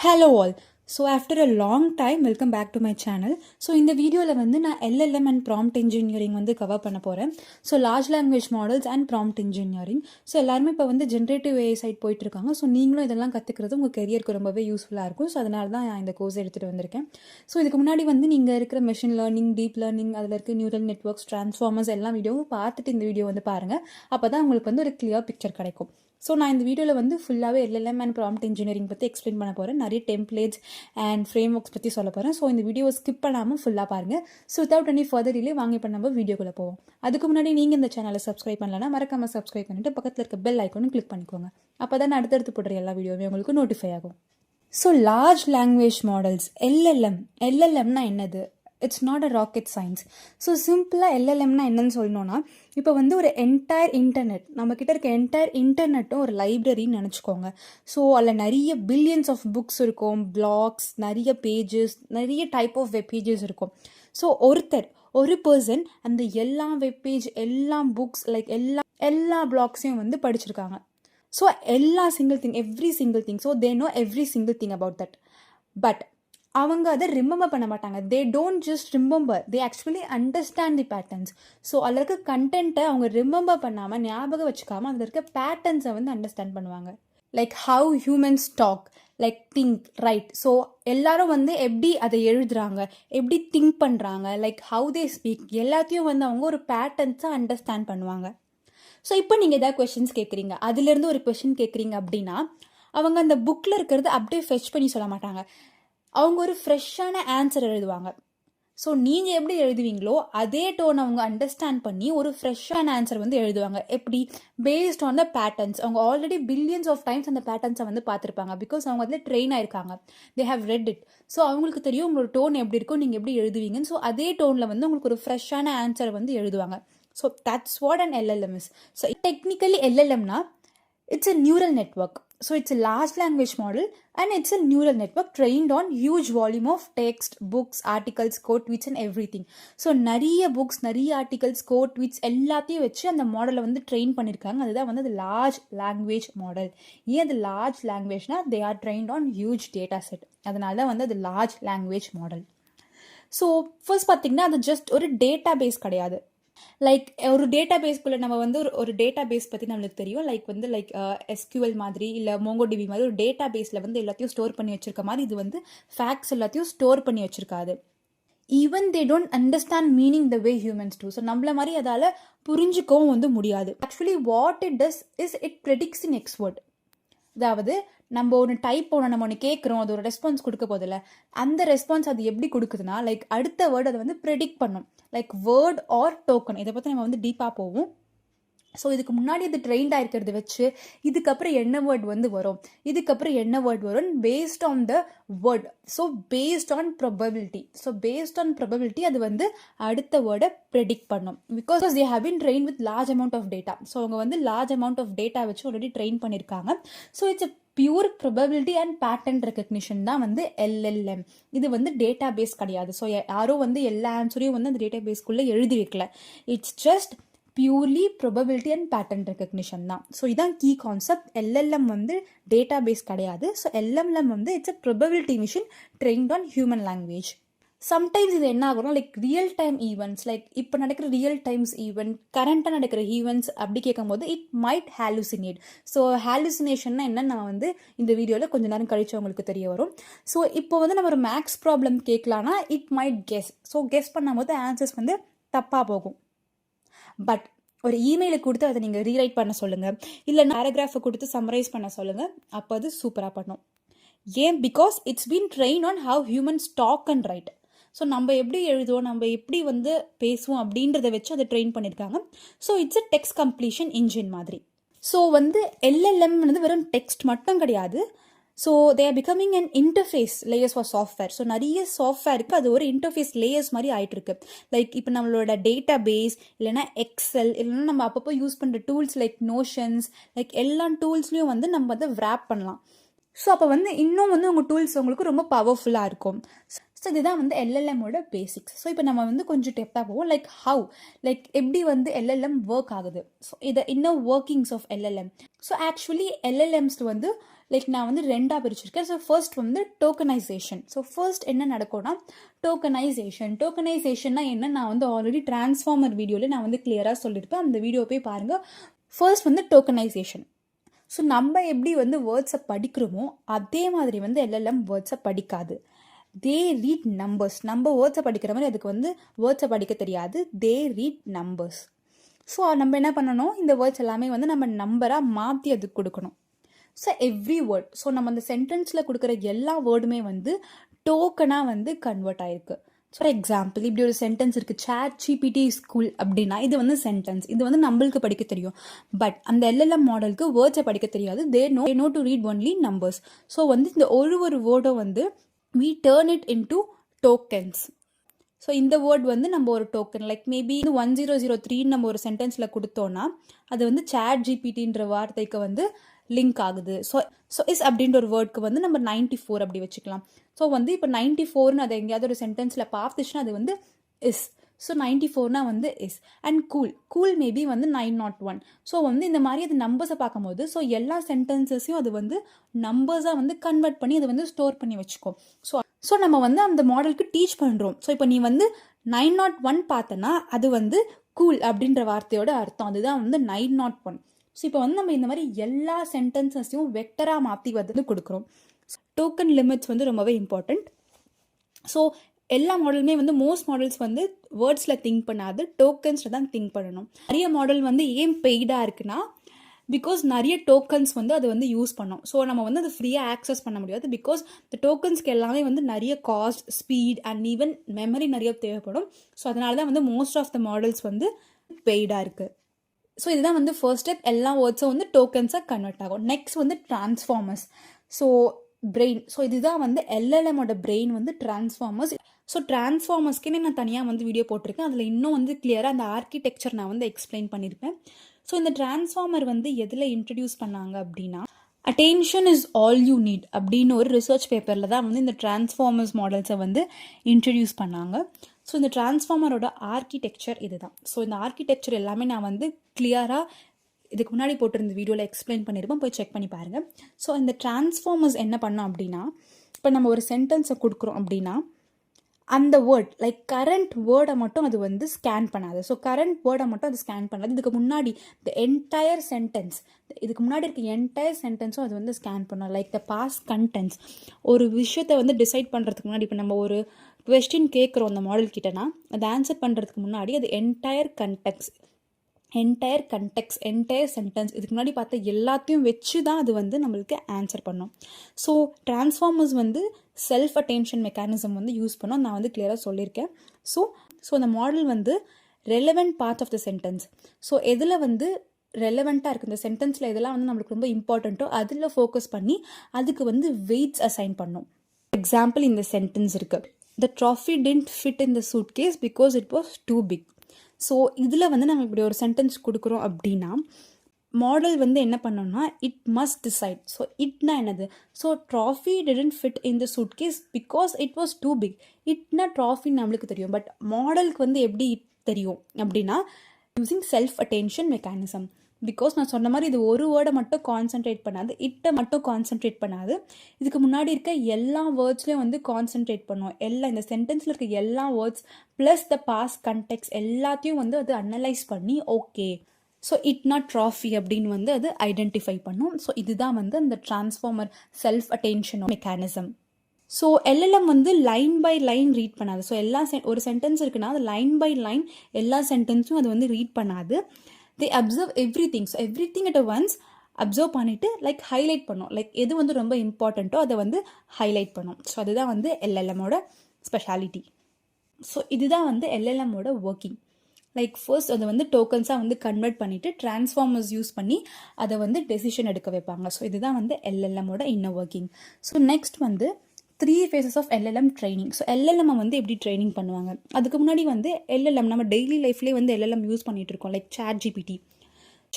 Hello all. So after a long time, welcome back to my channel. So இந்த வீடியோவில் வந்து நான் LLM and prompt engineering வந்து cover பண்ண போகிறேன். So large language models and prompt engineering. So எல்லாருமே இப்போ வந்து ஜென்ரேட்டிவ் ஏஐ சைட் போயிட்டுருக்காங்க. ஸோ நீங்களும் இதெல்லாம் கற்றுக்கிறது உங்கள் கெரியருக்கு ரொம்பவே யூஸ்ஃபுல்லாக இருக்கும். ஸோ அதனால தான் நான் இந்த கோர்ஸ் எடுத்துகிட்டு வந்திருக்கேன். ஸோ இதுக்கு முன்னாடி வந்து நீங்கள் இருக்கிற மெஷின் லேர்னிங், டீப் லேர்னிங், அதில் இருக்க நியூரல் நெட்வொர்க்ஸ், ட்ரான்ஸ்ஃபார்மர்ஸ் எல்லாம் வீடியோவும் பார்த்துட்டு இந்த வீடியோ வந்து பாருங்கள். அப்போ தான் உங்களுக்கு வந்து ஒரு கிளியர் பிக்சர் கிடைக்கும். ஸோ நான் இந்த வீடியோவில் வந்து ஃபுல்லாகவே LLM அண்ட் ப்ராம்ப்ட் இன்ஜினியரிங் பற்றி எக்ஸ்பிளைன் பண்ண போகிறேன். நிறைய டெம்ப்ளேட்ஸ் அண்ட் ஃப்ரேம் ஒர்க்ஸ் பற்றி சொல்ல போகிறேன். ஸோ இந்த வீடியோவை ஸ்கிப் பண்ணாமல் ஃபுல்லாக பாருங்கள். So without any further delay வாங்க இப்போ நம்ம வீடியோக்குள்ளே போவோம். அதுக்கு முன்னாடி நீங்கள் இந்த சேனலை சப்ஸ்கிரைப் பண்ணலன்னா மறக்காமல் சப்ஸ்கிரைப் பண்ணிவிட்டு பக்கத்தில் இருக்க பெல் ஐக்கானும் கிளிக் பண்ணிக்கோங்க. அப்போ தான் அடுத்தடுத்து போடுற எல்லா வீடியோவுமே உங்களுக்கு நோட்டிஃபை ஆகும். ஸோ லார்ஜ் லாங்குவேஜ் மாடல்ஸ் LLMனா என்னது? It's not a rocket science. So சிம்பிளாக LLMனா என்னன்னு சொல்லணும்னா, இப்போ வந்து ஒரு என்டையர் இன்டர்நெட், நம்மக்கிட்ட இருக்க என்டையர் இன்டர்நெட்டும் ஒரு லைப்ரரின்னு நினச்சிக்கோங்க. ஸோ அதில் நிறைய பில்லியன்ஸ் ஆஃப் புக்ஸ் இருக்கும், பிளாக்ஸ், நிறைய பேஜஸ், நிறைய டைப் ஆஃப் வெப் பேஜஸ் இருக்கும். ஸோ ஒரு பர்சன் அந்த எல்லா வெப் பேஜ், எல்லா புக்ஸ், லைக் எல்லா பிளாக்ஸையும் வந்து படிச்சிருக்காங்க. So every single thing. So they know every single thing about that. But அவங்க அதை ரிமெம்பர் பண்ண மாட்டாங்க. They don't just remember, they actually understand the patterns. So அதில் இருக்க கண்டென்ட்டை அவங்க ரிமெம்பர் பண்ணாமல், ஞாபகம் வச்சுக்காமல், அதில் இருக்க பேட்டர்ன்ஸை வந்து அண்டர்ஸ்டாண்ட் பண்ணுவாங்க. Like how humans talk, like think, right. So எல்லாரும் வந்து எப்படி அதை எழுதுறாங்க, எப்படி திங்க் பண்ணுறாங்க, லைக் ஹவு தே ஸ்பீக், எல்லாத்தையும் வந்து அவங்க ஒரு பேட்டர்ன்ஸை அண்டர்ஸ்டாண்ட் பண்ணுவாங்க. ஸோ இப்போ நீங்கள் ஏதாவது கொஷின்ஸ் கேட்குறீங்க, அதுலேருந்து ஒரு கொஷின் கேட்குறீங்க அப்படின்னா, அவங்க அந்த புக்கில் இருக்கிறது அப்படியே ஃபெச் பண்ணி சொல்ல மாட்டாங்க. அவங்க ஒரு ஃப்ரெஷ்ஷான ஆன்சர் எழுதுவாங்க. ஸோ நீங்கள் எப்படி எழுதுவீங்களோ அதே டோன் அவங்க அண்டர்ஸ்டாண்ட் பண்ணி ஒரு ஃப்ரெஷ்ஷான ஆன்சர் வந்து எழுதுவாங்க. எப்படி? Based on the patterns. அவங்க ஆல்ரெடி பில்லியன்ஸ் ஆஃப் டைம்ஸ் அந்த பேட்டர்ன்ஸை வந்து பார்த்துருப்பாங்க. பிகாஸ் அவங்க அதில் ட்ரெயின் ஆயிருக்காங்க. They have read it. So அவங்களுக்கு தெரியும் உங்களோட டோன் எப்படி இருக்கும், நீங்கள் எப்படி எழுதுவீங்கன்னு. ஸோ அதே டோனில் வந்து உங்களுக்கு ஒரு ஃப்ரெஷ்ஷான ஆன்சரை வந்து எழுதுவாங்க. So that's what an LLM is. So technically LLMனா it's a neural network. So it's a large language model and it's a neural network trained on huge volume of text, books, articles, code tweets and everything. So நிறைய books, நிறைய articles, code tweets எல்லாத்தையும் வச்சு அந்த மாடலை வந்து train பண்ணியிருக்காங்க. அதுதான் வந்து அது லார்ஜ் லாங்குவேஜ் மாடல். ஏன் அது லார்ஜ் லாங்குவேஜ்னா, they are trained on huge data set. அதனால தான் வந்து அது large language model. So first பார்த்தீங்கன்னா அது ஜஸ்ட் ஒரு டேட்டா பேஸ் கிடையாது. லைக் ஒரு டேட்டா பேஸ்க்குள்ளே நம்ம வந்து ஒரு டேட்டா பேஸ் பற்றி நம்மளுக்கு தெரியும். லைக் SQL மாதிரி இல்லை MongoDB மாதிரி ஒரு டேட்டா பேஸில் வந்து எல்லாத்தையும் ஸ்டோர் பண்ணி வச்சிருக்க மாதிரி இது வந்து ஃபேக்ட்ஸ் எல்லாத்தையும் ஸ்டோர் பண்ணி வச்சிருக்காது. Even they don't understand meaning the way humans do. So நம்மள மாதிரி அதால் புரிஞ்சுக்கவும் வந்து முடியாது. Actually what it does is it predicts in next word. அதாவது நம்ம நம்ம ஒன்று கேட்குறோம், அது ஒரு ரெஸ்பான்ஸ் கொடுக்க போதில்ல, அந்த ரெஸ்பான்ஸ் அது எப்படி கொடுக்குதுன்னா, லைக் அடுத்த வேர்டு அதை வந்து ப்ரெடிக்ட் பண்ணும். Like word or token. இதை பற்றி நம்ம வந்து டீப்பாக போவோம். ஸோ இதுக்கு முன்னாடி அது ட்ரெயின்ட் ஆகிருக்கிறது வச்சு இதுக்கப்புறம் என்ன வேர்ட் வந்து வரும், இதுக்கப்புறம் என்ன வேர்ட் வரும், based on the word. So based on probability. So based on probability அது வந்து அடுத்த வேர்டை ப்ரெடிக்ட் பண்ணும். Because they have been train with large amount of data. So அவங்க வந்து லார்ஜ் அமௌண்ட் ஆஃப் டேட்டா வச்சு ஆல்ரெடி ட்ரெயின் பண்ணியிருக்காங்க. So it's pure probability and pattern recognition தான் வந்து LLM. இது வந்து டேட்டா பேஸ் கிடையாது. ஸோ யாரும் வந்து எல்லா ஆன்சரையும் வந்து அந்த டேட்டா பேஸ்க்குள்ளே எழுதி வைக்கல. It's just purely probability and pattern recognition தான். ஸோ இதான் கீ கான்செப்ட். LLM வந்து டேட்டா பேஸ் கிடையாது. ஸோ LLM வந்து it's a probability machine trained on human language. Sometimes இது என்ன ஆகும்னா, like real time events, like இப்போ நடக்கிற ரியல் டைம்ஸ் ஈவெண்ட், கரண்ட்டாக நடக்கிற ஈவெண்ட்ஸ் அப்படி கேட்கும்போது இட் மைட் ஹாலுசினேட். ஸோ ஹாலுசினேஷன்னா என்னன்னு நான் வந்து இந்த வீடியோவில் கொஞ்சம் நேரம் கழிச்சு உங்களுக்கு தெரிய வரும். ஸோ இப்போ வந்து நம்ம ஒரு மேக்ஸ் ப்ராப்ளம் கேட்கலான்னா it might guess. So guess பண்ணும்போது ஆன்சர்ஸ் வந்து தப்பாக போகும். பட் ஒரு இமெயிலை கொடுத்து அதை நீங்கள் ரீரைட் பண்ண சொல்லுங்கள், இல்லை பேராகிராஃபை கொடுத்து சம்மரைஸ் பண்ண சொல்லுங்கள், அப்போ அது சூப்பராக பண்ணும். ஏன்? Because it's been train on how humans talk and write. So நம்ம எப்படி எழுதுவோம், நம்ம எப்படி வந்து பேசுவோம் அப்படின்றத வச்சு அதை ட்ரெயின் பண்ணியிருக்காங்க. So it's a text completion engine மாதிரி. ஸோ வந்து LLM வந்து வெறும் டெக்ஸ்ட் மட்டும் கிடையாது. So they are becoming an interface layers for software. So நிறைய சாஃப்ட்வேருக்கு அது ஒரு இன்டர்ஃபேஸ் லேயர்ஸ் மாதிரி ஆகிட்டுருக்கு. லைக் இப்போ நம்மளோட டேட்டா பேஸ், இல்லைனா எக்ஸல், இல்லைன்னா நம்ம அப்பப்போ யூஸ் பண்ணுற டூல்ஸ் லைக் நோஷன்ஸ், லைக் எல்லா டூல்ஸ்லையும் வந்து நம்ம அதை விராப் பண்ணலாம். ஸோ அப்போ வந்து இன்னும் வந்து உங்கள் டூல்ஸ் உங்களுக்கு ரொம்ப பவர்ஃபுல்லாக இருக்கும். ஸோ இதுதான் வந்து LLMோட பேசிக்ஸ். ஸோ இப்போ நம்ம வந்து கொஞ்சம் டெப்த்தாக போவோம். லைக் எப்படி வந்து LLM ஒர்க் ஆகுது. ஸோ இதை இன்னும் workings of LLM. So actually LLMஸ் வந்து லைக் நான் வந்து 2ஆக பிரிச்சிருக்கேன். ஸோ ஃபர்ஸ்ட் வந்து டோக்கனைசேஷன். ஸோ ஃபர்ஸ்ட் என்ன நடக்கும்னா டோக்கனைசேஷன்னா என்ன, நான் வந்து ஆல்ரெடி டிரான்ஸ்ஃபார்மர் வீடியோவில் நான் வந்து கிளியராக சொல்லியிருப்பேன். அந்த வீடியோ போய் பாருங்கள். ஃபர்ஸ்ட் வந்து டோக்கனைசேஷன். ஸோ நம்ம எப்படி வந்து வேர்ட்ஸை படிக்கிறோமோ அதே மாதிரி வந்து எல்எல்எம் வேர்ட்ஸை படிக்காது. They read numbers. நம்ம வேர்ட்ஸை படிக்கிற மாதிரி அதுக்கு வந்து வேர்ட்ஸை படிக்க தெரியாது. தே ரீட் நம்பர்ஸ். ஸோ நம்ம என்ன பண்ணணும், இந்த வேர்ட்ஸ் எல்லாமே வந்து நம்ம நம்பராக மாற்றி அதுக்கு கொடுக்கணும். ஸோ எவ்ரி வேர்ட், ஸோ நம்ம அந்த சென்டென்ஸில் கொடுக்குற எல்லா வேர்டுமே வந்து டோக்கனாக வந்து கன்வெர்ட் ஆயிருக்கு. ஃபார் எக்ஸாம்பிள் இப்படி ஒரு சென்டென்ஸ் இருக்குது, ChatGPT ஸ்கூல் அப்படின்னா இது வந்து சென்டென்ஸ். இது வந்து நம்மளுக்கு படிக்க தெரியும். பட் அந்த எல்எல்எம் மாடலுக்கு வேர்ட்ஸை படிக்க தெரியாது. They know to read only numbers. So வந்து இந்த ஒரு வேர்டும் வந்து we turn it into tokens. So இந்த வேர்ட் வந்து நம்ம ஒரு டோக்கன், லைக் மேபி 1003 நம்ம ஒரு சென்டென்ஸில் கொடுத்தோன்னா அது வந்து ChatGPTன்ற வார்த்தைக்கு வந்து லிங்க் ஆகுது. ஸோ இஸ் அப்படின்ற ஒரு வேர்டுக்கு வந்து நம்ம 94 அப்படி வச்சுக்கலாம். ஸோ வந்து இப்போ 94ன்னு அதை எங்கேயாவது ஒரு சென்டென்ஸில் பார்த்துச்சுன்னா அது வந்து இஸ். ஸோ 94னா வந்து இஸ். அண்ட் கூல் மேபி வந்து 901. ஸோ வந்து இந்த மாதிரி அது நம்பர்ஸை பார்க்கும்போது ஸோ எல்லா சென்டென்சஸையும் அது வந்து நம்பர்ஸாக வந்து கன்வெர்ட் பண்ணி அதை வந்து ஸ்டோர் பண்ணி வச்சுக்கோம். ஸோ நம்ம வந்து அந்த மாடலுக்கு டீச் பண்ணுறோம். ஸோ இப்போ நீ வந்து 901 பார்த்தனா அது வந்து கூல் அப்படின்ற வார்த்தையோட அர்த்தம். அதுதான் வந்து 901. ஸோ இப்போ வந்து நம்ம இந்த மாதிரி எல்லா சென்டென்சஸையும் வெக்டராக மாற்றி வந்து கொடுக்குறோம். டோக்கன் லிமிட்ஸ் வந்து ரொம்பவே இம்பார்ட்டண்ட். ஸோ எல்லா மாடலுமே வந்து மோஸ்ட் மாடல்ஸ் வந்து வேர்ட்ஸில் திங்க் பண்ணாது, டோக்கன்ஸில் தான் திங்க் பண்ணணும். நிறைய மாடல் வந்து ஏன் பெய்டாக இருக்குன்னா பிகாஸ் நிறைய டோக்கன்ஸ் வந்து அது வந்து யூஸ் பண்ணோம். ஸோ நம்ம வந்து அது ஃப்ரீயாக ஆக்சஸ் பண்ண முடியாது. பிகாஸ் இந்த டோக்கன்ஸ்க்கு எல்லாமே வந்து நிறைய cost, speed and even memory நிறைய தேவைப்படும். ஸோ அதனால தான் வந்து மோஸ்ட் ஆஃப் த மாடல்ஸ் வந்து பெய்டாக இருக்குது. ஸோ இதுதான் வந்து ஃபர்ஸ்ட் ஸ்டெப். எல்லா வேர்ட்ஸும் வந்து டோக்கன்ஸாக கன்வெர்ட் ஆகும். நெக்ஸ்ட் வந்து டிரான்ஸ்ஃபார்மர்ஸ். So brain. ஸோ இதுதான் வந்து எல்எல்எம்மோட பிரெயின் வந்து டிரான்ஸ்ஃபார்மர்ஸ். ஸோ டிரான்ஸ்ஃபார்மர்ஸ்க்கே நான் தனியாக வந்து வீடியோ போட்டிருக்கேன். அதில் இன்னும் வந்து கிளியராக அந்த ஆர்கிடெக்சர் நான் வந்து எக்ஸ்பிளைன் பண்ணியிருப்பேன். ஸோ இந்த டிரான்ஸ்ஃபார்மர் வந்து எதில் இன்ட்ரடியூஸ் பண்ணாங்க அப்படின்னா attention is all you need அப்படின்னு ஒரு ரிசர்ச் பேப்பரில் தான் வந்து இந்த டிரான்ஸ்ஃபார்மர்ஸ் மாடல்ஸை வந்து இன்ட்ரடியூஸ் பண்ணாங்க. ஸோ இந்த டிரான்ஸ்ஃபார்மரோட ஆர்கிடெக்சர் இதுதான். ஸோ இந்த ஆர்கிடெக்சர் எல்லாமே நான் வந்து கிளியராக இதுக்கு முன்னாடி போட்டிருந்த வீடியோவில் எக்ஸ்பிளைன் பண்ணியிருப்போம், போய் செக் பண்ணி பாருங்கள். ஸோ இந்த டிரான்ஸ்ஃபார்மர்ஸ் என்ன பண்ணோம் அப்படின்னா, இப்போ நம்ம ஒரு சென்டென்ஸை கொடுக்குறோம் அப்படின்னா அந்த வேர்ட் லைக் கரண்ட் வேர்டை மட்டும் அது வந்து ஸ்கேன் பண்ணாது. ஸோ கரண்ட் வேர்டை மட்டும் அது ஸ்கேன் பண்ணாது. இதுக்கு முன்னாடி த என்டையர் சென்டென்ஸ், இதுக்கு முன்னாடி இருக்க என்டையர் சென்டென்ஸும் அது வந்து ஸ்கேன் பண்ணோம். Like the past contents. ஒரு விஷயத்தை வந்து டிசைட் பண்ணுறதுக்கு முன்னாடி இப்போ நம்ம ஒரு கொஸ்டின் கேட்குறோம் அந்த மாடல் கிட்டனா அது ஆன்சர் பண்ணுறதுக்கு முன்னாடி அது என்டையர் கண்டெக்ஸ், என்டையர் சென்டென்ஸ் இதுக்கு முன்னாடி பார்த்த எல்லாத்தையும் வச்சு தான் அது வந்து நம்மளுக்கு ஆன்சர் பண்ணோம். ஸோ டிரான்ஸ்ஃபார்மர்ஸ் வந்து செல்ஃப் அட்டென்ஷன் மெக்கானிசம் வந்து யூஸ் பண்ணோம். நான் வந்து கிளியராக சொல்லியிருக்கேன். ஸோ அந்த மாடல் வந்து relevant part of the sentence. So எதில் வந்து ரெலவெண்ட்டாக இருக்குது, இந்த சென்டென்ஸில் எதெல்லாம் வந்து நம்மளுக்கு ரொம்ப இம்பார்ட்டண்ட்டோ அதில் ஃபோக்கஸ் பண்ணி அதுக்கு வந்து வெயிட்ஸ் அசைன் பண்ணோம். எக்ஸாம்பிள் இந்த சென்டென்ஸ் இருக்குது, the trophy didn't fit in the suitcase because it was too big. So இதில் வந்து நம்ம இப்படி ஒரு சென்டென்ஸ் கொடுக்குறோம் அப்படின்னா மாடல் வந்து என்ன பண்ணோம்னா இட் மஸ்ட் டிசைட். ஸோ இட்னா என்னது, so trophy didn't fit in the suitcase because it was too big. இட்னா ட்ராஃபின்னு நம்மளுக்கு தெரியும், பட் மாடலுக்கு வந்து எப்படி தெரியும் அப்படின்னா using self attention mechanism. Because நான் சொன்ன மாதிரி இது ஒரு வேர்டை மட்டும் கான்சென்ட்ரேட் பண்ணாது, இட்டை மட்டும் கான்சென்ட்ரேட் பண்ணாது, இதுக்கு முன்னாடி இருக்க எல்லா வேர்ட்ஸ்லேயும் வந்து கான்சென்ட்ரேட் பண்ணும். இந்த சென்டென்ஸில் இருக்க எல்லா words plus the past context எல்லாத்தையும் வந்து அது அனலைஸ் பண்ணி ஓகே ஸோ இட்னா ட்ராஃபி அப்படின்னு வந்து அது ஐடென்டிஃபை பண்ணும். ஸோ இதுதான் வந்து அந்த transformer self attention mechanism. So LLM வந்து லைன் பை லைன் ரீட் பண்ணாது. ஸோ ஒரு சென்டென்ஸ் இருக்குன்னா அது லைன் பை லைன் எல்லா சென்டென்ஸும் அது வந்து ரீட் பண்ணாது. they observe everything. So everything at once observe பண்ணிவிட்டு லைக் ஹைலைட் பண்ணும். லைக் எது வந்து ரொம்ப இம்பார்ட்டண்ட்டோ அதை வந்து ஹைலைட் பண்ணும். ஸோ அதுதான் வந்து எல்எல்எம்மோட ஸ்பெஷாலிட்டி. ஸோ இதுதான் வந்து எல்எல்எம்மோட ஒர்க்கிங். லைக் ஃபர்ஸ்ட் அதை வந்து டோக்கன்ஸாக வந்து கன்வெர்ட் பண்ணிவிட்டு டிரான்ஸ்ஃபார்மர்ஸ் யூஸ் பண்ணி அதை வந்து டெசிஷன் எடுக்க வைப்பாங்க. ஸோ இதுதான் வந்து எல்எல்எம்மோட இன்னர் ஒர்க்கிங். ஸோ நெக்ஸ்ட் வந்து 3 phases of LLM training. So LLM வந்து எப்படி ட்ரைனிங் பண்ணுவாங்க, அதுக்கு முன்னாடி வந்து எல்எல்எம் நம்ம டெய்லி லைஃப்லேயே வந்து எல்எல்எம் யூஸ் பண்ணிகிட்டு இருக்கோம். லைக்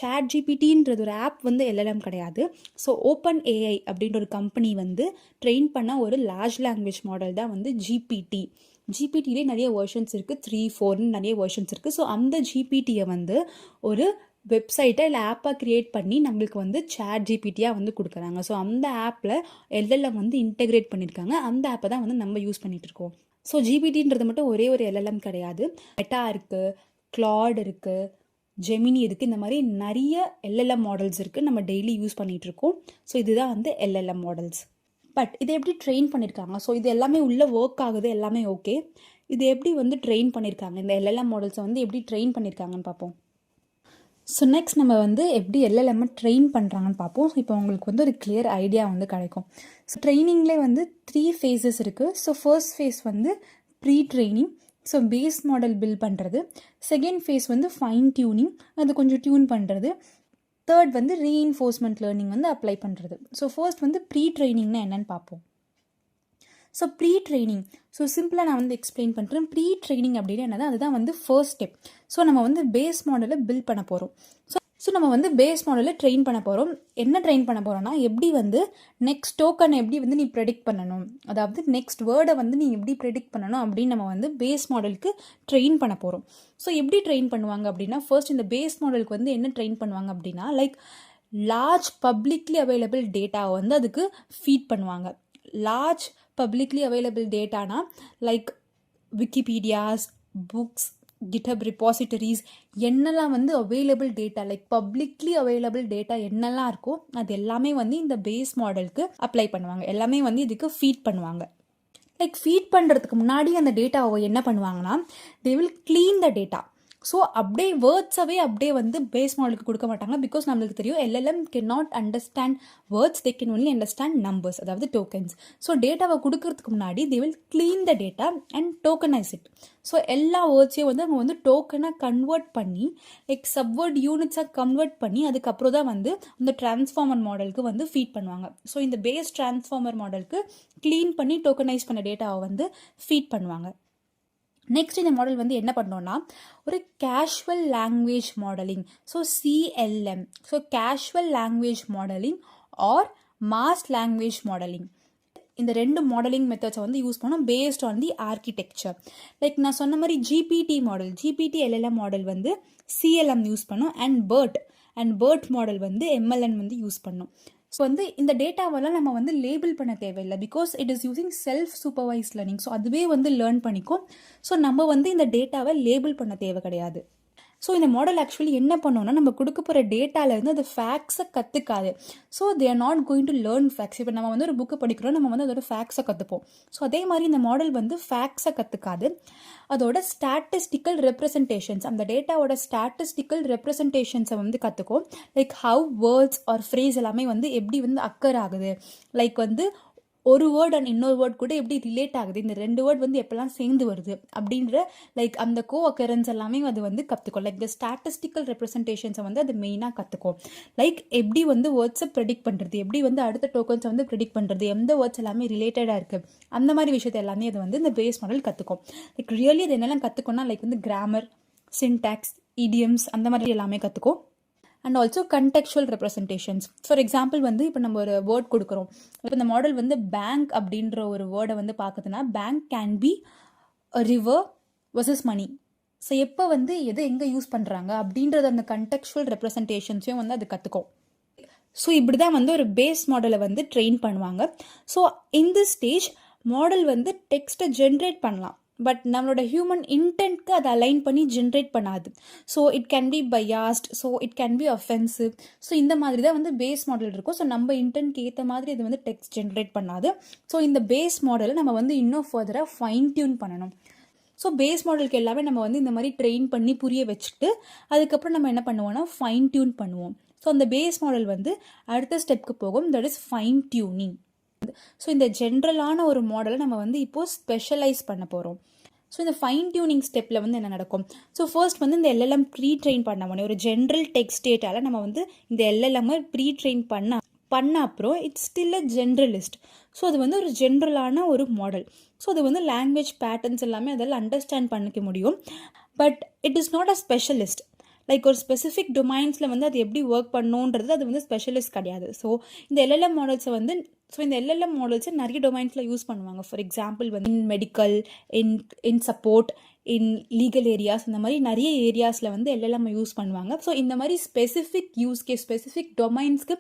ChatGPTன்றது ஒரு ஆப் வந்து எல்எல்எம் கிடையாது. ஸோ ஓப்பன் ஏஐ அப்படின்ற ஒரு கம்பெனி வந்து ட்ரெயின் பண்ண ஒரு லார்ஜ் லாங்குவேஜ் மாடல் தான் வந்து ஜிபிடிலே நிறைய வெர்ஷன்ஸ் இருக்குது, 3, 4ன்னு நிறைய வெர்ஷன்ஸ் இருக்குது. ஸோ அந்த ஜிபிடியை வந்து ஒரு வெப்சைட்டை இல்லை ஆப்பை க்ரியேட் பண்ணி நம்மளுக்கு வந்து சேட் ஜிபிடியாக வந்து கொடுக்குறாங்க. ஸோ அந்த ஆப்பில் எல்எல்எம் வந்து இன்டெகிரேட் பண்ணியிருக்காங்க. அந்த ஆப்பை தான் வந்து நம்ம யூஸ் பண்ணிகிட்டு இருக்கோம். ஸோ ஜிபிடின்றது மட்டும் ஒரே ஒரு எல்எல்எம் கிடையாது. மெட்டா இருக்குது, கிளாட் இருக்குது, ஜெமினி இருக்குது. இந்த மாதிரி நிறைய எல்எல்எம் மாடல்ஸ் இருக்குது, நம்ம டெய்லி யூஸ் பண்ணிகிட்ருக்கோம். ஸோ இதுதான் வந்து எல்எல்எம் மாடல்ஸ். பட் இதை எப்படி ட்ரெயின் பண்ணியிருக்காங்க? ஸோ இது எல்லாமே உள்ளே ஒர்க் ஆகுது, எல்லாமே ஓகே. இது எப்படி வந்து ட்ரெயின் பண்ணியிருக்காங்க, இந்த எல்எல்எம் மாடல்ஸை வந்து எப்படி ட்ரெயின் பண்ணியிருக்காங்கன்னு பார்ப்போம். ஸோ நெக்ஸ்ட் நம்ம வந்து எப்படி எல்எல்எம்மை ட்ரெயின் பண்ணுறாங்கன்னு பார்ப்போம். ஸோ இப்போ உங்களுக்கு வந்து ஒரு கிளியர் ஐடியா வந்து கிடைக்கும். ஸோ ட்ரைனிங்லேயே வந்து 3 phases இருக்குது. ஸோ ஃபர்ஸ்ட் ஃபேஸ் வந்து pre training, so base model build பண்ணுறது. செகண்ட் ஃபேஸ் வந்து ஃபைன் டியூனிங், அது கொஞ்சம் டியூன் பண்ணுறது. தேர்ட் வந்து ரீஇன்ஃபோர்ஸ்மெண்ட் லேர்னிங் வந்து அப்ளை பண்ணுறது. ஸோ ஃபர்ஸ்ட் வந்து ப்ரீ ட்ரைனிங்னா என்னென்னு பார்ப்போம். ஸோ ப்ரீ ட்ரைனிங், ஸோ சிம்பிளாக நான் வந்து எக்ஸ்பிளைன் பண்ணுறேன். ப்ரீ ட்ரைனிங் அப்படின்னு என்னது, அதுதான் வந்து ஃபர்ஸ்ட் ஸ்டெப். ஸோ நம்ம வந்து பேஸ் மாடலை பில்ட் பண்ண போகிறோம். ஸோ நம்ம வந்து பேஸ் மாடலை ட்ரெயின் பண்ண போகிறோம். என்ன ட்ரெயின் பண்ண போகிறோம்னா, எப்படி வந்து நெக்ஸ்ட் டோக்கனை எப்படி வந்து நீ ப்ரெடிக்ட் பண்ணணும், அதாவது நெக்ஸ்ட் வேர்டை வந்து நீ எப்படி ப்ரெடிக்ட் பண்ணணும் அப்படின்னு நம்ம வந்து பேஸ் மாடலுக்கு ட்ரெயின் பண்ண போகிறோம். ஸோ எப்படி ட்ரெயின் பண்ணுவாங்க அப்படின்னா, ஃபர்ஸ்ட் இந்த பேஸ் மாடலுக்கு வந்து என்ன ட்ரெயின் பண்ணுவாங்க அப்படின்னா, லைக் லார்ஜ் பப்ளிக்லி அவைலபிள் டேட்டாவை வந்து அதுக்கு ஃபீட் பண்ணுவாங்க. லார்ஜ் பப்ளிக்லி அவைலபிள் டேட்டானா like Wikipedias, books, GitHub repositories, என்னெல்லாம் வந்து available data, like publicly available data என்னெல்லாம் இருக்கோ அது எல்லாமே வந்து இந்த பேஸ் மாடலுக்கு அப்ளை பண்ணுவாங்க. எல்லாமே வந்து இதுக்கு ஃபீட் பண்ணுவாங்க. லைக் ஃபீட் பண்ணுறதுக்கு முன்னாடி அந்த டேட்டாவை என்ன பண்ணுவாங்கன்னா, they will clean the data. So அப்படியே வேர்ட்ஸாகவே அப்படியே வந்து பேஸ் மாடலுக்கு கொடுக்க மாட்டாங்க. பிகாஸ் நம்மளுக்கு தெரியும் LLM can not understand words, they can only understand numbers, அதாவது டோக்கன்ஸ். ஸோ டேட்டாவை கொடுக்கறதுக்கு முன்னாடி they will clean the data and tokenise it. So எல்லா வேர்ட்ஸையும் வந்து அவங்க வந்து டோக்கனாக கன்வெர்ட் பண்ணி லைக் சப்வேர்ட் யூனிட்ஸாக கன்வெர்ட் பண்ணி அதுக்கப்புறம் தான் வந்து இந்த டிரான்ஸ்ஃபார்மர் மாடலுக்கு வந்து ஃபீட் பண்ணுவாங்க. ஸோ இந்த பேஸ் டிரான்ஸ்ஃபார்மர் மாடலுக்கு க்ளீன் பண்ணி டோக்கனைஸ் பண்ண டேட்டாவை வந்து ஃபீட் பண்ணுவாங்க. நெக்ஸ்ட் இந்த மாடல் வந்து என்ன பண்ணோன்னா, ஒரு casual language modelling, so CLM, so casual language modelling or mass language modelling, இந்த 2 மாடலிங் மெத்தட்ஸை வந்து யூஸ் பண்ணோம் based on the architecture. Like நான் சொன்ன மாதிரி GPT model, GPT LLM model வந்து சிஎல்எம் யூஸ் பண்ணோம், அண்ட் BERT மாடல் வந்து எம்எல்என் வந்து யூஸ் பண்ணோம். ஸோ வந்து இந்த டேட்டாவெல்லாம் நம்ம வந்து லேபிள் பண்ண தேவையில்லை, because it is using self supervise learning. So அதுவே வந்து லேர்ன் பண்ணிக்கும். ஸோ நம்ம வந்து இந்த டேட்டாவை லேபிள் பண்ண தேவை கிடையாது. ஸோ இந்த மாடல் ஆக்சுவலி என்ன பண்ணோன்னா, நம்ம கொடுக்க போகிற டேட்டாலேருந்து அது ஃபேக்ட்ஸை கற்றுக்காது. So they are not going to learn facts. இப்போ நம்ம வந்து ஒரு புக்கை படிக்கிறோம், நம்ம வந்து அதோட ஃபேக்ட்ஸை கற்றுப்போம். ஸோ அதே மாதிரி இந்த மாடல் வந்து ஃபேக்ட்ஸை கற்றுக்காது, அதோட ஸ்டாட்டிஸ்டிக்கல் ரெப்ரசன்டேஷன்ஸ், அந்த டேட்டாவோட ஸ்டாட்டிஸ்டிக்கல் ரெப்ரசன்டேஷன்ஸை வந்து கற்றுக்கும். Like how words R phrase எல்லாமே வந்து எப்படி வந்து அக்கர் ஆகுது, லைக் வந்து ஒரு வேர்ட் அண்ட் இன்னொரு வேர்ட் கூட எப்படி ரிலேட் ஆகுது, இந்த 2 வேர்ட் வந்து எப்பெல்லாம் சேர்ந்து வருது அப்படின்ற லைக் அந்த கோ அக்கரன்ஸ் எல்லாமே அது வந்து கற்றுக்கும். லைக் த ஸ்டாட்டிஸ்டிக்கல் ரெப்ரசன்டேஷன்ஸை வந்து அது மெயினாக கற்றுக்கும். லைக் எப்படி வந்து வேர்ட்ஸை ப்ரெடிக்ட் பண்ணுறது, எப்படி வந்து அடுத்த டோக்கன்ஸை வந்து ப்ரெடிக்ட் பண்ணுறது, எந்த வேர்ட்ஸ் எல்லாமே ரிலேட்டடாக இருக்குது, அந்த மாதிரி விஷயத்தை எல்லாமே அது வந்து இந்த பேஸ் மாடல் கற்றுக்கும். லைக் ரியலி அது என்னெல்லாம் கற்றுக்கோன்னா, லைக் வந்து கிராமர், சின்டாக்ஸ், இடியம்ஸ், அந்த மாதிரி எல்லாமே கற்றுக்கும். And also contextual representations. For example வந்து இப்போ நம்ம ஒரு வேர்ட் கொடுக்குறோம், இப்போ இந்த மாடல் வந்து பேங்க் அப்படின்ற ஒரு வேர்டை வந்து பார்க்குதுன்னா, bank can be river versus money. So எப்போ வந்து எதை எங்கே யூஸ் பண்ணுறாங்க அப்படின்றது அந்த கண்டெக்சுவல் ரெப்ரசன்டேஷன்ஸையும் வந்து அது கற்றுக்கும். ஸோ இப்படி தான் வந்து ஒரு பேஸ் மாடலை வந்து ட்ரெயின் பண்ணுவாங்க. ஸோ இந்த ஸ்டேஜ் மாடல் வந்து டெக்ஸ்ட்டை ஜென்ரேட் பண்ணலாம், பட் நம்மளோட ஹியூமன் இன்டென்ட்க்கு அதை அலைன் பண்ணி ஜென்ரேட் பண்ணாது. So it can be biased, so it can be offensive. So இந்த மாதிரி தான் வந்து பேஸ் மாடல் இருக்கும். ஸோ நம்ம இன்டென்ட்க்கு ஏற்ற மாதிரி அது வந்து டெக்ஸ்ட் ஜென்ரேட் பண்ணாது. ஸோ இந்த பேஸ் மாடலை நம்ம வந்து இன்னும் ஃபர்தராக ஃபைன் டியூன் பண்ணணும். ஸோ பேஸ் மாடலுக்கு எல்லாமே நம்ம வந்து இந்த மாதிரி ட்ரெயின் பண்ணி புரிய வச்சுட்டு அதுக்கப்புறம் நம்ம என்ன பண்ணுவோம்னா ஃபைன் டியூன் பண்ணுவோம். ஸோ அந்த பேஸ் மாடல் வந்து அடுத்த ஸ்டெப்க்கு போகும், that is fine tuning. So இந்த ஜென்ரலான ஒரு மாடலை நம்ம வந்து இப்போது ஸ்பெஷலைஸ் பண்ண போகிறோம். ஸோ இந்த ஃபைன் டியூனிங் ஸ்டெப்பில் வந்து என்ன நடக்கும், ஸோ ஃபர்ஸ்ட் வந்து இந்த எல்எல்எம் ப்ரீ ட்ரெயின் பண்ண முடியும். ஒரு ஜென்ரல் டெக்ஸ்ட் டேட்டாவில் நம்ம வந்து இந்த எல்எல்எம்மை ப்ரீ ட்ரெயின் பண்ண அப்புறம் it's still a generalist. So அது வந்து ஒரு ஜென்ரலான ஒரு மாடல். ஸோ அது வந்து லாங்குவேஜ் பேட்டர்ன்ஸ் எல்லாமே அதில் அண்டர்ஸ்டாண்ட் பண்ணிக்க முடியும். But it is not a specialist. Like ஒரு ஸ்பெசிஃபிக் டொமைன்ஸில் வந்து அது எப்படி ஒர்க் பண்ணணுன்றது அது வந்து ஸ்பெஷலிஸ்ட் கிடையாது. ஸோ இந்த எல்எல்எம் மாடல்ஸை வந்து இந்த எல்எல்எம் மாடல்ஸை நிறைய டொமைன்ஸில் யூஸ் பண்ணுவாங்க. ஃபார் எக்ஸாம்பிள் வந்து இன் medical, in support, in legal areas இந்த மாதிரி நிறைய ஏரியாஸில் வந்து எல்எல்எம் யூஸ் பண்ணுவாங்க. ஸோ இந்த மாதிரி ஸ்பெசிஃபிக் யூஸ் கேஸ் ஸ்பெசிஃபிக் டொமைன்ஸ்க்கு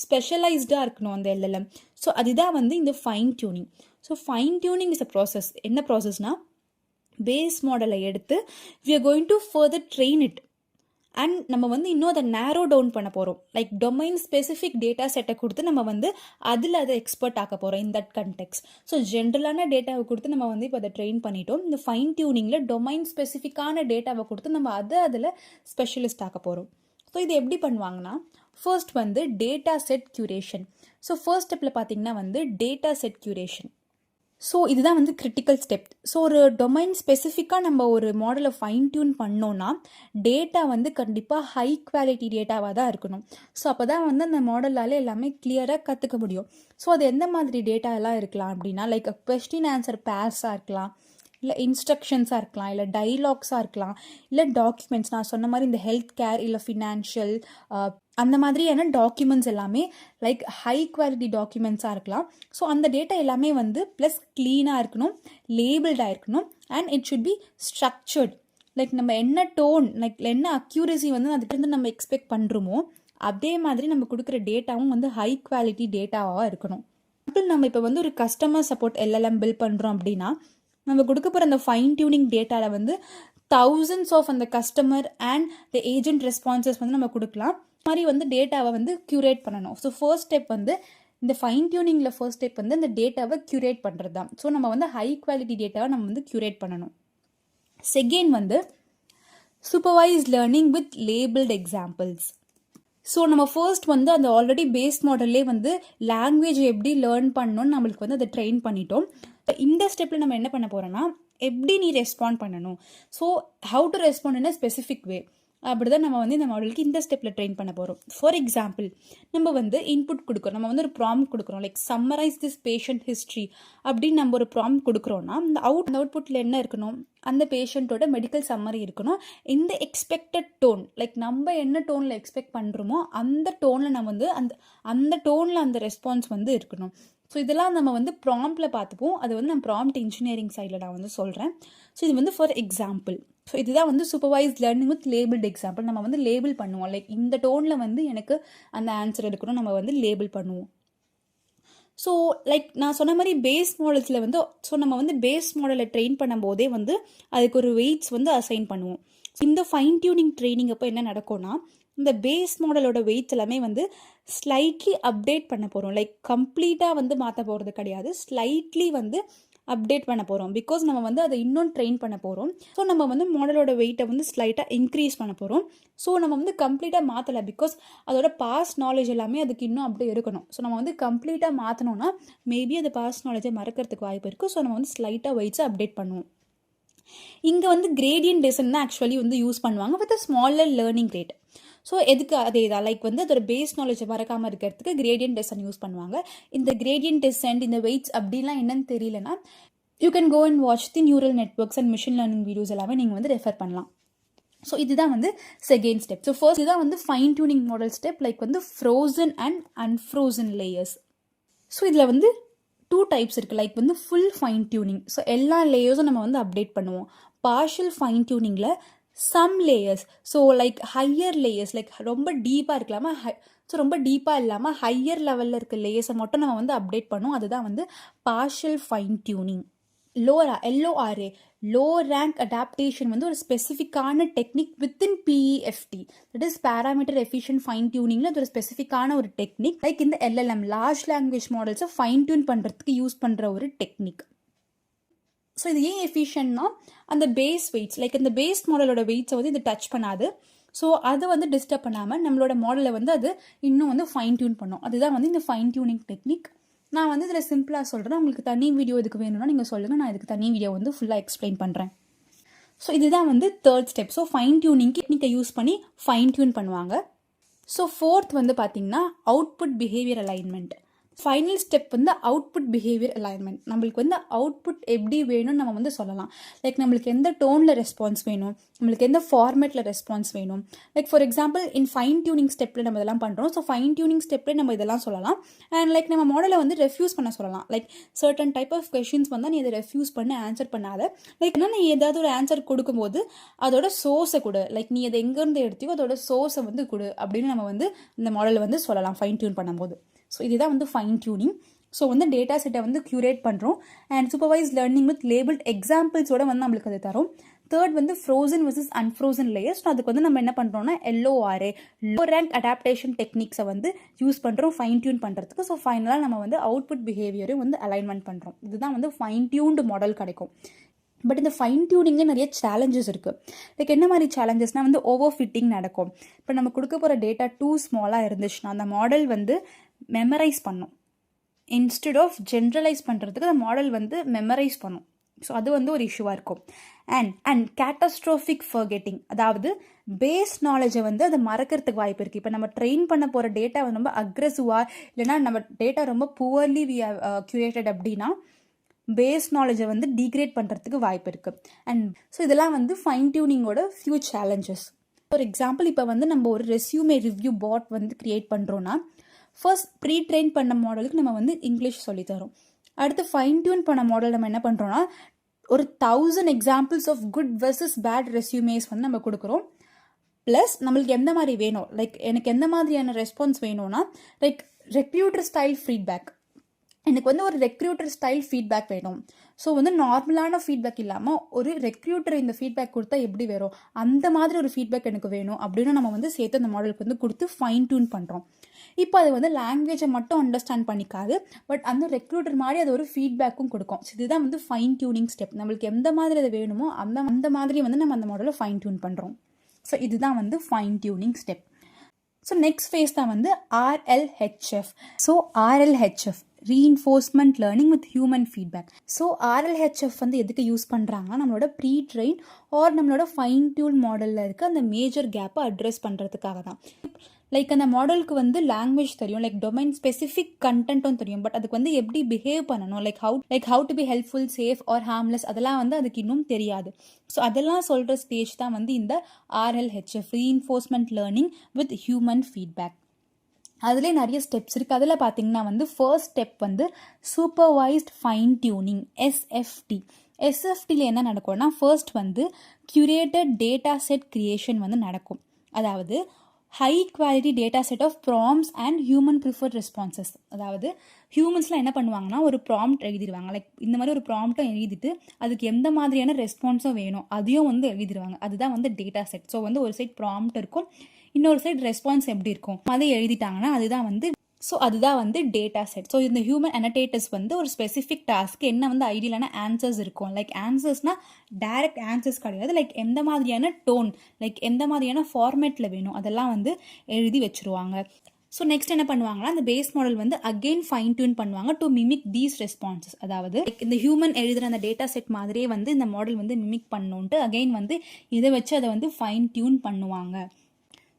ஸ்பெஷலைஸ்டாக இருக்கணும் அந்த எல்எல்எம். ஸோ அதுதான் வந்து இந்த fine tuning. So fine tuning is a process. என்ன ப்ராசஸ்னால் பேஸ் மாடலை எடுத்து we are going to further train it and நம்ம வந்து இன்னும் அதை நேரோ டவுன் பண்ண போகிறோம். லைக் டொமைன் ஸ்பெசிஃபிக் டேட்டா செட்டை கொடுத்து நம்ம வந்து அதில் அதை எக்ஸ்பர்ட் ஆக்க போகிறோம் இன் தட் கண்டெக்ஸ். ஸோ ஜென்ரலான டேட்டாவை கொடுத்து நம்ம வந்து இப்போ அதை ட்ரெயின் பண்ணிட்டோம். இந்த ஃபைன் டியூனிங்கில் டொமைன் ஸ்பெசிஃபிக்கான டேட்டாவை கொடுத்து நம்ம அதில் ஸ்பெஷலிஸ்ட் ஆக்க போகிறோம். ஸோ இது எப்படி பண்ணுவாங்கன்னா ஃபர்ஸ்ட் வந்து data set curation. So first ஸ்டெப்பில் பார்த்தீங்கன்னா வந்து டேட்டா செட் க்யூரேஷன். ஸோ இதுதான் வந்து கிரிட்டிக்கல் ஸ்டெப். ஸோ ஒரு டொமைன் ஸ்பெசிஃபிக்காக நம்ம ஒரு மாடலை ஃபைன் டியூன் பண்ணோன்னா டேட்டா வந்து கண்டிப்பாக ஹை குவாலிட்டி டேட்டாவாக தான் இருக்கணும். ஸோ அப்போ தான் வந்து அந்த மாடலால் எல்லாமே கிளியராக கற்றுக்க முடியும். ஸோ அது எந்த மாதிரி டேட்டா எல்லாம் இருக்கலாம் அப்படின்னா லைக் கொஸ்டின் ஆன்சர் பேர்ஸாக இருக்கலாம், இல்லை இன்ஸ்ட்ரக்ஷன்ஸாக இருக்கலாம், இல்லை டைலாக்ஸாக இருக்கலாம், இல்லை டாக்குமெண்ட்ஸ் நான் சொன்ன மாதிரி இந்த ஹெல்த் கேர் இல்லை ஃபினான்ஷியல் அந்த மாதிரியான டாக்குமெண்ட்ஸ் எல்லாமே லைக் ஹை குவாலிட்டி டாக்குமெண்ட்ஸாக இருக்கலாம். ஸோ அந்த டேட்டா எல்லாமே வந்து ப்ளஸ் க்ளீனாக இருக்கணும், லேபிள்டாக இருக்கணும், and it should be structured. Like நம்ம என்ன டோன் லைக் என்ன அக்யூரசி வந்து அதுக்கு நம்ம எக்ஸ்பெக்ட் பண்ணுறோமோ அதே மாதிரி நம்ம கொடுக்குற டேட்டாவும் வந்து ஹை குவாலிட்டி டேட்டாவாக இருக்கணும். நம்ம இப்போ வந்து ஒரு கஸ்டமர் சப்போர்ட் எல்எல்எம் பில்ட் பண்ணுறோம் அப்படின்னா நம்ம கொடுக்க போகிற அந்த ஃபைன் டியூனிங் டேட்டாவில் வந்து thousands ஆஃப் அந்த customer and the agent responses வந்து நம்ம கொடுக்கலாம். மாதிரி வந்து டேட்டாவை வந்து க்யூரேட் பண்ணணும். ஸோ ஃபர்ஸ்ட் ஸ்டெப் வந்து இந்த ஃபைன் டியூனிங்கில் ஃபர்ஸ்ட் ஸ்டெப் வந்து இந்த டேட்டாவை க்யூரேட் பண்ணுறது தான். ஸோ நம்ம வந்து ஹை குவாலிட்டி டேட்டாவை நம்ம வந்து க்யூரேட் பண்ணணும். செகண்ட் வந்து supervised learning with labelled examples. So நம்ம ஃபர்ஸ்ட் வந்து அந்த ஆல்ரெடி பேஸ் மாடல்லே வந்து லாங்குவேஜ் எப்படி லேர்ன் பண்ணணும்னு நம்மளுக்கு வந்து அதை ட்ரெயின் பண்ணிட்டோம். இந்த ஸ்டெப்பில் நம்ம என்ன பண்ண போகிறோன்னா எப்படி நீ ரெஸ்பாண்ட் பண்ணணும், so how to respond in a specific way அப்படி தான் நம்ம வந்து இந்த மாடலுக்கு இந்த ஸ்டெப்பில் ட்ரெயின் பண்ண போகிறோம். ஃபார் எக்ஸாம்பிள் நம்ம வந்து இன்புட் கொடுக்குறோம், நம்ம வந்து ஒரு ப்ராம்ப்ட் கொடுக்குறோம் like summarize this patient history அப்படின்னு நம்ம ஒரு ப்ராம்ப்ட் கொடுக்குறோன்னா அந்த அவுட்புட்டில் என்ன இருக்கணும், அந்த பேஷண்ட்டோட மெடிக்கல் சம்மரி இருக்கணும். இந்த எக்ஸ்பெக்டட் டோன் லைக் நம்ம என்ன டோனில் எக்ஸ்பெக்ட் பண்ணுறோமோ அந்த டோனில் நம்ம வந்து அந்த டோனில் அந்த ரெஸ்பான்ஸ் வந்து இருக்கணும். ஸோ இதெல்லாம் நம்ம வந்து ப்ராம்ப்டில் பார்த்துப்போம். அது வந்து நான் ப்ராம்ப்ட் இன்ஜினியரிங் சைடில் நான் வந்து சொல்கிறேன். ஸோ இது வந்து ஃபார் எக்ஸாம்பிள். ஸோ இதுதான் வந்து supervised learning with labelled example. நம்ம வந்து லேபிள் பண்ணுவோம் லைக் இந்த டோனில் வந்து எனக்கு அந்த ஆன்சர் எடுக்கணும், நம்ம வந்து லேபிள் பண்ணுவோம். ஸோ லைக் நான் சொன்ன மாதிரி பேஸ் மாடல்ஸில் வந்து நம்ம வந்து பேஸ் மாடலை ட்ரெயின் பண்ணும்போதே வந்து அதுக்கு ஒரு வெயிட்ஸ் வந்து அசைன் பண்ணுவோம். இந்த ஃபைன் டியூனிங் ட்ரைனிங் அப்போ என்ன நடக்கும்னா இந்த பேஸ் மாடலோட வெயிட்ஸ் எல்லாமே வந்து ஸ்லைட்லி அப்டேட் பண்ண போகிறோம். லைக் கம்ப்ளீட்டாக வந்து மாற்ற போகிறது கிடையாது, ஸ்லைட்லி வந்து அப்டேட் பண்ண போகிறோம். பிகாஸ் நம்ம வந்து அதை இன்னும் ட்ரெயின் பண்ண போகிறோம். ஸோ நம்ம வந்து மாடலோட வெயிட்டை வந்து ஸ்லைட்டாக இன்க்ரீஸ் பண்ண போகிறோம். ஸோ நம்ம வந்து கம்ப்ளீட்டாக மாற்றலை பிகாஸ் அதோட பாஸ்ட் நாலேஜ் எல்லாமே அதுக்கு இன்னும் அப்படியே இருக்கணும். ஸோ நம்ம வந்து கம்ப்ளீட்டாக மாற்றினோன்னா மேபி அது பாஸ்ட் நாலேஜை மறக்கிறதுக்கு வாய்ப்பு இருக்குது. ஸோ நம்ம வந்து ஸ்லைட்டாக வெயிட்ஸை அப்டேட் பண்ணுவோம். இங்கே வந்து கிரேடியன்ட் டெசன் தான் ஆக்சுவலி வந்து யூஸ் பண்ணுவாங்க with a smaller learning rate. So எதுக்கு அதே தான் லைக் வந்து அதோட பேஸ் நாலேஜை மறக்காமல் இருக்கிறதுக்கு கிரேடியன்ட் டெசன் யூஸ் பண்ணுவாங்க. இந்த கிரேடியன்ட் டெசன்ட் இந்த வெயிட்ஸ் அப்படிலாம் என்னன்னு தெரியலனா you can go and watch the neural networks and machine learning videos எல்லாமே நீங்கள் வந்து ரெஃபர் பண்ணலாம். ஸோ இதுதான் வந்து செகண்ட் ஸ்டெப். ஸோ ஃபர்ஸ்ட் இதுதான் வந்து fine tuning model step like வந்து ஃப்ரோசன் அண்ட் அன்ஃப்ரோசன் லேயர்ஸ். ஸோ இதில் வந்து 2 டைப்ஸ் இருக்குது லைக் வந்து ஃபுல் ஃபைன் டியூனிங். ஸோ எல்லா லேயர்ஸும் நம்ம வந்து அப்டேட் பண்ணுவோம். பார்ஷியல் ஃபைன் டியூனிங்கில் some layers so like higher layers like ரொம்ப டீப்பாக இருக்கலாமா ஸோ ரொம்ப டீப்பாக இல்லாமல் ஹையர் லெவலில் இருக்க லேயர்ஸை மட்டும் நம்ம வந்து அப்டேட் பண்ணுவோம். அதுதான் வந்து partial fine tuning. LORA low rank adaptation வந்து ஒரு ஸ்பெசிஃபிக்கான technique within PEFT that is parameter efficient fine டியூனிங்கில் அது ஒரு ஸ்பெசிஃபிக்கான ஒரு டெக்னிக் லைக் இந்த LLM லார்ஜ் லாங்குவேஜ் மாடல்ஸை ஃபைன் டியூன் பண்ணுறதுக்கு யூஸ் பண்ணுற ஒரு டெக்னிக். ஸோ இது ஏன் எஃபிஷியன்ட்னா அந்த பேஸ் வெயிட்ஸ் லைக் இந்த பேஸ் மாடலோட வெயிட்ஸை வந்து இது டச் பண்ணாது. ஸோ அதை வந்து டிஸ்டர்ப் பண்ணாமல் நம்மளோட மாடலை வந்து அது இன்னும் வந்து ஃபைன் டியூன் பண்ணும். அதுதான் வந்து இந்த ஃபைன் டியூனிங் டெக்னிக். நான் வந்து இதில் சிம்பிளாக சொல்கிறேன். உங்களுக்கு தனி வீடியோ இதுக்கு வேணும்னா நீங்கள் சொல்லுங்கள், நான் இதுக்கு தனி வீடியோ வந்து ஃபுல்லாக எக்ஸ்பிளைன் பண்ணுறேன். ஸோ இதுதான் வந்து third step. So fine tuning டெக்னிக்கை யூஸ் பண்ணி ஃபைன் டியூன் பண்ணுவாங்க. ஸோ ஃபோர்த் வந்து பார்த்திங்கன்னா output behaviour alignment. Final step வந்து அவுட்புட் பிஹேவியர் அலைன்மெண்ட். நம்மளுக்கு வந்து அவுட்புட் எப்படி வேணும்னு நம்ம வந்து சொல்லலாம். லைக் நம்மளுக்கு எந்த டோனில் ரெஸ்பான்ஸ் வேணும், நம்மளுக்கு எந்த ஃபார்மேட்டில் ரெஸ்பான்ஸ் வேணும். Like for example in fine tuning ஸ்டெப்பில் நம்ம இதெல்லாம் பண்ணுறோம். ஸோ ஃபைன் டியூனிங் ஸ்டெப்பில் நம்ம இதெல்லாம் சொல்லலாம். அண்ட் லைக் நம்ம மாடலை வந்து ரெஃப்யூஸ் பண்ண சொல்லலாம். Like certain type of questions வந்தால் நீ அதை ரெஃப்யூஸ் பண்ண ஆன்சர் பண்ணாத. லைக் என்ன நீ ஏதாவது ஒரு ஆன்சர் கொடுக்கும்போது அதோட சோர்ஸை கொடு. லைக் நீ அதை எங்கேருந்து எடுத்தியோ அதோட சோர்ஸை வந்து கொடு அப்படின்னு நம்ம வந்து இந்த மாடலை வந்து சொல்லலாம் ஃபைன் டியூன் பண்ணும்போது. ஸோ இதுதான் வந்து ஃபைன் டியூனிங். ஸோ வந்து டேட்டா செட்டை வந்து க்யூரேட் பண்ணுறோம். And supervise learning with labeled எக்ஸாம்பிள்ஸோட வந்து நம்மளுக்கு அது தரும். தேர்ட் வந்து ஃப்ரோசன் வர்சஸ் அன்ஃப்ரோசன் லேயர்ஸ். அதுக்கு வந்து நம்ம என்ன பண்ணுறோம்னா LORA லோ ரேங்க் அடாப்டேஷன் டெக்னிக்ஸை வந்து யூஸ் பண்ணுறோம் ஃபைன் டியூன் பண்ணுறதுக்கு. ஸோ ஃபைனலாக நம்ம வந்து அவுட்புட் பிஹேவியரையும் வந்து அலைன்மெண்ட் பண்ணுறோம். இதுதான் வந்து ஃபைன் டியூன்டு மாடல் கிடைக்கும். பட் இந்த ஃபைன் டியூனிங்கில் நிறைய சேலஞ்சஸ் இருக்குது. லைக் என்ன மாதிரி சேலஞ்சஸ்னால் வந்து ஓவர் ஃபிட்டிங் நடக்கும். இப்போ நம்ம கொடுக்க போகிற டேட்டா டூ ஸ்மாலாக இருந்துச்சுன்னா அந்த மாடல் வந்து மெமரைஸ் பண்ணும். இன்ஸ்டெட் ஆஃப் ஜென்ரலைஸ் பண்ணுறதுக்கு அந்த மாடல் வந்து மெமரைஸ் பண்ணும். ஸோ அது வந்து ஒரு இஷ்யூவாக இருக்கும். அண்ட் கேட்டஸ்ட்ரோஃபிக் ஃபர்கெட்டிங், அதாவது பேஸ் நாலேஜை வந்து அதை மறக்கிறதுக்கு வாய்ப்பு இருக்குது. இப்போ நம்ம ட்ரெயின் பண்ண போகிற டேட்டா வந்து ரொம்ப அக்ரெசிவாக இல்லைனா நம்ம டேட்டா ரொம்ப புவர்லி க்யூரேட்டட் அப்படின்னா பேஸ் நாலேஜை வந்து டீக்ரேட் பண்ணுறதுக்கு வாய்ப்பு இருக்குது. அண்ட் ஸோ இதெல்லாம் வந்து ஃபைன் டியூனிங்கோட ஃபியூ சேலஞ்சஸ். ஃபார் எக்ஸாம்பிள் இப்போ வந்து நம்ம ஒரு ரெஸ்யூமே ரிவ்யூ பாட் வந்து க்ரியேட் பண்ணுறோன்னா ஃபர்ஸ்ட் ப்ரீ ட்ரெயின் பண்ண மாடலுக்கு நம்ம வந்து இங்கிலீஷ் சொல்லித்தரோம். அடுத்து ஃபைன் டியூன் பண்ண மாடல் நம்ம என்ன பண்ணுறோன்னா ஒரு 1000 examples of good versus bad resumes வந்து நம்ம கொடுக்குறோம். ப்ளஸ் நம்மளுக்கு எந்த மாதிரி வேணும், லைக் எனக்கு எந்த மாதிரியான ரெஸ்பான்ஸ் வேணும்னா லைக் ரெக்ரூட்டர் ஸ்டைல் ஃபீட்பேக். எனக்கு வந்து ஒரு ரெக்ரூட்டர் ஸ்டைல் ஃபீட்பேக் வேணும். ஸோ வந்து நார்மலான ஃபீட்பேக் இல்லாமல் ஒரு ரெக்ரூட்டர் இந்த ஃபீட்பேக் கொடுத்தா எப்படி வரும் அந்த மாதிரி ஒரு ஃபீட்பேக் எனக்கு வேணும் அப்படின்னு நம்ம வந்து சேர்த்து அந்த மாடலுக்கு வந்து கொடுத்து ஃபைன் டியூன் பண்ணுறோம். இப்போ அது வந்து லாங்குவேஜை மட்டும் அண்டர்ஸ்டாண்ட் பண்ணிக்காது, பட் அந்த ரெக்ரூட்டர் மாதிரி அது ஒரு ஃபீட்பேக்கும் கொடுக்கும். ஸோ இதுதான் வந்து ஃபைன் டியூனிங் ஸ்டெப். நம்மளுக்கு எந்த மாதிரி அது வேணுமோ அந்த மாதிரி வந்து நம்ம அந்த மாடலை ஃபைன் டியூன் பண்ணுறோம். ஸோ இதுதான் வந்து fine tuning step. So next phase தான் வந்து RLHF. So RLHF reinforcement learning with human feedback. So RLHF வந்து எதுக்கு யூஸ் பண்ணுறாங்கன்னா நம்மளோட ப்ரீ ட்ரெயின் ஆர் நம்மளோட ஃபைன் டியூன் மாடலில் இருக்க அந்த மேஜர் கேப்பை அட்ரெஸ் பண்ணுறதுக்காக தான். லைக் அந்த மாடலுக்கு வந்து லாங்குவேஜ் தெரியும், லைக் டொமைன் ஸ்பெசிஃபிக் கண்டென்ட்டும் தெரியும், பட் அதுக்கு வந்து எப்படி பிஹேவ் பண்ணணும், like how to be helpful, safe or harmless, அதெல்லாம் வந்து அதுக்கு இன்னும் தெரியாது. ஸோ அதெல்லாம் சொல்கிற ஸ்டேஜ் தான் வந்து இந்த RLHF reinforcement learning with human feedback. அதுலேயே நிறைய ஸ்டெப்ஸ் இருக்குது. அதில் பார்த்தீங்கன்னா வந்து ஃபர்ஸ்ட் ஸ்டெப் வந்து சூப்பர்வைஸ்ட் ஃபைன் டியூனிங் SFT. SFTயில் என்ன நடக்கும்னா ஃபர்ஸ்ட் வந்து க்யூரேட்டட் டேட்டா செட் க்ரியேஷன் வந்து நடக்கும். அதாவது high quality data set of prompts and human preferred responses. அதாவது ஹியூமன்ஸ்லாம் என்ன பண்ணுவாங்கன்னா ஒரு ப்ராம்ப்ட் எழுதிடுவாங்க. லைக் இந்த மாதிரி ஒரு ப்ராம்ப்ட்டும் எழுதிட்டு அதுக்கு எந்த மாதிரியான ரெஸ்பான்ஸும் வேணும் அதையும் வந்து எழுதிடுவாங்க. அதுதான் வந்து டேட்டா செட். ஸோ வந்து ஒரு சைட் ப்ராம்ப்ட் இருக்கும், இன்னொரு சைட் ரெஸ்பான்ஸ் எப்படி இருக்கும் அதை எழுதிட்டாங்கன்னா அதுதான் வந்து டேட்டா செட். ஸோ இந்த ஹியூமன் அனடேட்டர்ஸ் வந்து ஒரு ஸ்பெசிஃபிக் டாஸ்க்கு என்ன வந்து ஐடியலான ஆன்சர்ஸ் இருக்கும். லைக் ஆன்சர்ஸ்னால் டைரக்ட் ஆன்சர்ஸ் கிடையாது, லைக் எந்த மாதிரியான டோன், லைக் எந்த மாதிரியான ஃபார்மேட்டில் வேணும் அதெல்லாம் வந்து எழுதி வச்சுருவாங்க. ஸோ நெக்ஸ்ட் என்ன பண்ணுவாங்கன்னா அந்த பேஸ் மாடல் வந்து அகெயின் ஃபைன் டியூன் பண்ணுவாங்க டு மிமிக் தீஸ் ரெஸ்பான்சஸ். அதாவது இந்த ஹியூமன் எழுதுகிற அந்த டேட்டா செட் மாதிரியே வந்து இந்த மாடல் வந்து மிமிக் பண்ணணுன்ட்டு அகெயின் வந்து இதை வச்சு அதை வந்து ஃபைன் டியூன் பண்ணுவாங்க.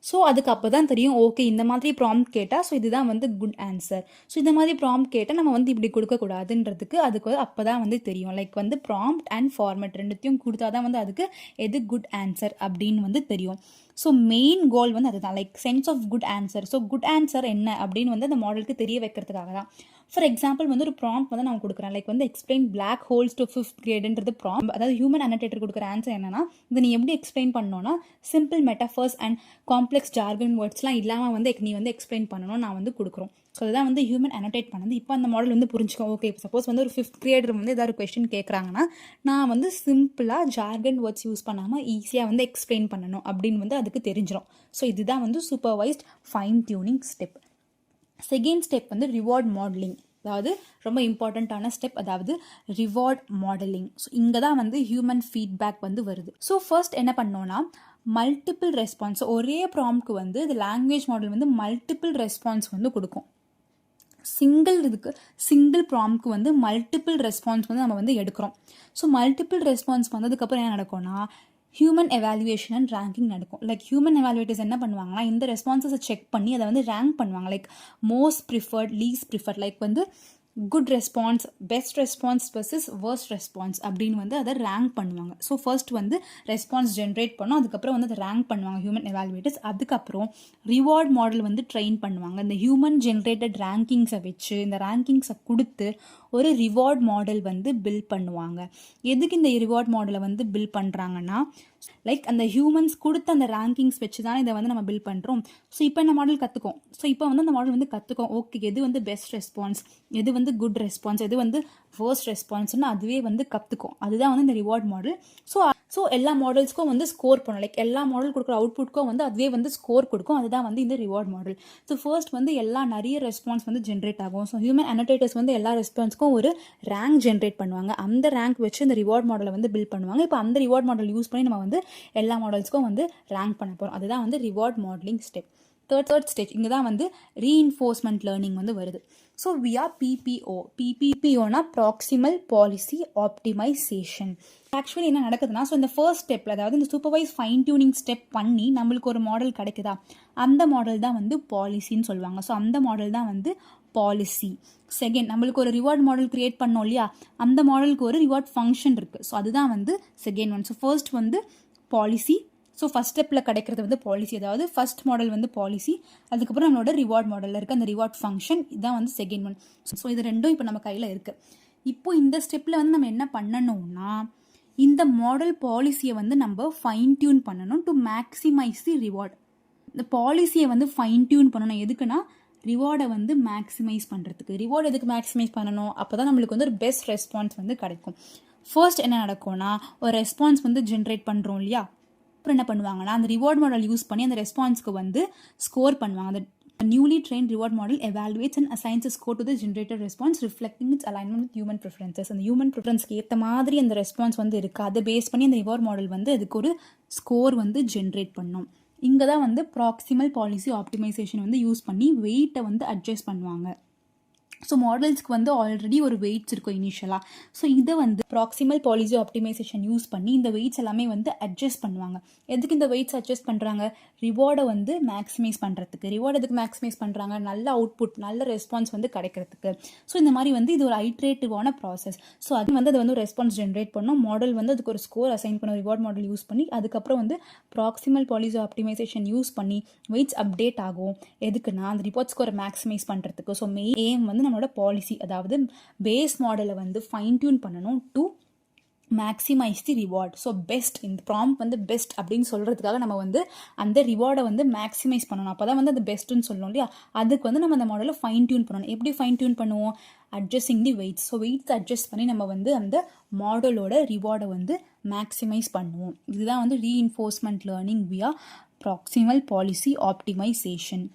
ஸோ அதுக்கு அப்போ தான் தெரியும் ஓகே இந்த மாதிரி ப்ராம்ப்ட் கேட்டால் ஸோ இதுதான் வந்து குட் ஆன்சர், ஸோ இந்த மாதிரி ப்ராம்ப்ட் கேட்டால் நம்ம வந்து இப்படி கொடுக்கக்கூடாதுன்றதுக்கு அதுக்கு அப்போ தான் வந்து தெரியும். லைக் வந்து ப்ராம்ப்ட் அண்ட் ஃபார்மேட் ரெண்டுத்தையும் கொடுத்தா தான் வந்து அதுக்கு எது குட் ஆன்சர் அப்படின்னு வந்து தெரியும். ஸோ மெயின் கோல் வந்து அதுதான், like sense of good answer. So good answer என்ன அப்படின்னு வந்து அந்த மாடலுக்கு தெரிய வைக்கிறதுக்காக தான். ஃபார் எக்ஸாம்பிள் வந்து ஒரு ப்ராம்ப்ட் வந்து நான் கொடுக்குறேன், லைக் வந்து explain black holes to 5th கிரேடுன்றது ப்ராம்ப்ட். அதாவது ஹியூமன் அனடேட்டர் கொடுக்குற ஆன்சர் என்னன்னா இதை நீ எப்படி எக்ஸ்பிளைன் பண்ணணும்னா simple metaphors and complex jargon வேர்ட்ஸ்லாம் இல்லாமல் வந்து நீ வந்து எக்ஸ்பிளைன் பண்ணணும் நான் வந்து கொடுக்குறோம். ஸோ அதுதான் வந்து ஹியூமன் அனடேட் பண்ணது. இப்போ அந்த மாடல் வந்து புரிஞ்சுக்கோ ஓகே இப்போ சப்போஸ் வந்து ஒரு 5th கிரேடர் வந்து ஏதாவது கொஸ்டின் கேட்குறாங்கன்னா நான் வந்து சிம்பிளாக ஜார்கன் வேர்ட்ஸ் யூஸ் பண்ணாமல் ஈஸியாக வந்து எக்ஸ்பிளைன் பண்ணணும் அப்படின்னு வந்து அதுக்கு தெரிஞ்சிடும். ஸோ இதுதான் வந்து supervised fine tuning step. Second step வந்து ரிவார்ட் மாடலிங், அதாவது ரொம்ப இம்பார்ட்டண்ட்டான ஸ்டெப், அதாவது ரிவார்ட் மாடலிங். ஸோ இங்கே தான் வந்து ஹியூமன் ஃபீட்பேக் வந்து வருது. ஸோ ஃபர்ஸ்ட் என்ன பண்ணோன்னா மல்டிபிள் ரெஸ்பான்ஸ், ஒரே ப்ராம்ப்ட்க்கு வந்து இது லாங்குவேஜ் மாடல் வந்து மல்டிபிள் ரெஸ்பான்ஸ் வந்து கொடுக்கும். சிங்கிள் ப்ராம்ப்ட்க்கு வந்து மல்டிபிள் ரெஸ்பான்ஸ் வந்து நம்ம வந்து எடுக்கிறோம். ஸோ மல்டிபிள் ரெஸ்பான்ஸ் வந்ததுக்கப்புறம் என்ன நடக்கும்னா ஹியூமன் எவாலுவேஷன் அண்ட் ரேங்கிங் நடக்கும். லைக் ஹியூமன் எவாலுவேட்டர்ஸ் என்ன பண்ணுவாங்கன்னா, இந்த ரெஸ்பான்சஸை செக் பண்ணி அதை வந்து ரேங்க் பண்ணுவாங்க. Like most preferred, least preferred, like வந்து good response, best response versus worst response அப்படின்னு வந்து அதை ரேங்க் பண்ணுவாங்க. ஸோ ஃபர்ஸ்ட் வந்து ரெஸ்பான்ஸ் ஜென்ரேட் பண்ணோம், அதுக்கப்புறம் வந்து அதை ரேங்க் பண்ணுவாங்க ஹியூமன் எவாலுவேட்டர்ஸ். அதுக்கப்புறம் ரிவார்ட் மாடல் வந்து ட்ரெயின் பண்ணுவாங்க. இந்த ஹியூமன் ஜென்ரேட்டட் ரேங்கிங்ஸை வச்சு இந்த ரேங்கிங்ஸை கொடுத்து ஒரு ரிவார்ட் மாடல் வந்து பில்ட் பண்ணுவாங்க. எதுக்கு இந்த ரிவார்ட் மாடலை வந்து பில்ட் பண்ணுறாங்கன்னா, லைக் அந்த ஹியூமன்ஸ் கொடுத்த அந்த ரேங்கிங்ஸ் வச்சு தான் இதை வந்து நம்ம பில்ட் பண்ணுறோம். ஸோ இப்போ இந்த மாடல் கற்றுக்கோம். ஸோ இப்போ வந்து அந்த மாடல் வந்து கற்றுக்கோம். ஓகே, எது வந்து பெஸ்ட் ரெஸ்பான்ஸ், எது வந்து குட் ரெஸ்பான்ஸ், எது வந்து வேர்ஸ்ட் ரெஸ்பான்ஸ்னு அதுவே வந்து கற்றுக்கும். அதுதான் வந்து இந்த ரிவார்ட் மாடல். ஸோ எல்லா மாடல்ஸ்க்கும் வந்து ஸ்கோர் பண்ணும். லைக் எல்லா மாடல் கொடுக்குற அவுட்புட்க்கும் வந்து அதுவே வந்து ஸ்கோர் கொடுக்கும். அதுதான் வந்து இந்த ரிவார்ட் மாடல். ஸோ ஃபர்ஸ்ட் வந்து நிறைய ரெஸ்பான்ஸ் வந்து ஜென்ரேட் ஆகும். ஸோ ஹியூமன் அனோடேட்டர்ஸ் வந்து எல்லா ரெஸ்பான்ஸ்க்கும் ஒரு ரேங்க் ஜென்ரேட் பண்ணுவாங்க. அந்த ரேங்க் வச்சு இந்த ரிவார்ட் மாடலை வந்து பில்ட் பண்ணுவாங்க. இப்போ அந்த ரிவார்ட் மாடல் யூஸ் பண்ணி நம்ம வந்து எல்லா மாடல்ஸ்க்கும் வந்து ரேங்க் பண்ண போகிறோம். அதுதான் வந்து reward modeling step. Third stage இங்கே தான் வந்து ரீஇன்ஃபோர்ஸ்மெண்ட் லேர்னிங் வந்து வருது. So we are PPO. பிபிஓனா ப்ராக்சிமல் பாலிசி ஆப்டிமைசேஷன். ஆக்சுவலி என்ன நடக்குதுன்னா, ஸோ இந்த ஃபர்ஸ்ட் ஸ்டெப்பில், அதாவது இந்த சூப்பர்வைஸ் ஃபைன் டியூனிங் ஸ்டெப் பண்ணி நம்மளுக்கு ஒரு மாடல் கிடைக்குதா, அந்த மாடல் தான் வந்து பாலிசின்னு சொல்லுவாங்க. ஸோ அந்த மாடல் தான் வந்து பாலிசி. செகண்ட், நம்மளுக்கு ஒரு ரிவார்ட் மாடல் கிரியேட் பண்ணோம் இல்லையா, அந்த மாடலுக்கு ஒரு ரிவார்ட் ஃபங்க்ஷன் இருக்குது. ஸோ அதுதான் வந்து செகண்ட் ஒன். ஸோ ஃபர்ஸ்ட் வந்து பாலிசி. ஸோ ஃபஸ்ட் ஸ்டெப்பில் கிடைக்கிறது வந்து பாலிசி, அதாவது ஃபஸ்ட் மாடல் வந்து பாலிசி. அதுக்கப்புறம் நம்மளோட ரிவார்ட் மாடலில் இருக்க அந்த ரிவார்ட் ஃபங்க்ஷன், இதுதான் வந்து செகண்ட் ஒன். ஸோ இது ரெண்டும் இப்போ நம்ம கையில் இருக்குது. இப்போ இந்த ஸ்டெப்பில் வந்து நம்ம என்ன பண்ணணும்னா, இந்த மாடல் பாலிசியை வந்து நம்ம ஃபைன் டியூன் பண்ணணும் டு மேக்ஸிமைஸ் தி ரிவார்ட். இந்த பாலிசியை வந்து ஃபைன் டியூன் பண்ணணும். எதுக்குன்னா, ரிவார்டை வந்து மேக்ஸிமைஸ் பண்ணுறதுக்கு. ரிவார்டு எதுக்கு மேக்ஸிமைஸ் பண்ணணும்? அப்போ தான் நம்மளுக்கு வந்து ஒரு பெஸ்ட் ரெஸ்பான்ஸ் வந்து கிடைக்கும். ஃபர்ஸ்ட் என்ன நடக்கும்னா, ஒரு ரெஸ்பான்ஸ் வந்து ஜென்ரேட் பண்ணுறோம் இல்லையா, அப்புறம் என்ன பண்ணுவாங்கன்னா, அந்த ரிவார்ட் மாடல் யூஸ் பண்ணி அந்த ரெஸ்பான்ஸ்க்கு வந்து ஸ்கோர் பண்ணுவாங்க. அந்த newly trained reward model evaluates and assigns a score to the generated response reflecting its alignment with human preferences. அந்த ஹியூமன் ப்ரிஃபரன்ஸ்க்கு ஏற்ற மாதிரி அந்த ரெஸ்பான்ஸ் வந்து இருக்குது. அதை பேஸ் பண்ணி அந்த ரிவார்ட் மாடல் வந்து அதுக்கு ஒரு ஸ்கோர் வந்து ஜென்ரேட் பண்ணும். இங்கே தான் வந்து ப்ராக்சிமல் பாலிசி ஆப்டிமைசேஷன் வந்து யூஸ் பண்ணி வெயிட்டை வந்து அட்ஜஸ்ட் பண்ணுவாங்க. ஸோ மாடல்ஸ்க்கு வந்து ஆல்ரெடி ஒரு வெயிட்ஸ் இருக்கும் இனிஷியலாக. ஸோ இதை வந்து ப்ராக்சிமல் பாலிசி ஆப்டிமைசேஷன் யூஸ் பண்ணி இந்த வெயிட்ஸ் எல்லாமே வந்து அட்ஜஸ்ட் பண்ணுவாங்க. எதுக்கு இந்த வெயிட்ஸ் அட்ஜஸ்ட் பண்ணுறாங்க? ரிவார்டை வந்து மேக்ஸிமைஸ் பண்ணுறதுக்கு. ரிவார்டு எதுக்கு மேக்ஸிமைஸ் பண்ணுறாங்க? நல்ல அவுட்புட், நல்ல ரெஸ்பான்ஸ் வந்து கிடைக்கிறதுக்கு. ஸோ இந்த மாதிரி வந்து இது ஒரு ஐட்ரேட்டிவான ப்ராசஸ். ஸோ அது வந்து அது வந்து ஒரு ரெஸ்பான்ஸ் ஜென்ரேட் பண்ணும். மாடல் வந்து அதுக்கு ஒரு ஸ்கோர் அசைன் பண்ணும், ரிவார்ட் மாடல் யூஸ் பண்ணி. அதுக்கப்புறம் வந்து ப்ராக்சிமல் பாலிசி ஆப்டிமைசேஷன் யூஸ் பண்ணி வெயிட்ஸ் அப்டேட் ஆகும். எதுக்குன்னா, அந்த ரிப்போர்ட் ஸ்கோரை மேக்ஸிமைஸ் பண்ணுறதுக்கு. ஸோ மெயின் ஏம் வந்து நம்மளோட பாலிசி, அதாவது பேஸ் மாடலை வந்து ஃபைன் டியூன் பண்ணணும் to maximise the reward. So best, இந்த ப்ராம்ப்ட் வந்து பெஸ்ட் அப்படின்னு சொல்கிறதுக்காக நம்ம வந்து அந்த ரிவார்டை வந்து மேக்ஸிமைஸ் பண்ணணும். அப்போ தான் வந்து அது பெஸ்ட்டுன்னு சொல்லணும் இல்லையா. அதுக்கு வந்து நம்ம அந்த மாடலை ஃபைன் டியூன் பண்ணணும். எப்படி ஃபைன் டியூன் பண்ணுவோம்? அட்ஜஸ்டிங் தி வெயிட்ஸ். ஸோ வெயிட்ஸ் அட்ஜஸ்ட் பண்ணி நம்ம வந்து அந்த மாடலோட ரிவார்டை வந்து மேக்ஸிமைஸ் பண்ணுவோம். இதுதான் வந்து reinforcement learning via proximal policy optimization.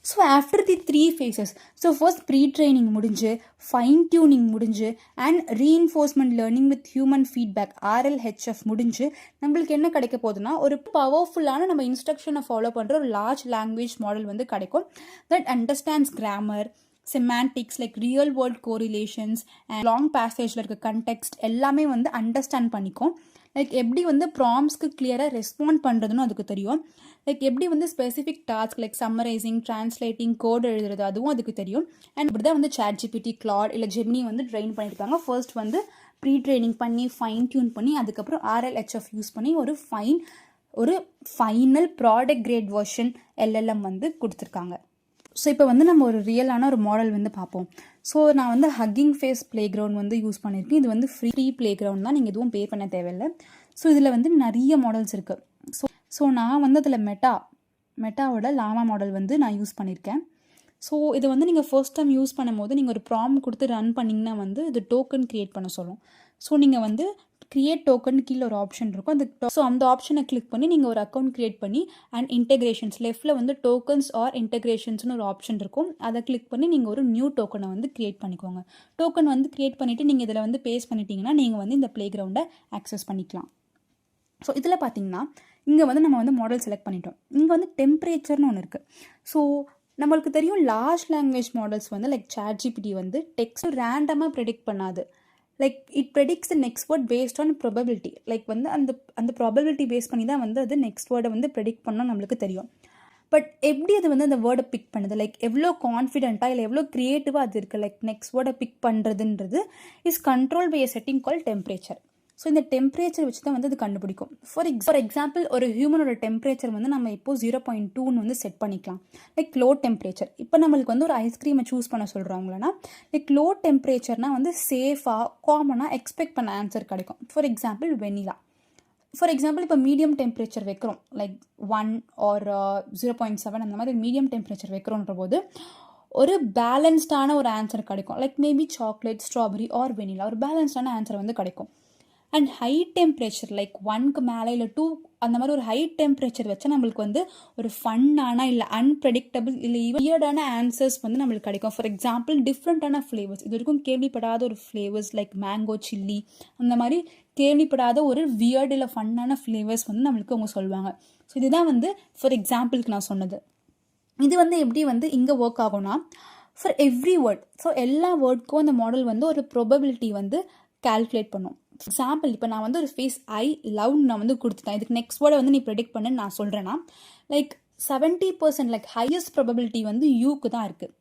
So after the 3 phases, so first pre training முடிஞ்சு, ஃபைன் டியூனிங் முடிஞ்சு, and reinforcement learning with human feedback RLHF முடிஞ்சு, நம்மளுக்கு என்ன கிடைக்க போகுதுன்னா, ஒரு பவர்ஃபுல்லான நம்ம இன்ஸ்ட்ரக்ஷனை ஃபாலோ பண்ணுற ஒரு லார்ஜ் லாங்குவேஜ் மாடல் வந்து கிடைக்கும். That understands grammar, semantics, like real world correlations and long பேசேஜில் இருக்க கண்டெக்ஸ்ட் எல்லாமே வந்து அண்டர்ஸ்டாண்ட் பண்ணிக்கும். லைக் எப்படி வந்து ப்ராம்ஸ்க்கு கிளியராக ரெஸ்பாண்ட் பண்ணுறதுன்னு அதுக்கு தெரியும். லைக் எப்படி வந்து specific task like summarizing, translating, code எழுதுறது அதுவும் அதுக்கு தெரியும். அண்ட் இப்படி தான் வந்து ChatGPT, Claude இல்லை Gemini வந்து ட்ரெயின் பண்ணியிருக்காங்க. ஃபர்ஸ்ட் வந்து ப்ரீ ட்ரைனிங் பண்ணி ஃபைன் டியூன் பண்ணி அதுக்கப்புறம் RLHF யூஸ் பண்ணி ஒரு final product grade version LLM வந்து கொடுத்துருக்காங்க. ஸோ இப்போ வந்து நம்ம ஒரு ரியலான ஒரு மாடல் வந்து பார்ப்போம். ஸோ நான் வந்து ஹக்கிங் ஃபேஸ் ப்ளே கிரவுண்ட் வந்து யூஸ் பண்ணியிருக்கேன். இது வந்து ஃப்ரீ ப்ளே கிரவுண்ட் தான், நீங்கள் எதுவும் பே பண்ண தேவையில்லை. ஸோ இதில் வந்து நிறைய மாடல்ஸ் இருக்குது. ஸோ நான் வந்து அதில் மெட்டாவோட லாமா மாடல் வந்து நான் யூஸ் பண்ணியிருக்கேன். ஸோ இதை வந்து நீங்கள் ஃபர்ஸ்ட் டைம் யூஸ் பண்ணும்போது நீங்கள் ஒரு ப்ராம்ப்ட் கொடுத்து ரன் பண்ணிங்கன்னா வந்து இது டோக்கன் க்ரியேட் பண்ண சொல்லும். ஸோ நீங்கள் வந்து கிரியேட் டோக்கன் கீழே ஒரு ஆப்ஷன் இருக்கும். அந்த ஆப்ஷனை கிளிக் பண்ணி நீங்கள் ஒரு அக்கௌண்ட் கிரியேட் பண்ணி அண்ட் இன்டெகிரேஷன்ஸ் லெஃப்ட்டில் வந்து டோக்கன்ஸ் ஆர் இன்டெகிரேஷன்ஸ்னு ஒரு ஆப்ஷன் இருக்கும். அதை கிளிக் பண்ணி நீங்கள் ஒரு நியூ டோக்கனை வந்து கிரியேட் பண்ணிக்கோங்க. டோக்கன் வந்து கிரியேட் பண்ணிவிட்டு நீங்கள் இதில் வந்து பேஸ்ட் பண்ணிட்டீங்கன்னா நீங்கள் வந்து இந்த ப்ளே கிரவுண்டை ஆக்சஸ் பண்ணிக்கலாம். ஸோ இதில் பார்த்தீங்கன்னா இங்கே வந்து நம்ம வந்து மாடல் செலக்ட் பண்ணிட்டோம். இங்கே வந்து டெம்பரேச்சர்னு ஒன்று இருக்குது. ஸோ நம்மளுக்கு தெரியும் லார்ஜ் லாங்குவேஜ் மாடல்ஸ் வந்து லைக் ChatGPT வந்து டெக்ஸ்ட் ரேண்டமாக ப்ரெடிக்ட் பண்ணாது. Like it predicts the next word based on probability. Like வந்து அந்த ப்ராபபிலிட்டி பேஸ் பண்ணி தான் வந்து அது நெக்ஸ்ட் வேர்டை வந்து ப்ரெடிக்ட் பண்ணோம் நம்மளுக்கு தெரியும். பட் எப்படி அது வந்து அந்த வேர்டை பிக் பண்ணுது, லைக் எவ்வளோ கான்ஃபிடென்ட்டாக இல்லை எவ்வளோ க்ரியேட்டிவாக அது இருக்குது லைக் நெக்ஸ்ட் வேர்டை பிக் பண்ணுறதுன்றது is control by a setting call temperature. So இந்த டெம்பரேச்சர் வச்சு தான் வந்து அது கண்டுபிடிக்கும். ஃபார் எக்ஸாம்பிள் ஒரு ஹியூமனோட டெம்பரேச்சர் வந்து நம்ம இப்போ 0.2 வந்து செட் பண்ணிக்கலாம், லைக் லோ டெம்பரேச்சர். இப்போ நம்மளுக்கு வந்து ஒரு ஐஸ்கிரீமை சூஸ் பண்ண சொல்கிறாங்களன்னா லைக் லோ டெம்பரேச்சர்னால் வந்து சேஃபாக காமனாக எக்ஸ்பெக்ட் பண்ண ஆன்சர் கிடைக்கும். For example vanilla. For example இப்போ மீடியம் டெம்பரேச்சர் வைக்கிறோம், லைக் 1 ஆர் 0.7 அந்த மாதிரி மீடியம் டெம்பரேச்சர் வைக்கிறோன்ற போது ஒரு பேலன்ஸ்டான ஒரு ஆன்சர் கிடைக்கும், like maybe chocolate, strawberry or vanilla, ஒரு பேலன்ஸ்டான ஆன்சர் வந்து கிடைக்கும். அண்ட் ஹை டெம்பரேச்சர் லைக் 1க்கு மேலே இல்லை 2 அந்த மாதிரி ஒரு ஹை டெம்பரேச்சர் வச்சா நம்மளுக்கு வந்து ஒரு ஃபன்னான இல்லை அன்பிரடிக்டபிள் இல்லை வியர்டான ஆன்சர்ஸ் வந்து நம்மளுக்கு கிடைக்கும். ஃபார் எக்ஸாம்பிள் டிஃப்ரெண்ட்டான ஃப்ளேவர்ஸ், இது வரைக்கும் கேள்விப்படாத ஒரு ஃப்ளேவர்ஸ் லைக் மேங்கோ சில்லி அந்த மாதிரி கேள்விப்படாத ஒரு வியர்ட் இல்லை ஃபன்னான ஃப்ளேவர்ஸ் வந்து நம்மளுக்கு அவங்க சொல்லுவாங்க. ஸோ இதுதான் வந்து ஃபார் எக்ஸாம்பிளுக்கு நான் சொன்னது. இது வந்து எப்படி வந்து இங்கே ஒர்க் ஆகும்னா ஃபார் எவ்ரி வேர்ட், ஸோ எல்லா வேர்ட்க்கும் அந்த மாடல் வந்து ஒரு ப்ராபபிலிட்டி வந்து கால்குலேட் பண்ணும். எக்ஸாம்பிள் இப்போ நான் வந்து ஒரு ஃபேஸ் ஐ லவ் நான் வந்து கொடுத்துட்டேன், இதுக்கு நெக்ஸ்ட் வேர்டை வந்து நீ ப்ரெடிக்ட் பண்ணுன்னு நான் சொல்கிறேன்னா லைக் 70% லைக் ஹையஸ்ட் ப்ராபபிலிட்டி வந்து யூக்கு தான் இருக்குது.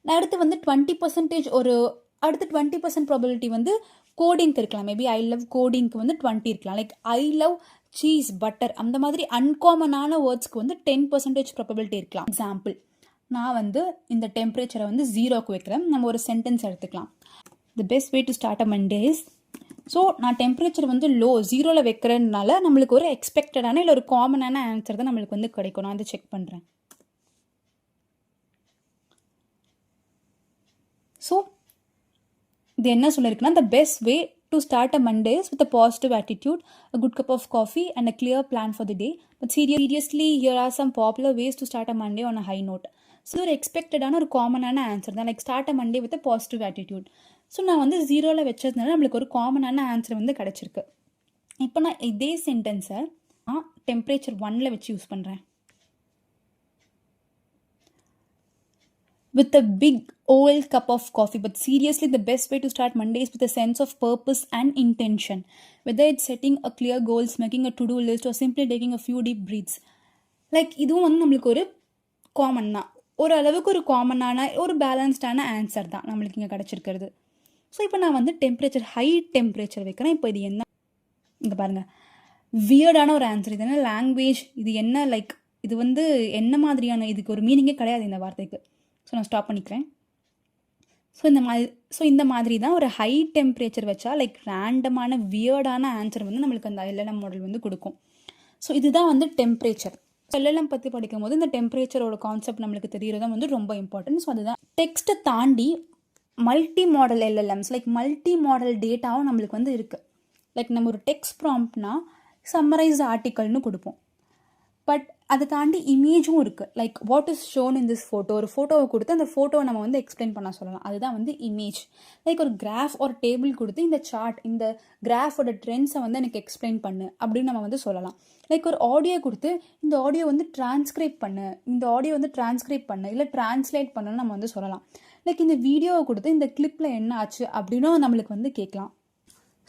நான் அடுத்து வந்து 20% ஒரு அடுத்து 20% ப்ராபபிலிட்டி வந்து கோடிங்க்கு இருக்கலாம், மேபி ஐ லவ் கோடிங்க்கு வந்து 20 இருக்கலாம், like I love cheese butter அந்த மாதிரி அன்காமனான வேர்ட்ஸ்க்கு வந்து 10% ப்ராபபிலிட்டி இருக்கலாம். எக்ஸாம்பிள் நான் வந்து இந்த டெம்பரேச்சரை வந்து 0க்கு வைக்கிறேன், நம்ம ஒரு சென்டென்ஸ் எடுத்துக்கலாம். The best way to start a Monday is. So நான் டெம்பரேச்சர் வந்து லோ 0ல் வைக்கிறதுனால நம்மளுக்கு ஒரு எக்ஸ்பெக்டடான இல்லை ஒரு காமனான ஆன்சர் தான் நம்மளுக்கு வந்து கிடைக்கும். நான் அதை செக் பண்ணுறேன். ஸோ இது என்ன சொல்லியிருக்குன்னா the best way to start a Monday is with a positive attitude, a good cup of coffee and a clear plan for the day. But seriously, here are some popular ways to start a Monday on a high note. So ஒரு எக்ஸ்பெக்டடான ஒரு காமனான answer தான், like start a Monday with a positive attitude. So நான் வந்து 0ல் வச்சதுனால நம்மளுக்கு ஒரு காமனான ஆன்சர் வந்து கிடச்சிருக்கு. இப்போ நான் இதே சென்டென்ஸை டெம்பரேச்சர் 1ல் வச்சு யூஸ் பண்ணுறேன். With a big old cup of coffee. But seriously, the best way to start Monday is with a sense of purpose and intention. Whether it's setting a clear goals, making a to-do list or simply taking a few deep breaths. Like இதுவும் வந்து நம்மளுக்கு ஒரு common தான், ஒரு அளவுக்கு ஒரு காமனான ஒரு பேலன்ஸ்டான ஆன்சர் தான் நம்மளுக்கு இங்கே கிடச்சிருக்கிறது. ஸோ இப்போ நான் வந்து டெம்பரேச்சர் ஹை டெம்பரேச்சர் வைக்கிறேன். இப்போ இது என்ன இங்கே பாருங்கள், வியர்டான ஒரு ஆன்சர். இது என்ன லாங்குவேஜ், இது என்ன லைக் இது வந்து என்ன மாதிரியான, இதுக்கு ஒரு மீனிங்கே கிடையாது இந்த வார்த்தைக்கு. ஸோ நான் ஸ்டாப் பண்ணிக்கிறேன். ஸோ இந்த மாதிரி தான் ஒரு ஹை டெம்பரேச்சர் வச்சா லைக் ரேண்டமான வியர்டான ஆன்சர் வந்து நம்மளுக்கு அந்த எல்எல்எம் மாடல் வந்து கொடுக்கும். ஸோ இதுதான் வந்து டெம்பரேச்சர். எல்எல்எம் பற்றி படிக்கும் போது இந்த டெம்பரேச்சரோட கான்செப்ட் நம்மளுக்கு தெரியறதும் வந்து ரொம்ப இம்பார்ட்டன்ட். ஸோ அதுதான் டெக்ஸ்ட்டை தாண்டி multi model LLMs like multi model டேட்டாவும் நம்மளுக்கு வந்து இருக்குது. லைக் நம்ம ஒரு டெக்ஸ்ட் ப்ராம்ப்ட்னா சம்மரைஸ்ட் ஆர்டிக்கல்னு கொடுப்போம், பட் அதை தாண்டி இமேஜும் இருக்குது. Like what is shown in this photo, ஒரு ஃபோட்டோவை கொடுத்து அந்த ஃபோட்டோவை நம்ம வந்து எக்ஸ்பிளைன் பண்ண சொல்லலாம், அதுதான் வந்து இமேஜ். லைக் ஒரு கிராஃப் ஒரு டேபிள் கொடுத்து இந்த சார்ட் இந்த கிராஃபோட ட்ரெண்ட்ஸை வந்து எனக்கு எக்ஸ்பிளைன் பண்ணு அப்படின்னு நம்ம வந்து சொல்லலாம். லைக் ஒரு ஆடியோ கொடுத்து இந்த ஆடியோ வந்து டிரான்ஸ்கிரைப் பண்ணு, இந்த ஆடியோ வந்து டிரான்ஸ்கிரைப் பண்ணு இல்லை டிரான்ஸ்லேட் பண்ணுன்னு நம்ம வந்து சொல்லலாம். லைக் இந்த வீடியோவை கொடுத்து இந்த கிளிப்பில் என்ன ஆச்சு அப்படின்னும் நம்மளுக்கு வந்து கேட்கலாம்.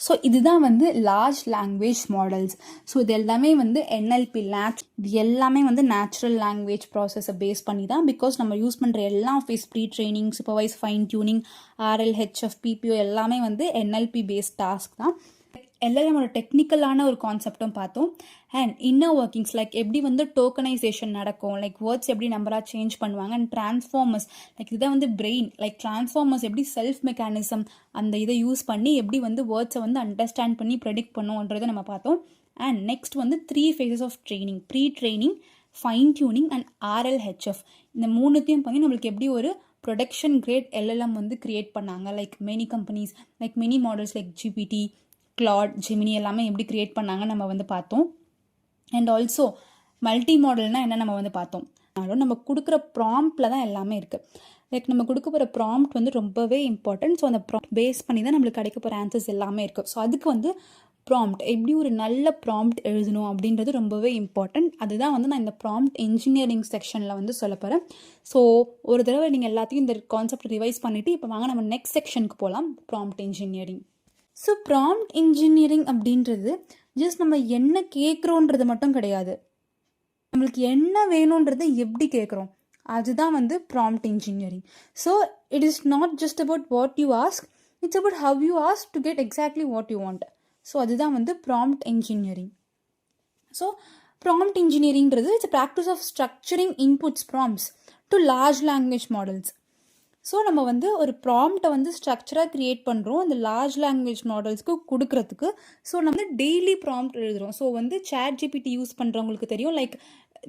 ஸோ இதுதான் வந்து லார்ஜ் லாங்குவேஜ் மாடல்ஸ். ஸோ இது எல்லாமே வந்து NLP இது எல்லாமே வந்து நேச்சுரல் லாங்குவேஜ் ப்ராசஸை பேஸ் பண்ணி தான். பிகாஸ் நம்ம யூஸ் பண்ணுற எல்லா phase pre training, supervise fine tuning, RLHF, PPO எல்லாமே வந்து NLP பேஸ்ட் டாஸ்க் தான். எல்எல்எம்மோட டெக்னிக்கலான ஒரு கான்செப்டும் பார்த்தோம். அண்ட் இன்னர் ஒர்க்கிங்ஸ் லைக் எப்படி வந்து டோக்கனைசேஷன் நடக்கும், லைக் வேர்ட்ஸ் எப்படி நம்பராக சேஞ்ச் பண்ணுவாங்க, அண்ட் டிரான்ஸ்ஃபார்மர்ஸ் லைக் இதுதான் வந்து பிரெயின், லைக் டிரான்ஸ்ஃபார்மர்ஸ் எப்படி செல்ஃப் மெக்கானிசம் அந்த இதை யூஸ் பண்ணி எப்படி வந்து வேர்ட்ஸை வந்து அண்டர்ஸ்டாண்ட் பண்ணி ப்ரெடிக்ட் பண்ணுவோன்றதை நம்ம பார்த்தோம். அண்ட் நெக்ஸ்ட் வந்து 3 phases of training, pre training, fine tuning and RLHF. இந்த மூணுத்தையும் பண்ணி நம்மளுக்கு எப்படி ஒரு ப்ரொடக்ஷன் கிரேட் எல்எல்எம் வந்து கிரியேட் பண்ணாங்க. Like many companies like many models like GPT, Claude, Gemini எல்லாமே எப்படி கிரியேட் பண்ணாங்க நம்ம வந்து பார்த்தோம். அண்ட் ஆல்சோ மல்டி மாடல்னால் என்ன நம்ம வந்து பார்த்தோம். நம்ம கொடுக்குற ப்ராம்ப்டில் தான் எல்லாமே இருக்குது. லைக் நம்ம கொடுக்க போகிற ப்ராம்ப்ட் வந்து ரொம்பவே இம்பார்ட்டன்ட். ஸோ அந்த ப்ராம்ப்ட் பேஸ் பண்ணி தான் நம்மளுக்கு கிடைக்க போகிற ஆன்சர்ஸ் எல்லாமே இருக்குது. ஸோ அதுக்கு வந்து ப்ராம்ப்ட் எப்படி ஒரு நல்ல ப்ராம்ப்ட் எழுதணும் அப்படின்றது ரொம்பவே இம்பார்ட்டன்ட். அதுதான் வந்து நான் இந்த ப்ராம்ப்ட் இன்ஜினியரிங் செக்ஷனில் வந்து சொல்ல போகிறேன். ஸோ ஒரு தடவை நீங்கள் எல்லாத்தையும் இந்த கான்செப்ட் ரிவைஸ் பண்ணிவிட்டு இப்போ வாங்க நம்ம நெக்ஸ்ட் செக்ஷனுக்கு போகலாம், prompt engineering. So prompt engineering அப்படின்றது ஜஸ்ட் நம்ம என்ன கேட்குறோன்றது மட்டும் கிடையாது, நம்மளுக்கு என்ன வேணுன்றதை எப்படி கேட்குறோம் அதுதான் வந்து prompt engineering. So it is not just about what you ask, it's about how you ask to get exactly what you want. So அதுதான் வந்து ப்ராம்ப்ட் இன்ஜினியரிங். ஸோ ப்ராம்ப்ட் இன்ஜினியரிங்கிறது it's practice of structuring inputs prompts to large language models. So நம்ம வந்து ஒரு ப்ராம்ப்டை வந்து ஸ்ட்ரக்சராக create பண்ணுறோம் அந்த large language மாடல்ஸ்க்கு கொடுக்குறதுக்கு. ஸோ நம்ம வந்து டெய்லி ப்ராம்ப்ட் எழுதுகிறோம். ஸோ வந்து ChatGPT யூஸ் பண்ணுறவங்களுக்கு தெரியும், லைக்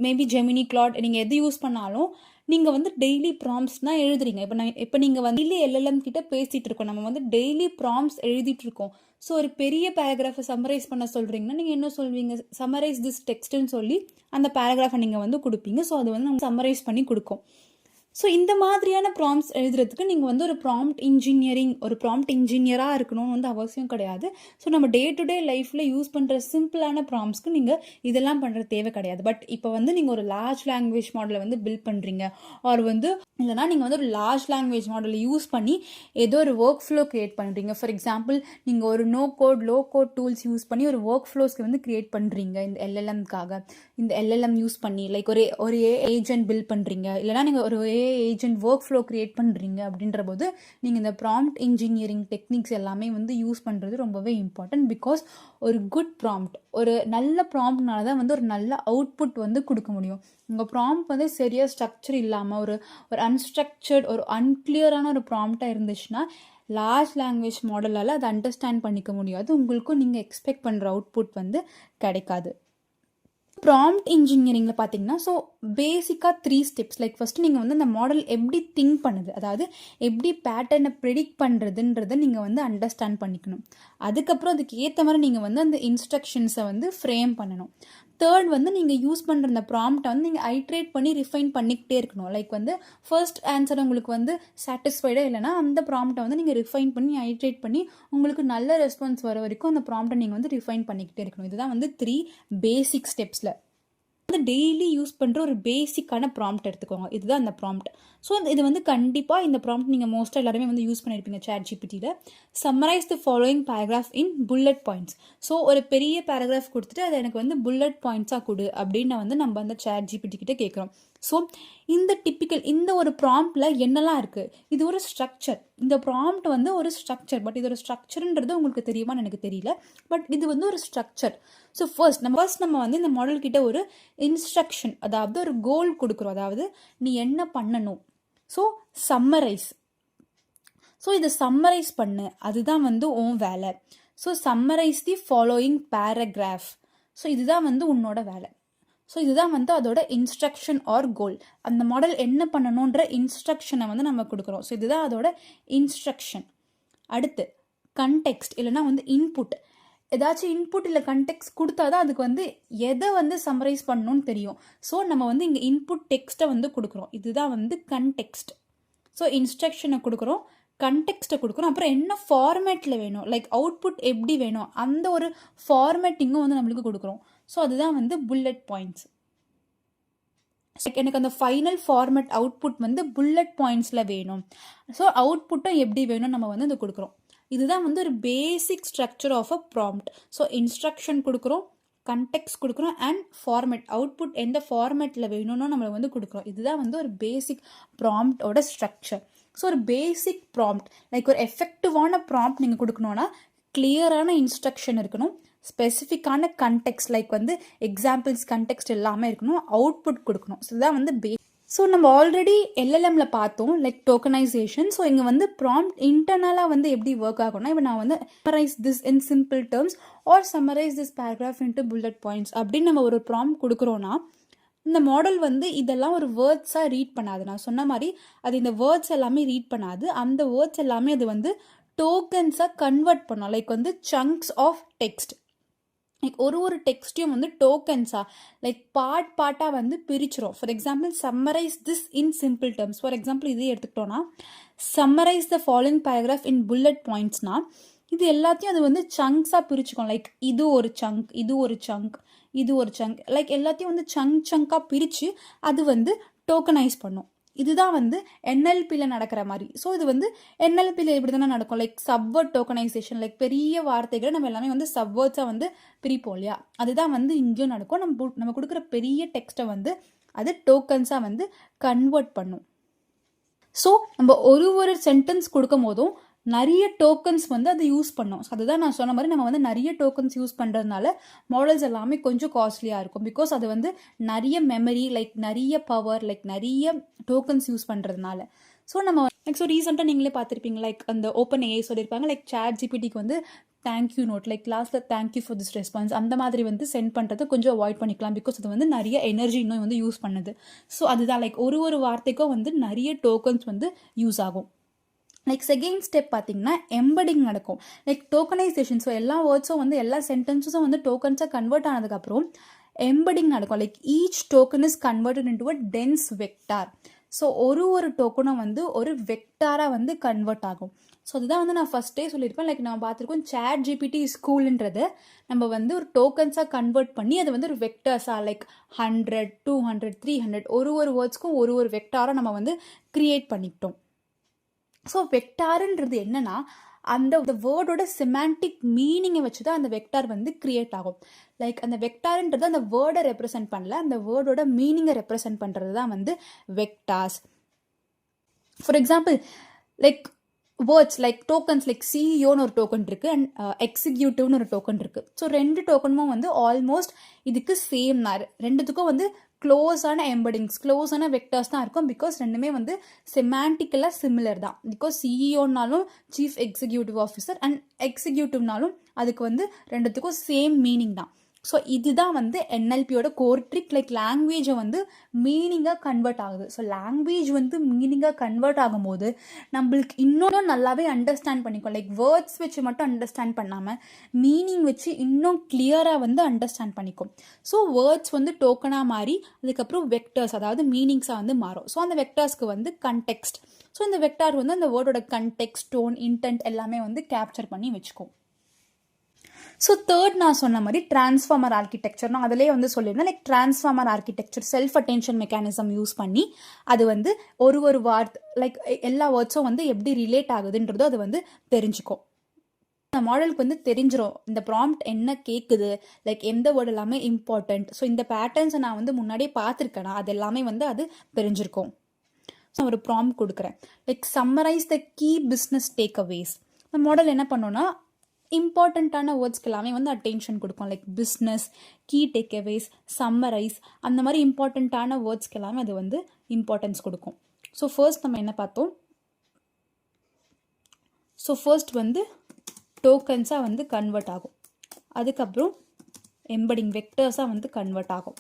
மேபி ஜெமினி, கிளாட், நீங்கள் எது யூஸ் பண்ணாலும் நீங்கள் வந்து டெய்லி ப்ராம்ப்ட்ஸ் தான் எழுதுறீங்க. இப்போ நீங்கள் வந்து டெய்லி LLM கிட்ட பேசிகிட்டு இருக்கோம், நம்ம வந்து டெய்லி ப்ராம்ப்ட்ஸ் எழுதிட்டு இருக்கோம். ஸோ ஒரு பெரிய பேராகிராஃபை சம்மரைஸ் பண்ண சொல்கிறீங்கன்னா நீங்கள் என்ன சொல்வீங்க, சம்மரைஸ் திஸ் டெக்ஸ்ட்னு சொல்லி அந்த பேராகிராஃபை நீங்கள் வந்து கொடுப்பீங்க. ஸோ அது வந்து நம்ம சம்மரைஸ் பண்ணி கொடுக்கும். ஸோ இந்த மாதிரியான ப்ராம்ப்ட்ஸ் எழுதுறதுக்கு நீங்கள் வந்து ஒரு ப்ராம்ப்ட் இன்ஜினியராக இருக்கணும்னு வந்து அவசியம் கிடையாது. ஸோ நம்ம டே டு டே லைஃப்பில் யூஸ் பண்ணுற சிம்பிளான ப்ராம்ப்ட்ஸ்க்கு நீங்கள் இதெல்லாம் பண்ணுற தேவை கிடையாது. பட் இப்போ வந்து நீங்கள் ஒரு லார்ஜ் லாங்குவேஜ் மாடலை வந்து பில்ட் பண்ணுறீங்க, ஆர் வந்து இல்லைனா நீங்கள் வந்து ஒரு லார்ஜ் லாங்குவேஜ் மாடலை யூஸ் பண்ணி ஏதோ ஒரு ஒர்க் ஃப்ளோ க்ரியேட் பண்ணுறீங்க. ஃபார் எக்ஸாம்பிள் நீங்கள் ஒரு லோ கோட் டூல்ஸ் யூஸ் பண்ணி ஒரு ஒர்க் ஃப்ளோஸ்க்கு வந்து க்ரியேட் பண்ணுறீங்க இந்த LLMக்காக. இந்த LLM யூஸ் பண்ணி லைக் ஒரு ஏஜென்ட் பில்ட் பண்ணுறீங்க, இல்லைனா நீங்கள் ஒரு ஏஜென்ட் ஒர்க் ஃப்ளோ க்ரியேட் பண்ணுறீங்க. அப்படின்ற போது நீங்கள் இந்த ப்ராம்ப்ட் இன்ஜினியரிங் டெக்னிக்ஸ் எல்லாமே வந்து யூஸ் பண்ணுறது ரொம்பவே இம்பார்ட்டன்ட். பிகாஸ் ஒரு குட் ப்ராம்ப்ட், ஒரு நல்ல ப்ராம்ப்ட்னால தான் வந்து ஒரு நல்ல அவுட்புட் வந்து கொடுக்க முடியும். உங்கள் ப்ராம்ப்ட் வந்து சரியாக ஸ்ட்ரக்சர் இல்லாமல் ஒரு அன்ஸ்ட்ரக்சர்ட், ஒரு அன்கிளியரான ஒரு ப்ராம்ப்டாக இருந்துச்சுன்னா லார்ஜ் லாங்குவேஜ் மாடலால் அதை அண்டர்ஸ்டாண்ட் பண்ணிக்க முடியாது, உங்களுக்கும் நீங்கள் எக்ஸ்பெக்ட் பண்ணுற அவுட்புட் வந்து கிடைக்காது. ப்ராம்ப்ட் இன்ஜினியரிங்கில் பார்த்தீங்கன்னா ஸோ பேசிக்காக 3 ஸ்டெப்ஸ். லைக் ஃபஸ்ட்டு நீங்கள் வந்து அந்த மாடல் எப்படி திங்க் பண்ணுது, அதாவது எப்படி பேட்டர்னை ப்ரெடிக்ட் பண்ணுறதுன்றதை நீங்கள் வந்து அண்டர்ஸ்டாண்ட் பண்ணிக்கணும். அதுக்கப்புறம் அதுக்கு ஏற்ற மாதிரி நீங்கள் வந்து அந்த இன்ஸ்ட்ரக்ஷன்ஸை வந்து ஃப்ரேம் பண்ணணும். தேர்ட் வந்து நீங்கள் யூஸ் பண்ணுற அந்த ப்ராம்ப்டை வந்து நீங்கள் ஐட்ரேட் பண்ணி ரிஃபைன் பண்ணிக்கிட்டே இருக்கணும். லைக் வந்து ஃபர்ஸ்ட் ஆன்சர் உங்களுக்கு வந்து சாட்டிஸ்ஃபைடாக இல்லைனா அந்த ப்ராம்ப்டை வந்து நீங்கள் ரிஃபைன் பண்ணி ஐட்ரேட் பண்ணி உங்களுக்கு நல்ல ரெஸ்பான்ஸ் வர வரைக்கும் அந்த ப்ராம்ப்டை நீங்கள் வந்து ரிஃபைன் பண்ணிக்கிட்டே இருக்கணும். இதுதான் வந்து 3 பேசிக் ஸ்டெப்ஸில் வந்து டெய்லி யூஸ் பண்ணுற ஒரு பேசிக்கான ப்ராம்ப்ட் எடுத்துக்கோங்க. இதுதான் அந்த ப்ராம்ப்ட். ஸோ இது வந்து கண்டிப்பாக இந்த ப்ராம்ப்ட் நீங்கள் மோஸ்ட்டாக எல்லாருமே வந்து யூஸ் பண்ணியிருப்பீங்க ChatGPTயில். Summarize the following paragraph in bullet points. So ஒரு பெரிய பேராகிராஃப் கொடுத்துட்டு அதை எனக்கு வந்து புல்லட் பாயிண்ட்ஸாக கொடு அப்படின்னு வந்து நம்ம அந்த ChatGPT கிட்ட கேட்குறோம். ஸோ இந்த ஒரு ப்ராம்ப்டில் என்னெல்லாம் இருக்குது, இது ஒரு ஸ்ட்ரக்சர். இந்த ப்ராம்ப்ட் வந்து ஒரு ஸ்ட்ரக்சர், பட் இது ஒரு ஸ்ட்ரக்சர்ன்றது உங்களுக்கு தெரியுமான்னு எனக்கு தெரியல, பட் இது வந்து ஒரு ஸ்ட்ரக்சர். ஸோ ஃபர்ஸ்ட் நம்ம வந்து இந்த மாடல் கிட்ட ஒரு இன்ஸ்ட்ரக்ஷன், அதாவது ஒரு கோல் கொடுக்குறோம், அதாவது நீ என்ன பண்ணணும். So summarize. ஸோ இதை சம்மரைஸ் பண்ணு, அதுதான் வந்து உன் வேலை. So summarize the following paragraph. So இதுதான் வந்து உன்னோட வேலை. ஸோ இதுதான் வந்து அதோட இன்ஸ்ட்ரக்ஷன் ஆர் கோல். அந்த மாடல் என்ன பண்ணணுன்ற இன்ஸ்ட்ரக்ஷனை வந்து நம்ம கொடுக்குறோம். ஸோ இதுதான் அதோட இன்ஸ்ட்ரக்ஷன். அடுத்து கண்டெக்ஸ்ட் இல்லைனா வந்து இன்புட். ஏதாச்சும் இன்புட் இல்லை கண்டெக்ஸ்ட் கொடுத்தா தான் அதுக்கு வந்து எதை வந்து சம்மரைஸ் பண்ணணும்னு தெரியும். ஸோ நம்ம வந்து இங்கே இன்புட் டெக்ஸ்ட்டை வந்து கொடுக்குறோம். இதுதான் வந்து கண்டெக்ஸ்ட். ஸோ இன்ஸ்ட்ரக்ஷனை கொடுக்குறோம், கண்டெக்ஸ்ட்டை கொடுக்குறோம், அப்புறம் என்ன ஃபார்மேட்டில் வேணும், லைக் அவுட்புட் எப்படி வேணும் அந்த ஒரு ஃபார்மேட்டிங்கும் வந்து நம்மளுக்கு கொடுக்குறோம். ஸோ அதுதான் வந்து புல்லட் பாயிண்ட்ஸ். எனக்கு அந்த ஃபைனல் ஃபார்மேட் அவுட்புட் வந்து புல்லட் பாயிண்ட்ஸில் வேணும். ஸோ அவுட்புட்டும் எப்படி வேணும் நம்ம வந்து இது கொடுக்குறோம். இதுதான் வந்து ஒரு basic structure of a prompt. So instruction கொடுக்குறோம், கண்டெக்ஸ்ட் கொடுக்குறோம், அண்ட் ஃபார்மேட், அவுட்புட் எந்த ஃபார்மேட்டில் வேணும்னு நம்ம வந்து கொடுக்குறோம். இதுதான் வந்து ஒரு பேசிக் ப்ராம்ப்டோட ஸ்ட்ரக்சர். ஸோ ஒரு பேசிக் ப்ராம்ப்ட், லைக் ஒரு எஃபெக்டிவான ப்ராம்ப்ட் நீங்கள் கொடுக்கணுன்னா கிளியரான இன்ஸ்ட்ரக்ஷன் இருக்கணும், ஸ்பெசிஃபிக்கான கண்டெக்ஸ்ட் லைக் வந்து எக்ஸாம்பிள்ஸ் கண்டெக்ஸ்ட் எல்லாமே இருக்கணும், அவுட்புட் கொடுக்கணும். ஸோ இதுதான் வந்து ஸோ நம்ம ஆல்ரெடி LLMல பார்த்தோம் லைக் டோக்கனைசேஷன். ஸோ இங்கே வந்து ப்ராம்ப்ட் இன்டர்னலாக வந்து எப்படி ஒர்க் ஆகும்னா, இப்போ நான் வந்து summarize this in simple terms or summarize this paragraph into bullet points அப்படின்னு நம்ம ஒரு ப்ராம்ப்ட் கொடுக்குறோன்னா இந்த மாடல் வந்து இதெல்லாம் ஒரு வேர்ட்ஸாக ரீட் பண்ணாது. நான் சொன்ன மாதிரி அது இந்த வேர்ட்ஸ் எல்லாமே ரீட் பண்ணாது, அந்த வேர்ட்ஸ் எல்லாமே அது வந்து டோக்கன்ஸாக கன்வெர்ட் பண்ணோம். லைக் வந்து சங்க்ஸ் ஆஃப் டெக்ஸ்ட், லைக் ஒரு டெக்ஸ்ட்டையும் வந்து டோக்கன்ஸாக லைக் பார்ட்டாக வந்து பிரிச்சிரும். For example summarize this in simple terms. For example இதே எடுத்துக்கிட்டோன்னா summarize the following paragraph in bullet பாயிண்ட்ஸ்னா இது எல்லாத்தையும் அது வந்து சங்க்ஸாக பிரிச்சுக்கும். லைக் இது ஒரு சங்க், இது ஒரு சங்க், இது ஒரு சங்க், லைக் எல்லாத்தையும் வந்து சங்காக பிரித்து அது வந்து டோக்கனைஸ் பண்ணும். இதுதான் வந்து NLPயில் நடக்கிற மாதிரி. ஸோ இது வந்து NLPயில் இப்படி தானே நடக்கும். லைக் சப்வேர்ட் டோக்கனைசேஷன், லைக் பெரிய வார்த்தைகளை நம்ம எல்லாமே வந்து சப்வேர்ட்ஸாக வந்து பிரிப்போம் இல்லையா, அதுதான் வந்து இங்கேயும் நடக்கும். நம்ம கொடுக்குற பெரிய டெக்ஸ்ட்டை வந்து அது டோக்கன்ஸாக வந்து கன்வெர்ட் பண்ணும். ஸோ நம்ம ஒரு சென்டென்ஸ் கொடுக்கும் போதும் நிறைய டோக்கன்ஸ் வந்து அதை யூஸ் பண்ணோம். ஸோ அதுதான் நான் சொன்ன மாதிரி நம்ம வந்து நிறைய டோக்கன்ஸ் யூஸ் பண்ணுறதுனால மாடல்ஸ் எல்லாமே கொஞ்சம் காஸ்ட்லியாக இருக்கும். பிகாஸ் அது வந்து நிறைய மெமரி, லைக் நிறைய பவர், லைக் நிறைய டோக்கன்ஸ் யூஸ் பண்ணுறதுனால. ஸோ நம்ம லைக் ஸோ ரீசெண்டாக நீங்களே பார்த்துருப்பீங்க, லைக் அந்த OpenAI சொல்லியிருப்பாங்க, லைக் ChatGPTக்கு வந்து தேங்க்யூ நோட், லைக் லாஸ்ட்டில் தேங்க்யூ ஃபார் திஸ் ரெஸ்பான்ஸ் அந்த மாதிரி வந்து சென்ட் பண்ணுறது கொஞ்சம் அவாய்ட் பண்ணிக்கலாம். பிகாஸ் அது வந்து நிறைய எனர்ஜி இன்னும் வந்து யூஸ் பண்ணுது. ஸோ அதுதான் லைக் ஒரு வார்த்தைக்கும் வந்து நிறைய டோக்கன்ஸ் வந்து யூஸ் ஆகும். லைக் செகண்ட் ஸ்டெப் பார்த்தீங்கன்னா எம்படிங் நடக்கும். Like tokenization. ஸோ எல்லா வேர்ட்ஸும் வந்து எல்லா சென்டென்ஸஸும் வந்து டோக்கன்ஸாக கன்வெர்ட் ஆனதுக்கப்புறம் எம்படிங் நடக்கும். Like each token is converted into a dense vector. So ஒரு டோக்கனும் வந்து ஒரு வெக்டாராக வந்து கன்வெர்ட் ஆகும். ஸோ அதுதான் வந்து நான் ஃபஸ்ட்டே சொல்லியிருப்பேன். லைக் நம்ம பார்த்துருக்கோம் ChatGPT ஸ்கூலுன்றது நம்ம வந்து ஒரு டோக்கன்ஸாக கன்வெர்ட் பண்ணி அது வந்து ஒரு வெக்டர்ஸாக லைக் 100, 200, 300 ஒரு வேர்ட்ஸ்க்கும் ஒரு வெக்டாராக நம்ம வந்து க்ரியேட் பண்ணிக்கிட்டோம். ஸோ வெக்டாருன்றது என்னன்னா அந்த வேர்டோட சிமாண்டிக் மீனிங்கை வச்சு தான் அந்த வெக்டார் வந்து கிரியேட் ஆகும். லைக் அந்த வெக்டார்ன்றது அந்த வேர்டை ரெப்ரசென்ட் பண்ணல, அந்த வேர்டோட மீனிங்கை ரெப்ரசென்ட் பண்ணுறது தான் வந்து vectors. For example like words like tokens, like சிஇஓன்னு ஒரு டோக்கன் இருக்குது அண்ட் எக்ஸிக்யூட்டிவ்னு ஒரு டோக்கன் இருக்குது. ஸோ ரெண்டு டோக்கனும் வந்து ஆல்மோஸ்ட் இதுக்கு சேம் தான். ரெண்டுத்துக்கும் வந்து க்ளோஸான எம்படிங்ஸ், க்ளோஸான வெக்டர்ஸ் தான் இருக்கும். பிகாஸ் ரெண்டுமே வந்து செமாண்டிக்கலாக சிமிலர் தான். பிகாஸ் சிஇஓனாலும் சீஃப் எக்ஸிக்யூட்டிவ் ஆஃபீஸர் அண்ட் எக்ஸிக்யூட்டிவ்னாலும் அதுக்கு வந்து ரெண்டுத்துக்கும் சேம் மீனிங் தான். ஸோ இதுதான் வந்து NLPயோட கோர் ட்ரிக். லைக் லாங்குவேஜை வந்து மீனிங்காக கன்வெர்ட் ஆகுது. ஸோ லாங்குவேஜ் வந்து மீனிங்காக கன்வெர்ட் ஆகும்போது நம்மளுக்கு இன்னும் நல்லாவே அண்டர்ஸ்டாண்ட் பண்ணிக்கும். லைக் வேர்ட்ஸ் வச்சு மட்டும் அண்டர்ஸ்டாண்ட் பண்ணாமல் மீனிங் வச்சு இன்னும் கிளியராக வந்து அண்டர்ஸ்டாண்ட் பண்ணிக்கும். ஸோ வேர்ட்ஸ் வந்து டோக்கனாக மாறி அதுக்கப்புறம் வெக்டர்ஸ், அதாவது மீனிங்ஸாக வந்து மாறும். ஸோ அந்த வெக்டர்ஸ்க்கு வந்து கன்டெக்ஸ்ட். ஸோ இந்த வெக்டார் வந்து அந்த வேர்டோட கன்டெக்ஸ்ட், டோன், இன்டென்ட் எல்லாமே வந்து கேப்சர் பண்ணி வச்சுக்கும். ஸோ தேர்ட் நான் சொன்ன மாதிரி டிரான்ஸ்ஃபார்மர் ஆர்கிடெக்சர், நான் அதிலே வந்து சொல்லியிருந்தேன். Like transformer architecture self attention mechanism use பண்ணி அது வந்து ஒரு வார்த்தை லைக் எல்லா வேர்ட்ஸும் வந்து எப்படி ரிலேட் ஆகுதுன்றதோ அது வந்து தெரிஞ்சுக்கும். அந்த மாடலுக்கு வந்து தெரிஞ்சிடும் இந்த ப்ராம்ப்ட் என்ன கேட்குது, லைக் எந்த வேர்டு எல்லாமே இம்பார்ட்டண்ட். ஸோ இந்த பேட்டர்ன்ஸை நான் வந்து முன்னாடியே பார்த்துருக்கேனா அது எல்லாமே வந்து அது தெரிஞ்சிருக்கும். ஸோ ஒரு ப்ராம்ப்ட் கொடுக்குறேன், like summarize the key business take aways. இந்த மாடல் என்ன பண்ணோன்னா இம்பார்ட்டண்ட்டான வேர்ட்ஸ்க்கு எல்லாமே வந்து அட்டென்ஷன் கொடுக்கும். Like business, key takeaways, summarize அந்த மாதிரி இம்பார்ட்டண்ட்டான வேர்ட்ஸ்க்கு எல்லாமே அது வந்து இம்பார்ட்டன்ஸ் கொடுக்கும். ஸோ ஃபர்ஸ்ட் நம்ம என்ன பார்த்தோம்? ஸோ ஃபர்ஸ்ட் வந்து டோக்கன்ஸாக வந்து கன்வெர்ட் ஆகும். அதுக்கப்புறம் எம்படிங் வெக்டர்ஸாக வந்து கன்வெர்ட் ஆகும்.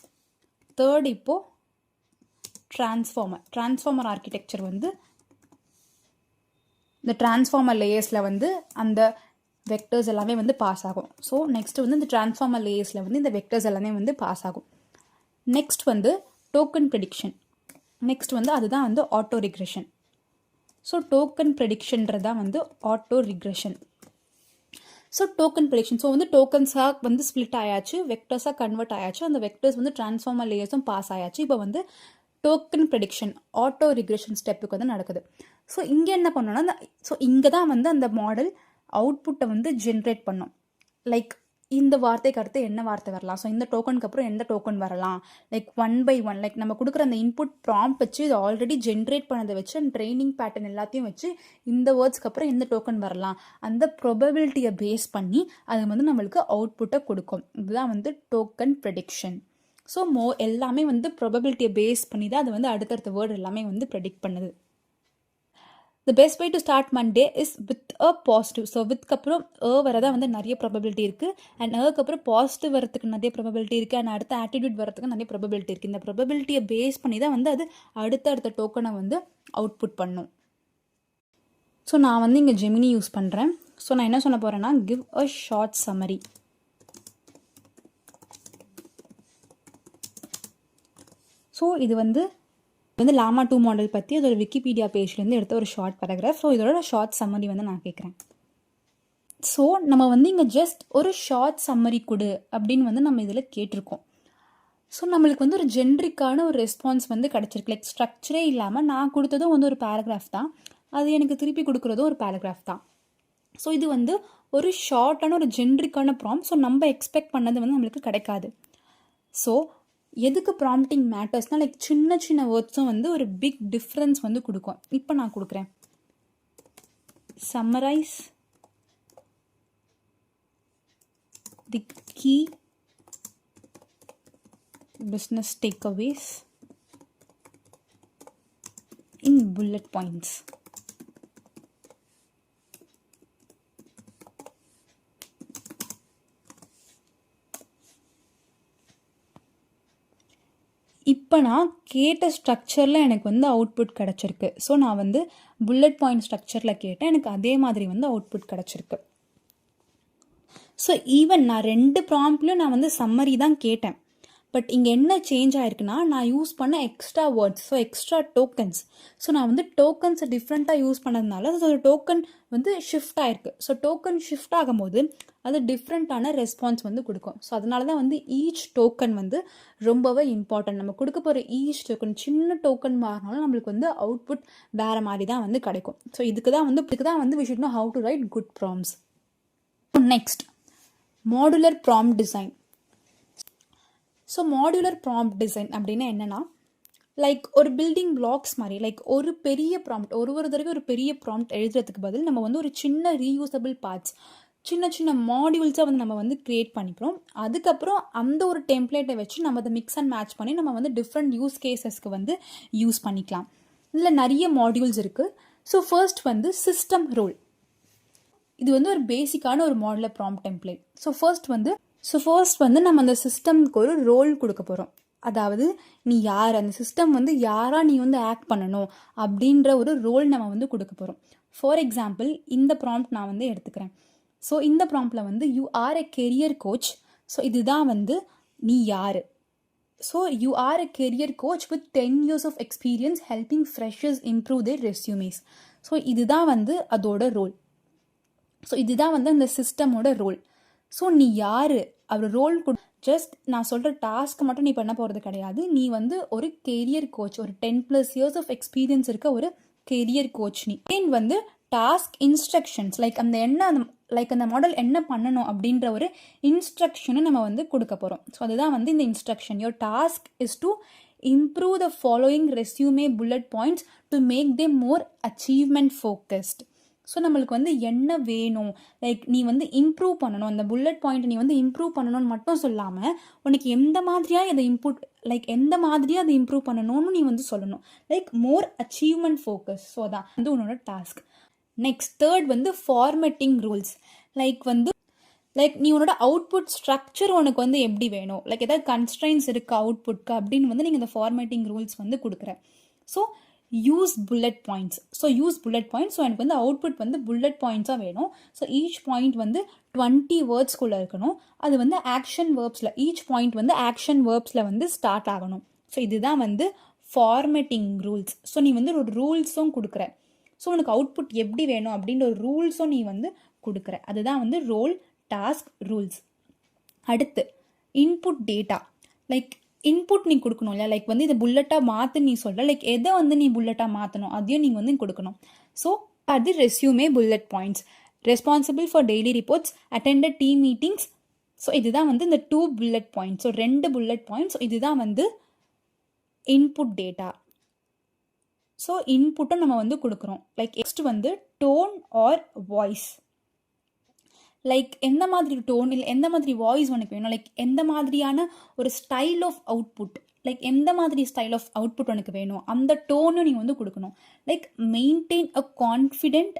தேர்ட் இப்போது டிரான்ஸ்ஃபார்மர் ஆர்கிடெக்சர் வந்து இந்த டிரான்ஸ்ஃபார்மர் லேயர்ஸில் வந்து அந்த வெக்டர்ஸ் எல்லாமே வந்து பாஸ் ஆகும். ஸோ நெக்ஸ்ட் வந்து இந்த டிரான்ஸ்ஃபார்மர் லேயர்ஸில் வந்து இந்த வெக்டர்ஸ் எல்லாமே வந்து பாஸ் ஆகும். நெக்ஸ்ட் வந்து டோக்கன் ப்ரெடிக்ஷன். நெக்ஸ்ட் வந்து அதுதான் வந்து ஆட்டோ ரிக்ரெஷன். ஸோ டோக்கன் ப்ரெடிக்ஷன்றது தான் வந்து auto regression. So token prediction, so வந்து டோக்கன்ஸாக வந்து ஸ்ப்ளிட் ஆயாச்சு, வெக்டர்ஸாக கன்வெர்ட் ஆயாச்சு, அந்த வெக்டர்ஸ் வந்து டிரான்ஸ்ஃபார்மர் லேயர்ஸும் பாஸ் ஆயாச்சு. இப்போ வந்து டோக்கன் ப்ரெடிக்ஷன் ஆட்டோ ரிக்ரெஷன் ஸ்டெப்புக்கு வந்து நடக்குது. ஸோ இங்கே என்ன பண்ணோன்னா ஸோ இங்கே தான் வந்து அந்த மாடல் அவுட்புட்டை வந்து ஜென்ரேட் பண்ணும். லைக் இந்த வார்த்தைக்கு அடுத்து என்ன வார்த்தை வரலாம், ஸோ இந்த டோக்கனுக்கு அப்புறம் எந்த டோக்கன் வரலாம், லைக் 1 by 1 லைக் நம்ம கொடுக்குற அந்த இன்புட் ப்ராம்ப்ட் வச்சு இது ஆல்ரெடி ஜென்ரேட் பண்ணதை வச்சு அந்த ட்ரைனிங் பேட்டர்ன் எல்லாத்தையும் வச்சு இந்த வேர்ட்ஸ்க்கு அப்புறம் எந்த டோக்கன் வரலாம் அந்த ப்ரொபபிலிட்டியை பேஸ் பண்ணி அது வந்து நம்மளுக்கு அவுட்புட்டை கொடுக்கும். இதுதான் வந்து டோக்கன் ப்ரெடிக்ஷன். ஸோ எல்லாமே வந்து ப்ரொபபிலிட்டியை பேஸ் பண்ணி தான் அது வந்து அடுத்தடுத்த வேர்டு எல்லாமே வந்து ப்ரெடிக்ட் பண்ணுது. The best way to start Monday is with a positive. So வித்க்கு அப்புறம் வரதா வந்து நிறைய ப்ராபபிலிட்டி இருக்குது அண்ட் அப்புறம் பாசிட்டிவ் வரதுக்கு நிறைய ப்ராபபிலிட்டி இருக்குது அண்ட் அடுத்த ஆட்டிடியூட் வரதுக்கு நிறைய ப்ராபபிலிட்டி இருக்குது. இந்த ப்ராபபிலிட்டியை பேஸ் பண்ணி தான் வந்து அது அடுத்த டோக்கனை வந்து அவுட்புட் பண்ணும். ஸோ நான் வந்து இங்கே ஜெமினி யூஸ் பண்ணுறேன். ஸோ நான் என்ன சொல்ல போகிறேன்னா give a short summary. So இது வந்து லாமா 2 மாடல் பற்றி அதோட விக்கிபீடியா பேஜ்லேருந்து எடுத்த ஒரு ஷார்ட் பேராகிராஃப். ஸோ இதோட ஷார்ட் சம்மரி வந்து நான் கேட்குறேன். ஸோ நம்ம வந்து இங்கே ஜஸ்ட் ஒரு ஷார்ட் சம்மரி கொடு அப்படின்னு வந்து நம்ம இதில் கேட்டிருக்கோம். ஸோ நம்மளுக்கு வந்து ஒரு ஜென்ரிக்கான ஒரு ரெஸ்பான்ஸ் வந்து கிடச்சிருக்கு. லைக் ஸ்ட்ரக்சரே இல்லாமல் நான் கொடுத்ததும் வந்து ஒரு பேராகிராஃப் தான், அது எனக்கு திருப்பி கொடுக்குறதும் ஒரு பேராகிராஃப் தான். ஸோ இது வந்து ஒரு ஷார்ட்டான ஒரு ஜென்ரிக்கான ப்ராம்ப்ட். ஸோ நம்ம எக்ஸ்பெக்ட் பண்ணது வந்து நம்மளுக்கு கிடைக்காது. ஸோ எதுக்கு ப்ராம்ப்டிங் மேட்டர்ஸ்னால் லைக் சின்ன சின்ன வேர்ட்ஸும் வந்து ஒரு பிக் டிஃப்ரென்ஸ் வந்து கொடுக்கும். இப்போ நான் கொடுக்குறேன், summarize the key business takeaways in bullet points. இப்போ நான் கேட்ட ஸ்ட்ரக்சரில் எனக்கு வந்து அவுட்புட் கிடச்சிருக்கு. ஸோ நான் வந்து புல்லட் பாயிண்ட் ஸ்ட்ரக்சரில் கேட்டேன், எனக்கு அதே மாதிரி வந்து அவுட்புட் கிடச்சிருக்கு. ஸோ ஈவன் நான் 2 ப்ராம்ப்ட்லையும் நான் வந்து சம்மரி தான் கேட்டேன். பட் இங்கே என்ன சேஞ்ச் ஆகிருக்குன்னா நான் யூஸ் பண்ண extra words, so extra tokens. So நான் வந்து டோக்கன்ஸை டிஃப்ரெண்ட்டாக யூஸ் பண்ணதுனால ஸோ டோக்கன் வந்து ஷிஃப்ட் ஆகிருக்கு. ஸோ டோக்கன் ஷிஃப்ட் ஆகும்போது அது டிஃப்ரெண்ட்டான ரெஸ்பான்ஸ் வந்து கொடுக்கும். ஸோ அதனால தான் வந்து ஈச் டோக்கன் வந்து ரொம்பவே இம்பார்ட்டன்ட். நம்ம கொடுக்க போகிற ஈச் டோக்கன் சின்ன டோக்கன் மாறினாலும் நம்மளுக்கு வந்து அவுட்புட் வேறு மாதிரி தான் வந்து கிடைக்கும். ஸோ இதுக்கு தான் வந்து we should know how to write good prompts. Next modular prompt design. So modular prompt design அப்படின்னா என்னென்னா லைக் ஒரு பில்டிங் பிளாக்ஸ் மாதிரி, லைக் ஒரு பெரிய ப்ராம்ப்ட் ஒரு தடவை ஒரு பெரிய ப்ராம்ப்ட் எழுதுறதுக்கு பதில் நம்ம வந்து ஒரு சின்ன ரீயூசபிள் பார்ட்ஸ், சின்ன சின்ன மாடியூல்ஸாக வந்து நம்ம வந்து க்ரியேட் பண்ணிக்கிறோம். அதுக்கப்புறம் அந்த ஒரு டெம்ப்ளேட்டை வச்சு நம்ம அதை மிக்ஸ் அண்ட் மேட்ச் பண்ணி நம்ம வந்து டிஃப்ரெண்ட் யூஸ் கேசஸ்க்கு வந்து யூஸ் பண்ணிக்கலாம். இதில் நிறைய மாடியூல்ஸ் இருக்குது. ஸோ ஃபர்ஸ்ட் வந்து சிஸ்டம் ரோல். இது வந்து ஒரு பேசிக்கான ஒரு modular prompt template. So first வந்து நம்ம அந்த சிஸ்டம்க்கு ஒரு ரோல் கொடுக்க போகிறோம். அதாவது நீ யார், அந்த சிஸ்டம் வந்து யாராக நீ வந்து ஆக்ட் பண்ணணும் அப்படின்ற ஒரு ரோல் நம்ம வந்து கொடுக்க போகிறோம். ஃபார் எக்ஸாம்பிள் இந்த ப்ராம்ப்ட் நான் வந்து எடுத்துக்கிறேன். ஸோ இந்த ப்ராம்ப்டில் வந்து you are a career coach. So இதுதான் வந்து நீ யார். So you R a career coach with 10 years of experience helping freshers improve their resumes. So இதுதான் வந்து அதோட ரோல். ஸோ இதுதான் வந்து அந்த சிஸ்டமோட ரோல். ஸோ நீ யார், அவர் ரோல் ஜஸ்ட் நான் சொல்கிற டாஸ்க்கு மட்டும் நீ பண்ண போகிறது கிடையாது. நீ வந்து ஒரு கெரியர் கோச், ஒரு 10+ years of experience இருக்க ஒரு கெரியர் கோச் நீ. அண்ட் வந்து டாஸ்க் இன்ஸ்ட்ரக்ஷன்ஸ் லைக் அந்த மாடல் என்ன பண்ணணும் அப்படின்ற ஒரு இன்ஸ்ட்ரக்ஷனை நம்ம வந்து கொடுக்க போகிறோம். ஸோ அதுதான் வந்து இந்த instruction. Your task is to improve the following resume bullet points to make them more achievement focused. So நம்மளுக்கு வந்து என்ன வேணும், லைக் நீ வந்து இம்ப்ரூவ் பண்ணணும், அந்த புல்லட் பாயிண்ட் நீ வந்து இம்ப்ரூவ் பண்ணணும்னு மட்டும் சொல்லாமல் உனக்கு எந்த மாதிரியாக எந்த மாதிரியாக அதை இம்ப்ரூவ் பண்ணணும்னு நீ வந்து சொல்லணும். Like more achievement focus. So அதான் வந்து உன்னோட டாஸ்க். நெக்ஸ்ட் தேர்ட் வந்து ஃபார்மேட்டிங் ரூல்ஸ். லைக் நீ உன்னோட அவுட்புட் ஸ்ட்ரக்சர் உனக்கு வந்து எப்படி வேணும், லைக் ஏதாவது கன்ஸ்ட்ரைன்ஸ் இருக்குது அவுட்புட்க்கு அப்படின்னு வந்து நீங்கள் இந்த ஃபார்மேட்டிங் ரூல்ஸ் வந்து கொடுக்குற. So use bullet points. So எனக்கு வந்து அவுட்புட் வந்து புல்லட் பாயிண்ட்ஸாக வேணும். ஸோ ஈச் பாயிண்ட் வந்து 20 வேர்ட்ஸ்குள்ளே இருக்கணும். அது வந்து ஆக்ஷன் வேர்ப்ஸில், ஈச் பாயிண்ட் வந்து ஆக்ஷன் வேர்ப்ஸில் வந்து ஸ்டார்ட் ஆகணும். ஸோ இதுதான் வந்து ஃபார்மேட்டிங் ரூல்ஸ். ஸோ நீ வந்து ஒரு ரூல்ஸும் கொடுக்குற. ஸோ உனக்கு அவுட்புட் எப்படி வேணும் அப்படின்ற ஒரு ரூல்ஸும் நீ வந்து கொடுக்குற. அதுதான் வந்து ரோல், டாஸ்க், ரூல்ஸ். அடுத்து இன்புட் டேட்டா. லைக் இன்புட் நீ கொடுக்கணும் இல்லையா, லைக் வந்து இதை புல்லட்டாக மாற்று நீ சொல்கிற, லைக் எதை வந்து நீ புல்லட்டாக மாற்றணும் அதையும் நீங்கள் வந்து கொடுக்கணும். ஸோ அது resume bullet points, responsible for daily reports, attended team meetings. So இதுதான் வந்து இந்த 2 bullet points. So 2 bullet points. இதுதான் வந்து இன்புட் டேட்டா. ஸோ இன்புட்டும் நம்ம வந்து கொடுக்குறோம். லைக் நெக்ஸ்ட் வந்து டோன் ஆர் வாய்ஸ். லைக் எந்த மாதிரி டோன் இல்லை எந்த மாதிரி வாய்ஸ் உனக்கு வேணும், லைக் எந்த மாதிரியான ஒரு ஸ்டைல் ஆஃப் அவுட்புட், லைக் எந்த மாதிரி ஸ்டைல் ஆஃப் அவுட்புட் உனக்கு வேணும் அந்த டோனும் நீங்கள் வந்து கொடுக்கணும். Like maintain a confident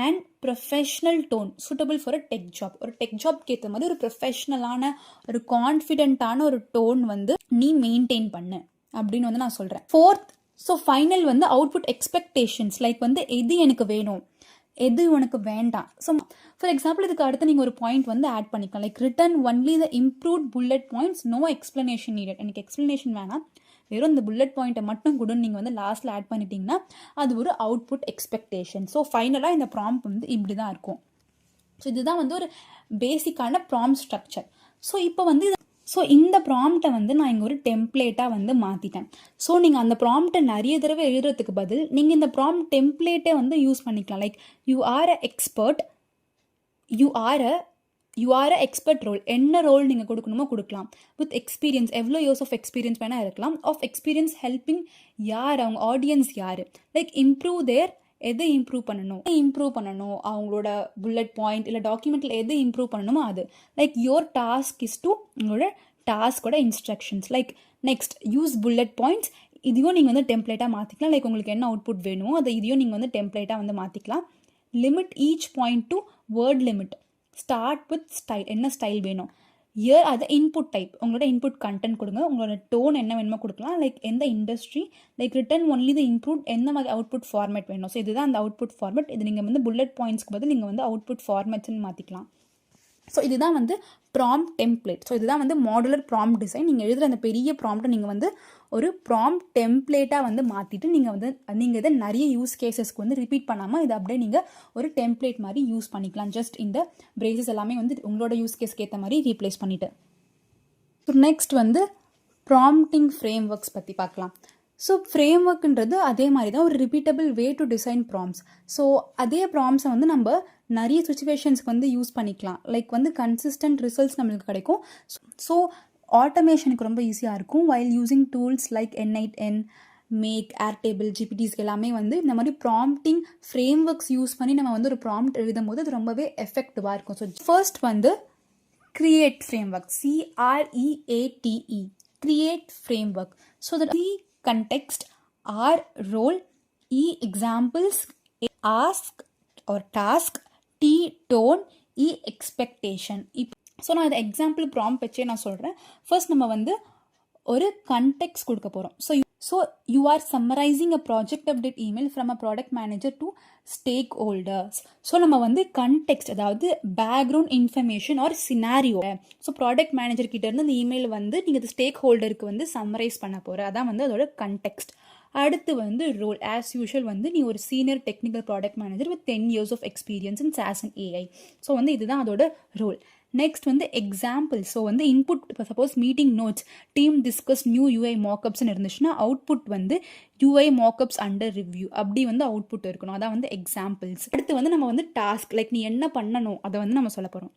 and professional tone suitable for a tech job. ஒரு டெக் ஜாப்க்கு ஏற்ற மாதிரி ஒரு ப்ரொஃபஷ்னலான ஒரு கான்ஃபிடென்ட்டான ஒரு டோன் வந்து நீ மெயின்டைன் பண்ணு அப்படின்னு வந்து நான் சொல்கிறேன். ஸோ ஃபைனல் வந்து அவுட்புட் எக்ஸ்பெக்டேஷன்ஸ். லைக் வந்து எது எனக்கு வேணும், எது உனக்கு வேண்டாம். ஸோ ஃபார் எக்ஸாம்பிள் இதுக்கு அடுத்து நீங்கள் ஒரு பாயிண்ட் வந்து ஆட் பண்ணிக்கலாம். Like return only the improved bullet points, no explanation needed. எனக்கு எக்ஸ்ப்ளனேஷன் வேணாம், வெறும் இந்த புல்லட் பாயிண்ட்டை மட்டும் கூட நீங்கள் வந்து லாஸ்ட்டில் ஆட் பண்ணிட்டீங்கன்னா அது ஒரு அவுட்புட் எக்ஸ்பெக்டேஷன். ஸோ ஃபைனலாக இந்த ப்ராம்ப்ட் வந்து இப்படி தான் இருக்கும். ஸோ இதுதான் வந்து ஒரு பேசிக்கான ப்ராம்ப்ட் ஸ்ட்ரக்சர். ஸோ ஸோ இந்த ப்ராம்ப்டை வந்து நான் இங்கே ஒரு டெம்ப்ளேட்டாக வந்து மாற்றிட்டேன். ஸோ நீங்கள் அந்த ப்ராம்ப்டை நிறைய தடவை எழுதுறதுக்கு பதில் நீங்கள் இந்த ப்ராம்ப்ட் டெம்ப்ளேட்டே வந்து யூஸ் பண்ணிக்கலாம். Like you are a expert, you are a expert role, என்ன ரோல் நீங்கள் கொடுக்கணுமோ கொடுக்கலாம். வித் எக்ஸ்பீரியன்ஸ், எவ்வளோ இயர்ஸ் ஆஃப் எக்ஸ்பீரியன்ஸ் வேணால் இருக்கலாம். ஆஃப் எக்ஸ்பீரியன்ஸ் ஹெல்பிங் யார், அவங்க ஆடியன்ஸ் யார், லைக் இம்ப்ரூவ் தேர், எது இம்ப்ரூவ் பண்ணணும் அவங்களோட புல்லட் பாயிண்ட் இல்லை டாக்குமெண்ட்டில் எது இம்ப்ரூவ் பண்ணணுமோ அது. Like your task is to, உங்களோட டாஸ்கோட instructions. Like next use bullet points, இதையும் நீங்கள் வந்து டெம்ப்ளேட்டாக மாற்றிக்கலாம். லைக் உங்களுக்கு என்ன அவுட்புட் வேணுமோ அதை இதையும் நீங்கள் வந்து டெம்ப்ளேட்டாக வந்து மாற்றிக்கலாம். Limit each point to word limit. Start with style, என்ன ஸ்டைல் வேணும். இயர் அது இன்புட் டைப், உங்களோட இன்புட் கண்டென்ட் கொடுங்க. உங்களோட டோன் என்ன வேணுமோ கொடுக்கலாம். லைக் எந்த industry, like return only the input, எந்த மாதிரி அவுட்புட் ஃபார்மேட் வேணும். ஸோ இதுதான் அந்த அவுட்புட் ஃபார்மேட். இது நீங்கள் வந்து புல்லட் பாயிண்ட்ஸ்க்கு பதில் நீங்கள் வந்து அவுட்புட் ஃபார்மேட்ஸ்ன்னு மாற்றிக்கலாம். ஸோ இதுதான் வந்து ப்ராம்ப்ட் டெம்ப்ளேட். ஸோ இதுதான் வந்து மாடுலர் ப்ராம்ப்ட் டிசைன். நீங்கள் எழுதுகிற அந்த பெரிய ப்ராம்ப்டை நீங்கள் வந்து ஒரு ப்ராம்ப்ட் டெம்ப்ளேட்டாக வந்து மாற்றிட்டு நீங்கள் இதை நிறைய யூஸ் கேசஸ்க்கு வந்து ரிப்பீட் பண்ணாமல் இதை அப்படியே நீங்கள் ஒரு டெம்ப்ளேட் மாதிரி யூஸ் பண்ணிக்கலாம். ஜஸ்ட் இந்த பிரேசஸ் எல்லாமே வந்து உங்களோட யூஸ் கேஸ்க்கு ஏற்ற மாதிரி ரீப்ளேஸ் பண்ணிவிட்டு. ஸோ நெக்ஸ்ட் வந்து ப்ராம்ப்டிங் ஃப்ரேம் ஒர்க்ஸ் பற்றி பார்க்கலாம். ஸோ ஃப்ரேம் ஒர்க்குன்றது அதே மாதிரி தான், ஒரு repeatable way to design prompts. So அதே ப்ராம்ப்ட்ஸை வந்து நம்ம நிறைய சுச்சுவேஷன்ஸ்க்கு வந்து யூஸ் பண்ணிக்கலாம். லைக் வந்து கன்சிஸ்டன்ட் ரிசல்ட்ஸ் நம்மளுக்கு கிடைக்கும். ஸோ ஆட்டோமேஷனுக்கு ரொம்ப ஈஸியாக இருக்கும். While using tools like N8N, Make, Airtable, GPTs எல்லாமே வந்து இந்த மாதிரி ப்ராம்ப்டிங் ஃப்ரேம் ஒர்க்ஸ் யூஸ் பண்ணி நம்ம வந்து ஒரு ப்ராம்ப்ட் எழுதும் போது அது ரொம்பவே எஃபெக்டிவாக இருக்கும். ஸோ ஃபர்ஸ்ட் வந்து create frame work, CREATE, create framework. So the context, R role, E examples, ask or task, T tone, E expectation. So நான் இந்த எக்ஸாம்பிள் ப்ராம்ப்ட் வச்சே நான் சொல்கிறேன். ஃபர்ஸ்ட் நம்ம வந்து ஒரு கண்டெக்ஸ்ட் கொடுக்க போகிறோம். So you are summarizing a project update email from a product manager to stakeholders. So நம்ம வந்து கண்டெக்ஸ்ட், அதாவது background information or scenario. So product manager கிட்ட இருந்து அந்த இமெயில் வந்து நீங்கள் அது ஸ்டேக் ஹோல்டருக்கு வந்து சம்மரைஸ் பண்ண போகிற, அதான் வந்து அதோட கண்டெக்ஸ்ட். அடுத்து வந்து ரோல், ஆஸ் யூஷுவல் வந்து நீ ஒரு senior technical product manager with 10 years of experience in SaaS and AI. So வந்து இதுதான் அதோட ரோல். நெக்ஸ்ட் வந்து எக்ஸாம்பிள். ஸோ வந்து இன்புட், இப்போ suppose meeting notes, team discuss new UI மார்க்அப்ஸ்ன்னு இருந்துச்சுன்னா அவுட்புட் வந்து UI மார்க்அப்ஸ் அண்டர் ரிவ்யூ, அப்படி வந்து அவுட்புட் இருக்கணும். அதான் வந்து எக்ஸாம்பிள்ஸ். அடுத்து வந்து நம்ம வந்து டாஸ்க், லைக் நீ என்ன பண்ணணும் அதை வந்து நம்ம சொல்ல போகிறோம்.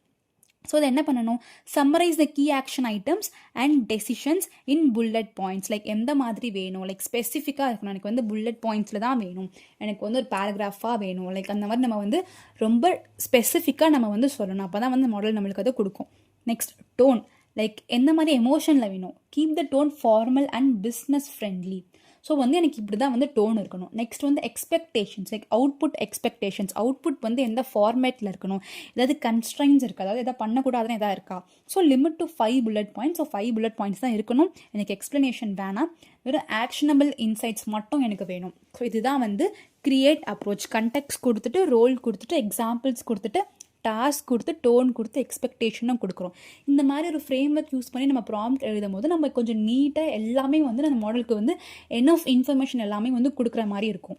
ஸோ அதை என்ன பண்ணணும், summarize the key action items and decisions in bullet points. Like எந்த மாதிரி வேணும், லைக் ஸ்பெசிஃபிக்காக இருக்கணும். எனக்கு வந்து புல்லட் பாயிண்ட்ஸில் தான் வேணும், எனக்கு வந்து ஒரு பேராகிராஃபாக வேணும். லைக் அந்த மாதிரி நம்ம வந்து ரொம்ப ஸ்பெசிஃபிக்காக நம்ம வந்து சொல்லணும். அப்போ தான் வந்து மாடல் நம்மளுக்கு அதை கொடுக்கும். நெக்ஸ்ட் டோன், லைக் எந்த மாதிரி எமோஷனில் வேணும். Keep the tone formal and business friendly. So வந்து எனக்கு இப்படி தான் வந்து டோன் இருக்கணும். நெக்ஸ்ட் வந்து expectations, like output expectations. Output வந்து எந்த ஃபார்மேட்டில் இருக்கணும், ஏதாவது கன்ஸ்ட்ரைன்ஸ் இருக்கா, அதாவது எதாவது பண்ணக்கூடாதுன்னு எதாவது இருக்கா. So limit to 5 bullet points. So 5 bullet points தான் இருக்கணும். எனக்கு எக்ஸ்ப்ளனேஷன் வேணாம், வெறும் ஆக்ஷனபிள் இன்சைட்ஸ் மட்டும் எனக்கு வேணும். ஸோ இதுதான் வந்து கிரியேட் அப்ரோச். கண்டெக்ஸ்ட் கொடுத்துட்டு, ரோல் கொடுத்துட்டு, எக்ஸாம்பிள்ஸ் கொடுத்துட்டு, டாஸ்க் கொடுத்து, டோன் கொடுத்து, எக்ஸ்பெக்டேஷனும் கொடுக்குறோம். இந்த மாதிரி ஒரு ஃப்ரேம் ஒர்க் யூஸ் பண்ணி நம்ம ப்ராம்ப்ட் எழுதும் போது நம்ம கொஞ்சம் நீட்டாக எல்லாமே வந்து அந்த மாடலுக்கு வந்து எனஃப் இன்ஃபர்மேஷன் எல்லாமே வந்து கொடுக்குற மாதிரி இருக்கும்.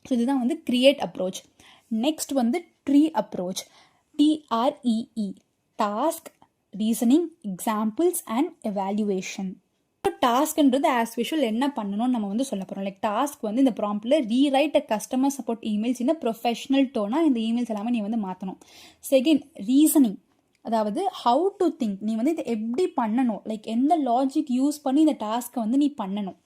ஸோ இதுதான் வந்து கிரியேட் அப்ரோச். நெக்ஸ்ட் வந்து tree approach, TREE, task, reasoning, examples and evaluation. டாஸ்க்ன்றது ஆஸ் யூஷுவல் என்ன பண்ணணும்னு நம்ம வந்து சொல்ல போகிறோம். லைக் டாஸ்க் வந்து இந்த ப்ராம்ப்டில் ரீரைட் அ கஸ்டமர் சப்போர்ட் இமெயில்ஸ் இந்த ப்ரொஃபஷனல் டோனாக இந்த இமெயில்ஸ் எல்லாமே நீ வந்து மாற்றணும். செகண்ட், ரீசனிங், அதாவது ஹவு டு திங்க், நீ வந்து இதை எப்படி பண்ணணும், லைக் எந்த லாஜிக் யூஸ் பண்ணி இந்த டாஸ்க்கை வந்து நீ பண்ணணும்.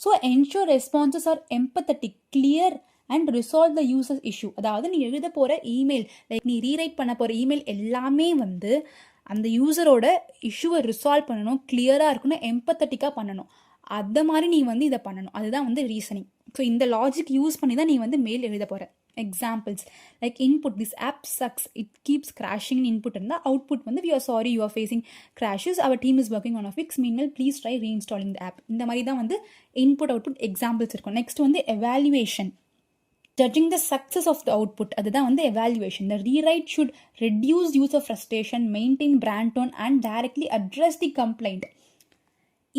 So ensure responses are empathetic, clear and resolve the users issue. அதாவது நீ எழுத போகிற இமெயில், லைக் நீ ரீரைட் பண்ண போகிற இமெயில் எல்லாமே வந்து அந்த யூசரோட இஷ்யூவை ரிசால்வ் பண்ணணும், கிளியராக இருக்கணும், எம்பத்தட்டிக்காக பண்ணணும். அந்த மாதிரி நீ வந்து இதை பண்ணணும். அதுதான் வந்து ரீசனிங். ஸோ இந்த லாஜிக் யூஸ் பண்ணி தான் நீ வந்து மெயில் எழுத போகிற. Examples like input, this app sucks, it keeps crashing input இருந்தால் அவுட்புட் வந்து we are sorry you are facing crashes, our team is working on a fix, meanwhile please try reinstalling the app. இந்த மாதிரி தான் வந்து input output examples இருக்கும். Next வந்து evaluation, judging the success of the output. அதுதான் வந்து evaluation. The rewrite should reduce user frustration, maintain brand tone and directly address the complaint.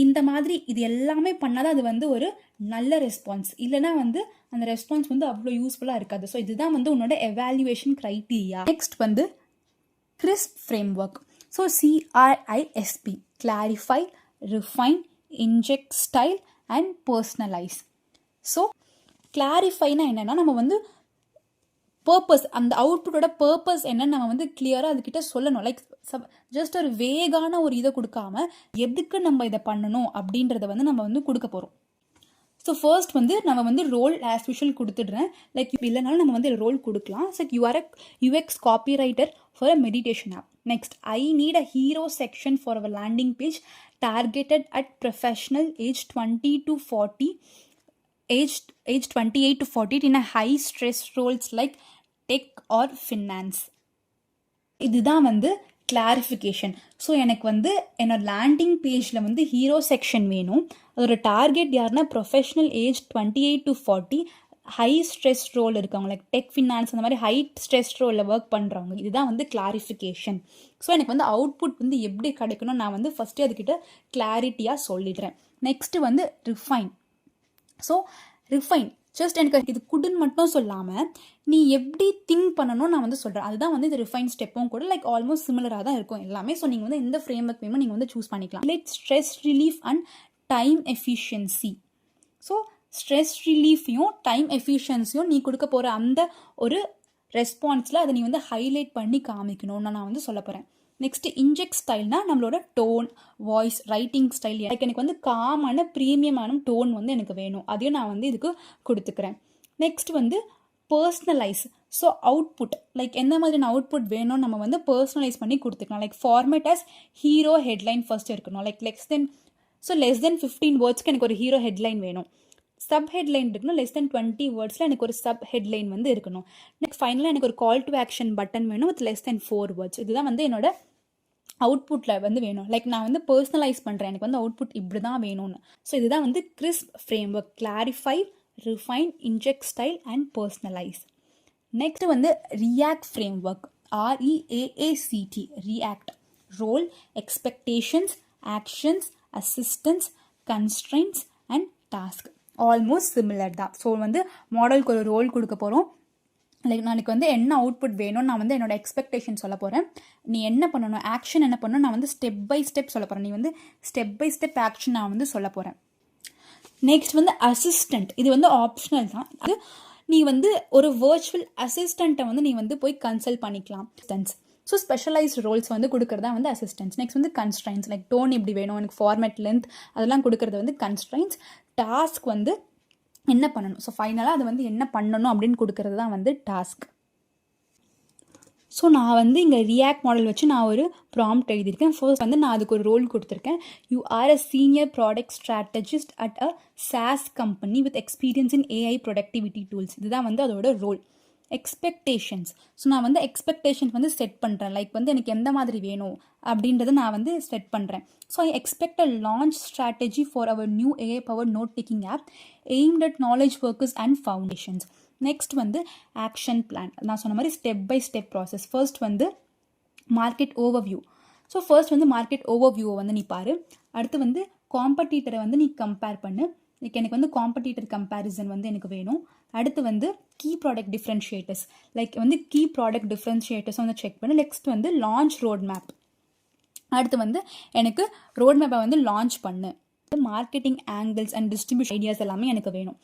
இந்த மாதிரி இது எல்லாமே பண்ணாதான் அது வந்து ஒரு நல்ல ரெஸ்பான்ஸ். இல்லைனா வந்து அந்த ரெஸ்பான்ஸ் வந்து அவ்வளோ யூஸ்ஃபுல்லாக இருக்காது. ஸோ இதுதான் வந்து உன்னோட எவாலுவேஷன் க்ரைட்டீரியா. நெக்ஸ்ட் வந்து crisp framework. So CRISP, clarify, refine, inject, style and personalize. So கிளாரிஃபைனா என்னென்னா நம்ம வந்து பர்பஸ், அந்த அவுட்புட்டோட பர்பஸ் என்னன்னு நம்ம வந்து கிளியராக அதுக்கிட்ட சொல்லணும். லைக் ஜஸ்ட் ஒரு வேகான ஒரு இதை கொடுக்காம எதுக்கு நம்ம இதை பண்ணணும் அப்படின்றத வந்து நம்ம வந்து கொடுக்க போகிறோம். ஸோ ஃபர்ஸ்ட் வந்து நம்ம வந்து ரோல் ஆஸ் யூஷுவல் கொடுத்துடுறேன். லைக் இல்லைனாலும் நம்ம வந்து ரோல் கொடுக்கலாம். So you are a UX copywriter for a meditation app. Next, I need a hero section for our landing page targeted at professional age 20 to 40, age 28 to 40 in a high stress roles like tech or finance. இதுதான் வந்து clarification. So எனக்கு வந்து என்னோட landing பேஜில் வந்து hero section வேணும். அதோட target யாருன்னா professional age 28 to 40, high stress role இருக்கவங்க, லைக் டெக் ஃபினான்ஸ் அந்த மாதிரி ஹை ஸ்ட்ரெஸ் ரோலில் ஒர்க் பண்ணுறவங்க. இதுதான் வந்து கிளாரிஃபிகேஷன். ஸோ எனக்கு வந்து அவுட்புட் வந்து எப்படி கிடைக்கணும் நான் வந்து ஃபஸ்ட்டு அதுக்கிட்ட கிளாரிட்டியாக சொல்லிடுறேன். நெக்ஸ்ட்டு வந்து ரிஃபைன். ஸோ ரிஃபைன் ஜஸ்ட் எனக்கு இது குடுன்னு மட்டும் சொல்லாமல் நீ எப்படி திங்க் பண்ணணும் நான் வந்து சொல்கிறேன். அதுதான் வந்து இது ரிஃபைன் ஸ்டெப்பும் கூட லைக் ஆல்மோஸ்ட் சிமிலராக தான் இருக்கும் எல்லாமே. ஸோ நீங்கள் வந்து எந்த ஃப்ரேம் ஒர்க் வேணுமோ நீங்கள் வந்து சூஸ் பண்ணிக்கலாம். Like stress relief and time efficiency. So stress ரிலீஃபையும் டைம் எஃபிஷியன்சியும் நீ கொடுக்க போகிற அந்த ஒரு ரெஸ்பான்ஸில் அதை நீ வந்து ஹைலைட் பண்ணி காமிக்கணும்னு நான் வந்து சொல்ல போகிறேன். நெக்ஸ்ட் இன்ஜெக்ட் ஸ்டைல்னா நம்மளோட டோன், வாய்ஸ், ரைட்டிங் ஸ்டைல். எனக்கு வந்து காமான ப்ரீமியமான டோன் வந்து எனக்கு வேணும். அதையும் நான் வந்து இதுக்கு கொடுத்துக்கிறேன். நெக்ஸ்ட் வந்து பர்சனலைஸ். ஸோ அவுட்புட் லைக் எந்த மாதிரியான அவுட்புட் வேணும்னு நம்ம வந்து பர்சனலைஸ் பண்ணி கொடுத்துக்கலாம். Like format as hero headline first இருக்கணும். லைக் லெஸ் தென் 15 வேர்ட்ஸ்க்கு எனக்கு ஒரு ஹீரோ ஹெட்லைன் வேணும். சப் ஹெட்லைன் இருக்கணும். லெஸ் தென் 20 வேர்ட்ஸில் எனக்கு ஒரு சப் ஹெட்லைன் வந்து இருக்கணும். நெக்ஸ்ட் ஃபைனலாக எனக்கு ஒரு கால் டு ஆக்ஷன் பட்டன் வேணும் வித் லெஸ் தென் 4 வேர்ட்ஸ். இதுதான் வந்து என்னோட அவுட்புட்டில் வந்து வேணும். லைக் நான் வந்து பர்சனலைஸ் பண்ணுறேன், எனக்கு வந்து அவுட்புட் இப்படி தான் வேணும்னு. ஸோ இதுதான் வந்து crisp framework. Clarify, refine, inject style and personalize. Next வந்து react framework. REAACT, react. Role, expectations, actions, assistance, constraints and task. Almost similar தான். ஸோ வந்து மாடலுக்கு ஒரு ரோல் கொடுக்க போகிறோம். லைக் நாளைக்கு வந்து என்ன அவுட்புட் வேணும்னு நான் வந்து என்னோட எக்ஸ்பெக்டேஷன் சொல்ல போகிறேன். நீ என்ன பண்ணணும், ஆக்ஷன் என்ன பண்ணணும் நான் வந்து ஸ்டெப் பை ஸ்டெப் சொல்ல போகிறேன். நீ வந்து ஸ்டெப் பை ஸ்டெப் ஆக்ஷன் நான் வந்து சொல்ல போகிறேன். நெக்ஸ்ட் வந்து அசிஸ்டண்ட். இது வந்து ஆப்ஷனல் தான். அது நீ வந்து ஒரு வர்ச்சுவல் அசிஸ்டண்ட்டை வந்து நீ வந்து போய் கன்சல்ட் பண்ணிக்கலாம். ஸோ ஸ்பெஷலைஸ்ட் ரோல்ஸ் வந்து கொடுக்குறதா வந்து அசிஸ்டன்ஸ். நெக்ஸ்ட் வந்து கன்ஸ்ட்ரைன்ஸ். லைக் டோன் எப்படி வேணும், எனக்கு ஃபார்மேட், லென்த் அதெல்லாம் கொடுக்குறது வந்து கன்ஸ்ட்ரைன்ஸ். டாஸ்க் வந்து என்ன பண்ணணும், ஸோ ஃபைனலாக அது வந்து என்ன பண்ணணும் அப்படின்னு கொடுக்கறது தான் வந்து டாஸ்க். ஸோ நான் வந்து இங்கே ரியாக்ட் மாடல் வச்சு நான் ஒரு ப்ராம்ப்ட் எழுதியிருக்கேன். ஃபர்ஸ்ட் வந்து நான் அதுக்கு ஒரு ரோல் கொடுத்துருக்கேன். You are a senior product strategist at a SaaS company with experience in AI productivity tools. இதுதான் வந்து அதோட ரோல். எக்ஸ்பெக்டேஷன்ஸ். ஸோ நான் வந்து எக்ஸ்பெக்டேஷன்ஸ் வந்து செட் பண்ணுறேன். லைக் வந்து எனக்கு எந்த மாதிரி வேணும் அப்படின்றத நான் வந்து செட் பண்ணுறேன். So I expect a launch strategy for our new AI power note taking app aimed at knowledge workers and foundations. Next வந்து ஆக்ஷன் பிளான். நான் சொன்ன மாதிரி step by step process. First வந்து மார்க்கெட் ஓவர்வியூ. ஸோ ஃபர்ஸ்ட் வந்து market ஓவர்வியூவை வந்து நீ பாரு. அடுத்து வந்து காம்படிட்டரை வந்து நீ கம்பேர் பண்ணு. லைக் எனக்கு வந்து காம்படிட்டர் கம்பேரிசன் வந்து எனக்கு வேணும். அடுத்து வந்து கீ ப்ராடக்ட் டிஃப்ரென்ஷியேட்டர்ஸ். லைக் வந்து கீ ப்ராடக்ட் டிஃப்ரென்ஷியேட்டர்ஸ் வந்து செக் பண்ணு. நெக்ஸ்ட் வந்து லான்ச் ரோட் மேப். அடுத்து வந்து எனக்கு ரோட் மேப்பை வந்து லான்ச் பண்ணு. Marketing angles and distribution ideas எல்லாமே எனக்கு வேணும்.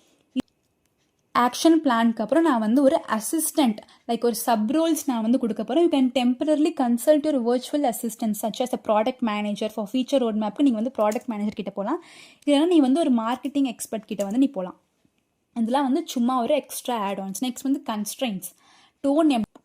ஆக்ஷன் பிளானுக்கு அப்புறம் நான் வந்து ஒரு அசிஸ்டன்ட் லைக் ஒரு சப் ரோல்ஸ் நான் வந்து கொடுக்க போகிறேன். You can temporarily consult your virtual assistant such as a product manager for feature road மேப்க்கு நீங்கள் வந்து ப்ராடக்ட் மேனேஜர் கிட்ட போகலாம். இல்லைனா நீ வந்து ஒரு மார்க்கெட்டிங் எக்ஸ்பர்ட் கிட்ட வந்து நீ போகலாம். இதெல்லாம் வந்து சும்மா ஒரு எக்ஸ்ட்ரா ஆட் ஆன்ஸ். நெக்ஸ்ட் வந்து கன்ஸ்ட்ரெயின்ஸ்.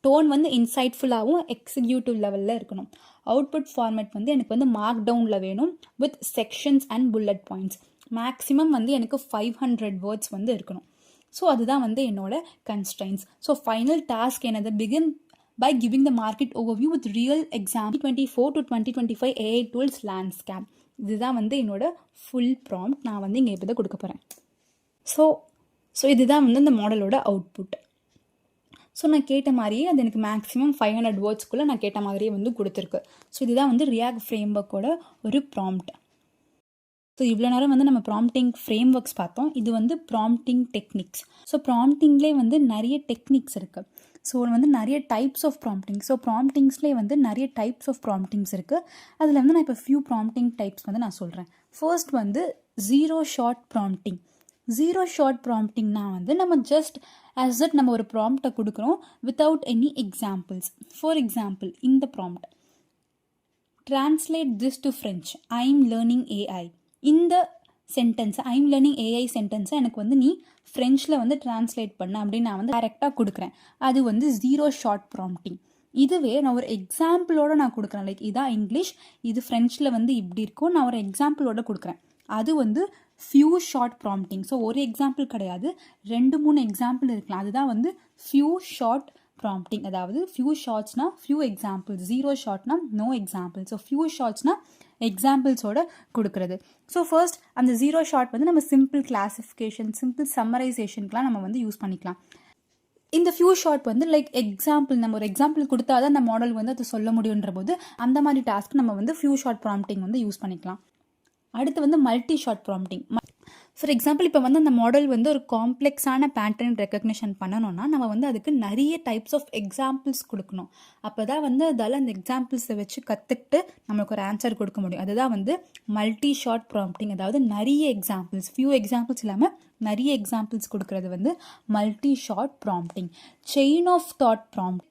டோன் வந்து இன்சைட்ஃபுல்லாகவும் எக்ஸிக்யூட்டிவ் லெவலில் இருக்கணும். அவுட்புட் ஃபார்மேட் வந்து எனக்கு வந்து மார்க் டவுனில் வேணும் with sections and bullet points. Maximum வந்து எனக்கு 500 வேர்ட்ஸ் வந்து இருக்கணும். ஸோ அதுதான் வந்து என்னோட கன்ஸ்ட்ரெயின்ஸ். ஸோ ஃபைனல் டாஸ்க் என்னது, begin by giving the market overview with real example 2024 to 2025 AI tools landscape. இதுதான் வந்து என்னோட ஃபுல் ப்ராம்ப்ட். நான் வந்து இங்கே இப்போ தான் கொடுக்க போகிறேன். ஸோ இதுதான் வந்து இந்த மாடலோட அவுட்புட். ஸோ நான் கேட்ட மாதிரியே அது எனக்கு மேக்ஸிமம் 500 வேர்ட்ஸ்க்குள்ளே நான் கேட்ட மாதிரியே வந்து கொடுத்துருக்கு. ஸோ இதுதான் வந்து ரியாக்ட் ஃப்ரேம் ஒர்க்கோட ஒரு ப்ராம்ப்ட். ஸோ இவ்வளோ நேரம் வந்து நம்ம ப்ராம்ப்டிங் ஃப்ரேம் ஒர்க்ஸ் பார்த்தோம். இது வந்து ப்ராம்ப்டிங் டெக்னிக்ஸ். ஸோ ப்ராம்ப்டிங்லேயே வந்து நிறைய டெக்னிக்ஸ் இருக்குது. ஸோ வந்து நிறைய டைப்ஸ் ஆஃப் ப்ராம்ப்டிங். ஸோ ப்ராம்ப்டிங்ஸ்லேயே வந்து நிறைய டைப்ஸ் ஆஃப் ப்ராம்ப்டிங்ஸ் இருக்குது. அதில் வந்து நான் இப்போ ஃபியூ ப்ராம்ப்டிங் டைப்ஸ் வந்து நான் சொல்கிறேன். ஃபர்ஸ்ட் வந்து zero shot prompting. Zero shot ப்ராம்ப்டிங்னா வந்து நம்ம ஜஸ்ட் ஆஸ் தட் நம்ம ஒரு ப்ராம்ப்டை கொடுக்குறோம் without any examples. For example, இந்த prompt translate this to French, I'm learning AI. இந்த சென்டென்ஸ் ஐம் லேர்னிங் ஏஐ சென்டென்ஸை எனக்கு வந்து நீ ஃப்ரெஞ்சில் வந்து டிரான்ஸ்லேட் பண்ண அப்படின்னு நான் வந்து டைரெக்டாக கொடுக்குறேன். அது வந்து ஜீரோ ஷார்ட் ப்ராம்ப்டிங். இதுவே நான் ஒரு எக்ஸாம்பிளோடு நான் கொடுக்குறேன். லைக் இதான் இங்கிலீஷ், இது ஃப்ரெஞ்சில் வந்து இப்படி இருக்கும், நான் ஒரு எக்ஸாம்பிளோடு கொடுக்குறேன். அது வந்து ஃபியூ ஷார்ட் ப்ராம்ப்டிங். ஸோ ஒரு எக்ஸாம்பிள் கிடையாது, 2-3 எக்ஸாம்பிள் இருக்கலாம். அதுதான் வந்து ஃபியூ ஷார்ட் ப்ராம்ப்டிங். அதாவது ஃபியூ ஷார்ட்ஸ்னா ஃபியூ எக்ஸாம்பிள்ஸ், ஜீரோ ஷார்ட்னா நோ எக்ஸாம்பிள். ஸோ ஃபியூ ஷார்ட்ஸ்னா எக்ஸாம்பிள்ஸோட கொடுக்குறது. ஸோ ஃபர்ஸ்ட் அந்த ஜீரோ ஷார்ட் வந்து நம்ம சிம்பிள் கிளாசிஃபிகேஷன், சிம்பிள் சம்மரைசேஷனுக்குலாம் நம்ம வந்து யூஸ் பண்ணிக்கலாம். இந்த ஃபியூ ஷார்ட் வந்து லைக் எக்ஸாம்பிள், நம்ம ஒரு எக்ஸாம்பிள் கொடுத்தா தான் அந்த மாடல் வந்து அது சொல்ல முடியுன்ற போது அந்த மாதிரி டாஸ்க் நம்ம வந்து ஃபியூ ஷார்ட் ப்ராம்ப்டிங் வந்து யூஸ் பண்ணிக்கலாம். அடுத்து வந்து multi shot prompting. For example, இப்போ வந்து அந்த மாடல் வந்து ஒரு காம்ப்ளெக்ஸான பேட்டர்ன் ரெக்கக்னிஷன் பண்ணணும்னா நம்ம வந்து அதுக்கு நிறைய டைப்ஸ் ஆஃப் எக்ஸாம்பிள்ஸ் கொடுக்கணும். அப்போ தான் வந்து அதால் அந்த எக்ஸாம்பிள்ஸை வச்சு கற்றுக்கிட்டு நம்மளுக்கு ஒரு ஆன்சர் கொடுக்க முடியும். அதுதான் வந்து மல்டி ஷார்ட் ப்ராம்ப்டிங். அதாவது நிறைய எக்ஸாம்பிள்ஸ், ஃபியூ எக்ஸாம்பிள்ஸ் இல்லாமல் நிறைய எக்ஸாம்பிள்ஸ் கொடுக்கறது வந்து multi shot prompting. Chain of thought prompt.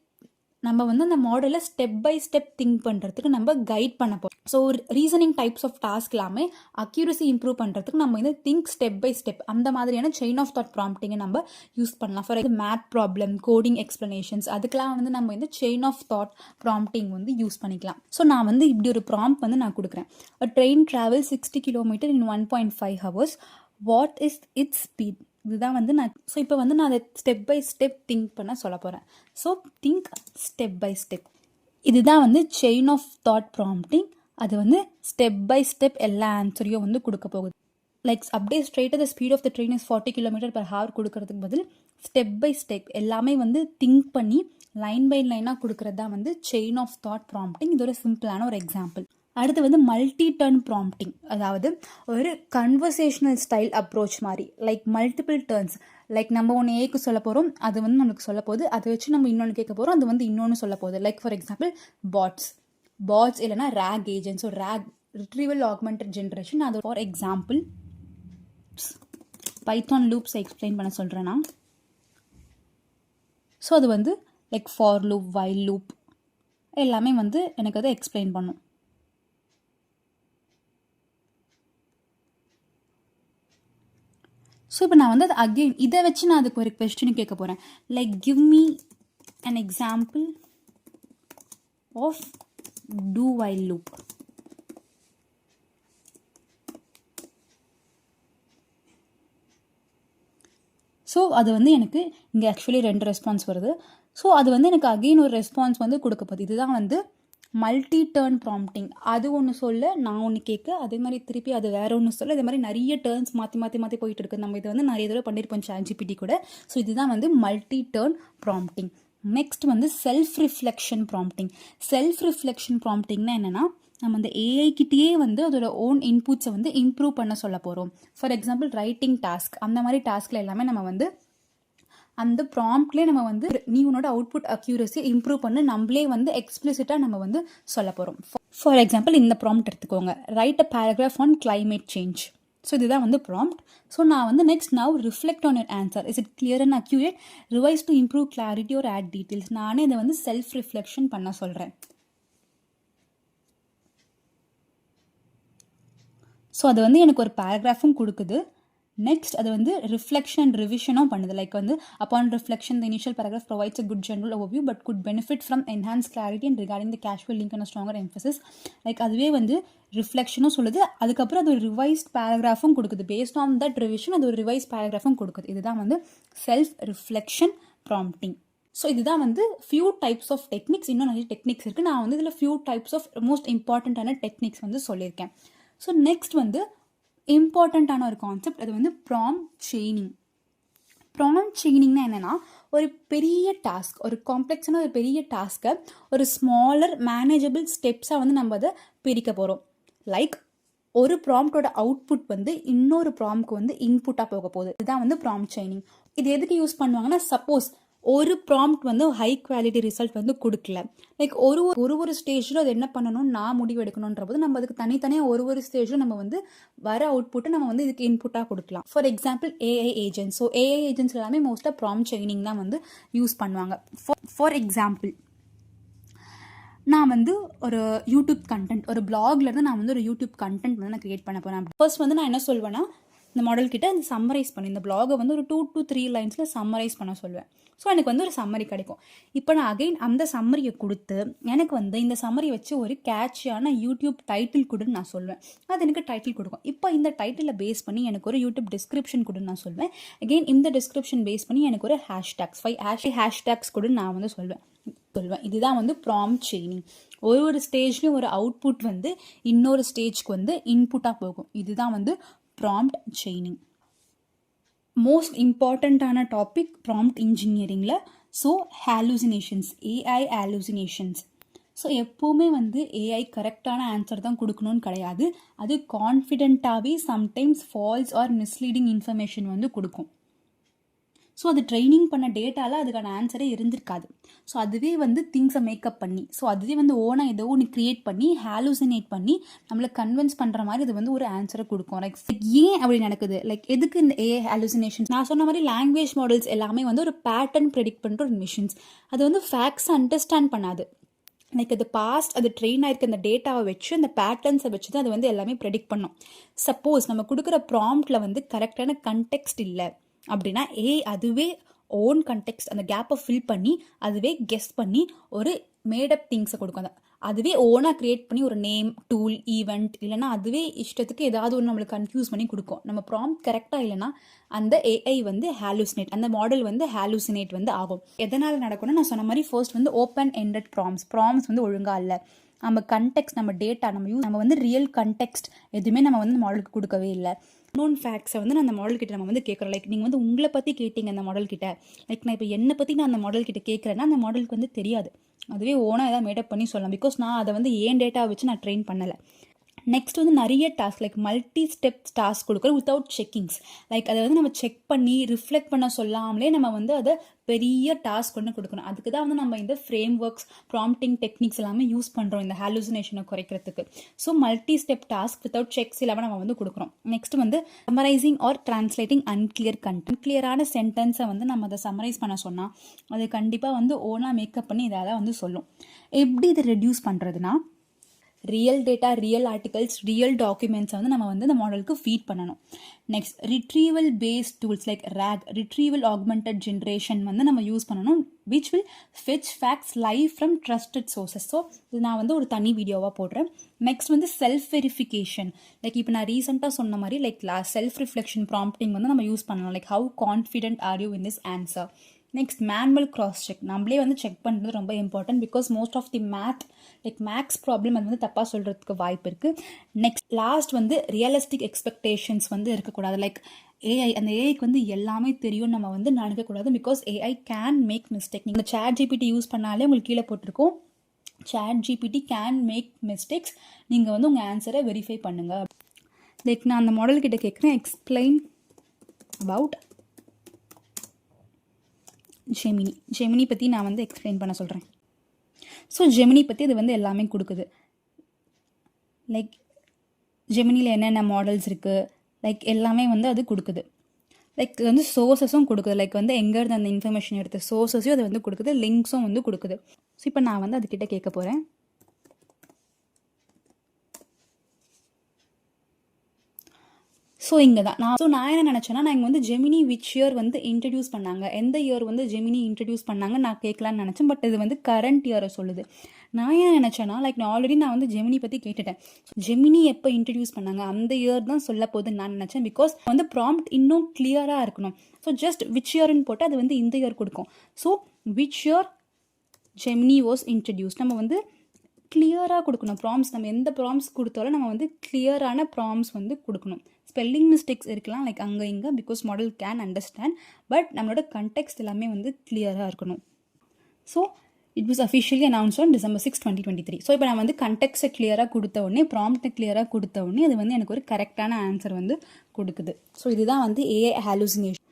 நம்ம வந்து அந்த மாடலை ஸ்டெப் பை ஸ்டெப் திங்க் பண்ணுறதுக்கு நம்ம கைட் பண்ண போகிறோம். So reasoning types of task எல்லாமே அக்யூரசி இம்ப்ரூவ் பண்ணுறதுக்கு நம்ம வந்து திங்க் ஸ்டெப் பை ஸ்டெப் அந்த மாதிரியான செயின் ஆஃப் தாட் ப்ராம்ப்டிங்கை நம்ம யூஸ் பண்ணலாம். For example, math problem, coding explanations, அதுக்கெலாம் வந்து நம்ம வந்து செயின் ஆஃப் தாட் ப்ராம்ப்டிங் வந்து யூஸ் பண்ணிக்கலாம். ஸோ நான் வந்து இப்படி ஒரு ப்ராம்ப்ட் வந்து நான் கொடுக்குறேன். Train travel 60 kilometre in 1.5 hours. What is it's speed? இதுதான் வந்து நான் ஸோ இப்போ வந்து நான் அதை ஸ்டெப் பை ஸ்டெப் திங்க் பண்ண சொல்ல போகிறேன். So think step by step. இதுதான் வந்து செயின் ஆஃப் தாட் ப்ராம்ப்டிங். அது வந்து ஸ்டெப் பை ஸ்டெப் எல்லா ஆன்சரையும் வந்து கொடுக்க போகுது. லைக் அப்படியே ஸ்ட்ரெயிட்டாக the speed of the train is 40 km/h கொடுக்கறதுக்கு பதில் ஸ்டெப் பை ஸ்டெப் எல்லாமே வந்து திங்க் பண்ணி லைன் பை லைனாக கொடுக்கறது தான் வந்து செயின் ஆஃப் தாட் ப்ராம்ப்டிங். இது ஒரு சிம்பிளான ஒரு எக்ஸாம்பிள். அடுத்து வந்து மல்டி டர்ன் ப்ராம்ப்டிங். அதாவது ஒரு கன்வர்சேஷனல் ஸ்டைல் அப்ரோச் மாதிரி. Like multiple turns. லைக் நம்ம ஒன்று ஏக்கு சொல்ல போகிறோம், அது வந்து நம்மளுக்கு சொல்ல போகுது, அதை வச்சு நம்ம இன்னொன்று கேட்க போகிறோம், அது வந்து இன்னொன்று சொல்ல போகுது. லைக் ஃபார் எக்ஸாம்பிள், பாட்ஸ் இல்லைனா rack agents. So rack retrieval augmented generation. அது ஃபார் எக்ஸாம்பிள் பைத்தான் லூப்ஸை எக்ஸ்பிளைன் பண்ண சொல்கிறேன்னா, ஸோ அது வந்து like for loop, while loop எல்லாமே வந்து எனக்கு அதை எக்ஸ்பிளைன் பண்ணும். ஸோ இப்போ நான் வந்து அது அகெயின் இதை வச்சு நான் அதுக்கு ஒரு கொஸ்டின் கேட்க போகிறேன். Like give me an example of do while loop. So அது வந்து எனக்கு இங்கே ஆக்சுவலி 2 ரெஸ்பான்ஸ் வருது. ஸோ அது வந்து எனக்கு அகெயின் ஒரு ரெஸ்பான்ஸ் வந்து கொடுக்க போகுது. இதுதான் வந்து மல்டி டர்ன் ப்ராம்ப்டிங். அது ஒன்று சொல்ல, நான் ஒன்று கேட்க, அதே மாதிரி திருப்பி அது வேற ஒன்று சொல்ல, இதே மாதிரி நிறைய டர்ன்ஸ் மாற்றி போயிட்டு இருக்குது. நம்ம இதை வந்து நிறைய தடவை பண்ணியிருப்போம் ChatGPT கூட. ஸோ இதுதான் வந்து மல்டி டர்ன் ப்ராம்ப்டிங். நெக்ஸ்ட் வந்து self reflection prompting. Self reflection ப்ராம்ப்டிங்னா என்னென்னா, நம்ம அந்த ஏஐக்கிட்டேயே வந்து அதோட ஓன் இன்புட்ஸை வந்து இம்ப்ரூவ் பண்ண சொல்ல போகிறோம். ஃபார் எக்ஸாம்பிள், ரைட்டிங் டாஸ்க், அந்த மாதிரி டாஸ்கில் எல்லாமே நம்ம வந்து அந்த ப்ராம்ப்ட்லேயே நம்ம வந்து நீ உன்னோட அவுட்புட் அக்யூரஸியை இம்ப்ரூவ் பண்ணி நம்மளே வந்து எக்ஸ்பிளிசிட்டாக நம்ம வந்து சொல்ல போகிறோம். ஃபார் எக்ஸாம்பிள், இந்த ப்ராம்ப்ட் எடுத்துக்கோங்க, write a paragraph on climate change. So இதுதான் வந்து ப்ராம்ப்ட். ஸோ நான் வந்து next now reflect on your answer, is it clear and accurate, revise to improve clarity or add details. நானே இதை வந்து செல்ஃப் ரிஃப்ளெக்ஷன் பண்ண சொல்கிறேன். ஸோ அது வந்து எனக்கு ஒரு பேராகிராஃபும் கொடுக்குது. நெக்ஸ்ட் அது வந்து ரிஃப்ளெக்ஷன் அண்ட் ரிவிஷனும் பண்ணுது. லைக் வந்து upon reflection the initial paragraph provides a good general overview but good benefit from enhance clarity and regarding the casual link and stronger emphasis. Like அதுவே வந்து ரிஃப்ளெக்ஷனும் சொல்லுது, அதுக்கப்புறம் அது ஒரு ரிவைஸ்ட் பேராகிராஃபும் கொடுக்குது. பேஸ்ட் ஆன் தட் ரிவிஷன் அது ஒரு ரிவைஸ் பேராகிராஃபும் கொடுக்குது. இதுதான் வந்து செல்ஃப் ரிஃப்ளெக்ஷன் ப்ராம்ப்டிங். ஸோ இதுதான் வந்து ஃபியூ டைப்ஸ் ஆஃப் டெக்னிக்ஸ். இன்னும் நிறைய டெக்னிக்ஸ் இருக்குது. நான் வந்து இதில் ஃபியூ டைப்ஸ் ஆஃப் மோஸ்ட் இம்பார்ட்டண்ட்டான டெக்னிக்ஸ் வந்து சொல்லியிருக்கேன். ஸோ நெக்ஸ்ட் வந்து இம்பார்ட்டண்ட்டான ஒரு கான்செப்ட், அது வந்து ப்ராம்ப்ட் செயினிங். ப்ராம்ப்ட் செயினிங்னா என்னென்னா, ஒரு பெரிய டாஸ்க், ஒரு காம்ப்ளெக்ஸான ஒரு பெரிய டாஸ்க்கை ஒரு ஸ்மாலர் மேனேஜபிள் ஸ்டெப்ஸாக வந்து நம்ம அதை பிரிக்க போகிறோம். லைக் ஒரு ப்ராம்ப்டோட அவுட்புட் வந்து இன்னொரு ப்ராம்ப்ட்க்கு வந்து இன்புட்டாக போக போகுது. இதுதான் வந்து ப்ராம்ப்ட் செயினிங். இது எதுக்கு யூஸ் பண்ணுவாங்கன்னா, சப்போஸ் ஒரு ப்ராம்ப்ட் வந்து ஹை குவாலிட்டி ரிசல்ட் வந்து கொடுக்கல. லைக் ஒரு ஸ்டேஜில் அது என்ன பண்ணணும்னு நான் முடிவு எடுக்கணுன்ற போது நம்ம அதுக்கு தனித்தனியாக ஒரு ஸ்டேஜில் நம்ம வந்து வர அவுட்புட்டை நம்ம வந்து இதுக்கு இன்புட்டாக கொடுக்கலாம். For example AI agents. So AI agents எல்லாமே மோஸ்ட்டாக ப்ராம்ப்ட் ட்ரெய்னிங் தான் வந்து யூஸ் பண்ணுவாங்க. ஃபார் எக்ஸாம்பிள் நான் வந்து ஒரு யூடியூப் கண்டென்ட், ஒரு பிளாக்லேருந்து நான் வந்து ஒரு யூடியூப் கண்டென்ட் வந்து நான் கிரியேட் பண்ண போகிறேன். ஃபர்ஸ்ட் வந்து நான் என்ன சொல்வேன்னா, இந்த மாடல் கிட்ட அந்த சம்மரைஸ் பண்ணி இந்த பிளாகை வந்து ஒரு 2 to 3 லைன்ஸில் சம்மரைஸ் பண்ண சொல்லுவேன். ஸோ எனக்கு வந்து ஒரு சம்மரி கிடைக்கும். இப்போ நான் அகைன் அந்த சம்மரியை கொடுத்து எனக்கு வந்து இந்த சம்மரி வச்சு ஒரு கேட்சியான யூடியூப் டைட்டில் கொடுன்னு நான் சொல்லுவேன். அது எனக்கு டைட்டில் கொடுக்கும். இப்போ இந்த டைட்டிலை பேஸ் பண்ணி எனக்கு ஒரு யூடியூப் டிஸ்கிரிப்ஷன் கொடுன்னு நான் சொல்வேன். அகெயின் இந்த டிஸ்கிரிப்ஷன் பேஸ் பண்ணி எனக்கு ஒரு ஹேஷ்டேக்ஸ் 5 ஹேஷ்டேக்ஸ் கொடுன்னு நான் வந்து சொல்வேன். இதுதான் வந்து ப்ராம்ப்ட் ட்ரெய்னிங். ஒரு ஸ்டேஜ்லேயும் ஒரு அவுட்புட் வந்து இன்னொரு ஸ்டேஜ்க்கு வந்து இன்புட்டாக போகும். இதுதான் வந்து ப்ராம்ப்ட் ட்ரெய்னிங். மோஸ்ட் இம்பார்ட்டண்ட்டான டாபிக் ப்ராம்ப்ட் இன்ஜினியரிங்கில். So hallucinations, AI hallucinations. So எப்போவுமே வந்து ஏஐ கரெக்டான ஆன்சர் தான் கொடுக்கணும்னு கிடையாது. அது கான்ஃபிடென்ட்டாகவே sometimes false or misleading information வந்து கொடுக்கும். ஸோ அது ட்ரைனிங் பண்ண டேட்டாவில் அதுக்கான ஆன்சரே இருந்திருக்காது. ஸோ அதுவே வந்து திங்ஸை மேக்கப் பண்ணி, ஸோ அதுவே வந்து ஓனாக ஏதோ ஒன்று க்ரியேட் பண்ணி ஹாலுசினேட் பண்ணி நம்மளை கன்வின்ஸ் பண்ணுற மாதிரி அது வந்து ஒரு ஆன்சரை கொடுக்கும். லைக் ஏன் அப்படி நடக்குது, லைக் எதுக்கு இந்த ஏஐ ஹாலுசினேஷன்? நான் சொன்ன மாதிரி லாங்குவேஜ் மாடல்ஸ் எல்லாமே வந்து ஒரு பேட்டர்ன் ப்ரெடிக்ட் பண்ணுற ஒரு மிஷின்ஸ். அது வந்து ஃபேக்ட்ஸ் அண்டர்ஸ்டாண்ட் பண்ணாது. லைக் அது பாஸ்ட் அது ட்ரெயின் ஆயிருக்க அந்த டேட்டாவை வச்சு அந்த பேட்டர்ன்ஸை வச்சு தான் அது வந்து எல்லாமே ப்ரெடிக்ட் பண்ணும். சப்போஸ் நம்ம கொடுக்குற ப்ராம்ப்டில் வந்து கரெக்டான கண்டெக்ஸ்ட் இல்லை அப்படின்னா அதுவே ஓன் கண்டெக்ஸ்ட் அந்த கேப்பை ஃபில் பண்ணி அதுவே கெஸ் பண்ணி ஒரு மேடப் திங்ஸை கொடுக்கும். அதுவே ஓனாக க்ரியேட் பண்ணி ஒரு நேம், டூல், ஈவெண்ட் இல்லைனா அதுவே இஷ்டத்துக்கு ஏதாவது ஒன்று நம்மளுக்கு கன்ஃபியூஸ் பண்ணி கொடுக்கும். நம்ம ப்ராம்ப்ட் கரெக்டாக இல்லைனா அந்த ஏஐ வந்து ஹாலுசினேட், அந்த மாடல் வந்து ஹாலுசினேட் வந்து ஆகும். எதனால் நடக்கும்னு நான் சொன்ன மாதிரி ஃபர்ஸ்ட் வந்து ஓப்பன் எண்டட் ப்ராம்ப்ட்ஸ் வந்து ஒழுங்காக இல்லை. நம்ம கண்டெக்ஸ்ட், நம்ம டேட்டா, நம்ம வந்து ரியல் கண்டெக்ஸ்ட் எதுவுமே நம்ம வந்து மாடலுக்கு கொடுக்கவே இல்லை. நோன் ஃபேக்ட்ஸை வந்து நான் அந்த மாடல் கிட்ட நம்ம வந்து கேட்குறோம். லைக் நீங்கள் வந்து உங்களை பற்றி கேட்டீங்க அந்த மாடல் கிட்ட, லைக் நான் இப்போ என்னை பற்றி நான் அந்த மாடல் கிட்ட கேட்குறேன்னா அந்த மாடலுக்கு வந்து தெரியாது. அதுவே ஓனாக ஏதாவது மேடப் பண்ணி சொல்லலாம். பிகாஸ் நான் அதை வந்து ஏன் டேட்டா வச்சு நான் ட்ரெயின் பண்ணலை. நெக்ஸ்ட் வந்து நிறைய task like multi step task கொடுக்குறோம் வித்தவுட் செக்கிங்ஸ். லைக் அதை வந்து நம்ம செக் பண்ணி ரிஃப்ளெக்ட் பண்ண சொல்லாமலே நம்ம வந்து அதை பெரிய டாஸ்க் ஒன்று கொடுக்கணும். அதுக்கு தான் வந்து நம்ம இந்த ஃப்ரேம் ஒர்க்ஸ், ப்ராம்ப்டிங் டெக்னிக்ஸ் எல்லாமே யூஸ் பண்ணுறோம் இந்த ஹாலுசினேஷனை குறைக்கிறதுக்கு. So multi step task without checks இல்லாமல் நம்ம வந்து கொடுக்குறோம். நெக்ஸ்ட் வந்து summarizing or translating unclear content. கிளியரான சென்டென்ஸை வந்து நம்ம அதை சம்மரைஸ் பண்ண சொன்னால் அது கண்டிப்பாக வந்து ஓனாக மேக்கப் பண்ணி இதால் வந்து சொல்லும். எப்படி இதை ரெடியூஸ் பண்ணுறதுனா, real data, real articles, real டாக்குமெண்ட்ஸை வந்து நம்ம வந்து இந்த மாடலுக்கு ஃபீட் பண்ணணும். Next retrieval based tools like RAG, retrieval augmented generation வந்து நம்ம யூஸ் பண்ணணும், which will fetch facts live from trusted sources. So இது நான் வந்து ஒரு தனி வீடியோவாக போடுறேன். நெக்ஸ்ட் வந்து செல்ஃப் வெரிஃபிகேஷன். லைக் இப்போ நான் ரீசெண்டாக சொன்ன மாதிரி லைக் செல்ஃப் ரிஃப்ளெக்ஷன் ப்ராம்ப்டிங் வந்து நம்ம யூஸ் பண்ணணும். Like how confident are you in this answer. Next manual cross check. நம்மளே வந்து செக் பண்ணுறது ரொம்ப important. Because most of the maths problem அது வந்து தப்பாக சொல்கிறதுக்கு வாய்ப்பு இருக்குது. நெக்ஸ்ட் லாஸ்ட் வந்து ரியலிஸ்டிக் எக்ஸ்பெக்டேஷன்ஸ் வந்து இருக்கக்கூடாது. லைக் அந்த ஏஐக்கு வந்து எல்லாமே தெரியும் நம்ம வந்து நினைக்கக்கூடாது. Because AI can make mistake. நீங்கள் ChatGPT யூஸ் பண்ணாலே உங்களுக்கு கீழே போட்டிருக்கோம் ChatGPT கேன் மேக் மிஸ்டேக்ஸ். நீங்கள் வந்து உங்கள் ஆன்சரை வெரிஃபை பண்ணுங்கள். லைக் நான் அந்த மாடல் கிட்ட கேட்குறேன், எக்ஸ்பிளைன் அபவுட் ஜெமினி பற்றி நான் வந்து எக்ஸ்பிளைன் பண்ண சொல்கிறேன். ஸோ ஜெமினி பற்றி அது வந்து எல்லாமே கொடுக்குது. லைக் ஜெமினியில் என்னென்ன மாடல்ஸ் இருக்குது, லைக் எல்லாமே வந்து அது கொடுக்குது. லைக் வந்து சோர்ஸஸும் கொடுக்குது. லைக் வந்து எங்கேருந்து அந்த இன்ஃபர்மேஷன் எடுத்து சோர்ஸஸையும் அது வந்து கொடுக்குது, லிங்க்ஸும் வந்து கொடுக்குது. ஸோ இப்போ நான் வந்து அதுக்கிட்ட கேட்க போகிறேன். ஸோ இங்கே தான் நான் என்ன நினச்சேன்னா, நான் இங்கே வந்து ஜெமினி விச் இயர் வந்து இன்ட்ரடியூஸ் பண்ணாங்க, எந்த இயர் வந்து ஜெமினி இன்ட்ரடியூஸ் பண்ணாங்க நான் கேட்கலான்னு நினச்சேன். பட் இது வந்து கரண்ட் இயரை சொல்லுது. நான் ஏன் நினச்சேன்னா, லைக் நான் ஆல்ரெடி நான் வந்து ஜெமினி பற்றி கேட்டுட்டேன். ஜெமினி எப்போ இன்ட்ரடியூஸ் பண்ணாங்க அந்த இயர் தான் சொல்ல போகுதுன்னு நான் நினச்சேன். பிகாஸ் வந்து ப்ராம்ப்ட் இன்னும் கிளியராக இருக்கணும். ஸோ ஜஸ்ட் விச் இயர்னு போட்டு அது வந்து இந்த இயர் கொடுக்கும். So which year Gemini was introduce நம்ம வந்து கிளியராக கொடுக்கணும். ப்ராம்ஸ் நம்ம எந்த ப்ராம்ஸ் கொடுத்தாலும் நம்ம வந்து கிளியரான ப்ராம்ஸ் வந்து கொடுக்கணும். ஸ்பெல்லிங் மிஸ்டேக்ஸ் இருக்கலாம் லைக் அங்கே இங்கே, because model can understand. But நம்மளோட கண்டெக்ஸ்ட் எல்லாமே வந்து கிளியராக இருக்கணும். So it was officially announce on December 6, 2023. So இப்போ நான் வந்து கண்டெக்ஸ்ட்டை கிளியராக கொடுத்த உடனே, ப்ராம்ப்டை கிளியராக கொடுத்த உடனே அது வந்து எனக்கு ஒரு கரெக்டான ஆன்சர் வந்து கொடுக்குது. ஸோ இதுதான் வந்து ஏஐ ஹாலுசினேஷன்.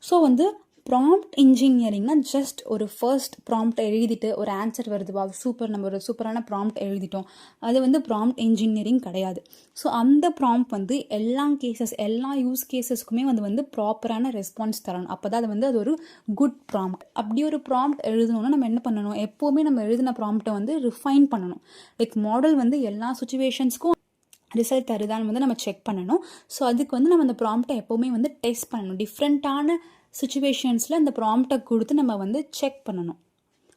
ஸோ வந்து ப்ராம்ப்ட் இன்ஜினியரிங்னா ஜஸ்ட் ஒரு ஃபர்ஸ்ட் ப்ராம்ப்ட் எழுதிட்டு ஒரு ஆன்சர் வருதுவா சூப்பர், நம்ம ஒரு சூப்பரான ப்ராம்ப்ட் எழுதிட்டோம், அது வந்து ப்ராம்ப்ட் இன்ஜினியரிங் கிடையாது. ஸோ அந்த ப்ராம்ப்ட் வந்து எல்லா யூஸ் கேசஸ்க்குமே வந்து ப்ராப்பரான ரெஸ்பான்ஸ் தரணும். அப்போ தான் அது ஒரு குட் ப்ராம்ப்ட். அப்படி ஒரு ப்ராம்ப்ட் எழுதணும்னா நம்ம என்ன பண்ணணும், எப்போவுமே நம்ம எழுதின ப்ராம்ப்டை வந்து ரிஃபைன் பண்ணணும். லைக் மாடல் வந்து எல்லா சுச்சுவேஷன்ஸ்க்கும் ரிசல்ட் தருதான்னு வந்து நம்ம செக் பண்ணணும். ஸோ அதுக்கு வந்து நம்ம அந்த ப்ராம்ப்டை எப்போவுமே வந்து டெஸ்ட் பண்ணணும். டிஃப்ரெண்ட்டான சுச்சுவேஷன்ஸில் அந்த ப்ராம்ப்டை கொடுத்து நம்ம வந்து செக் பண்ணணும்.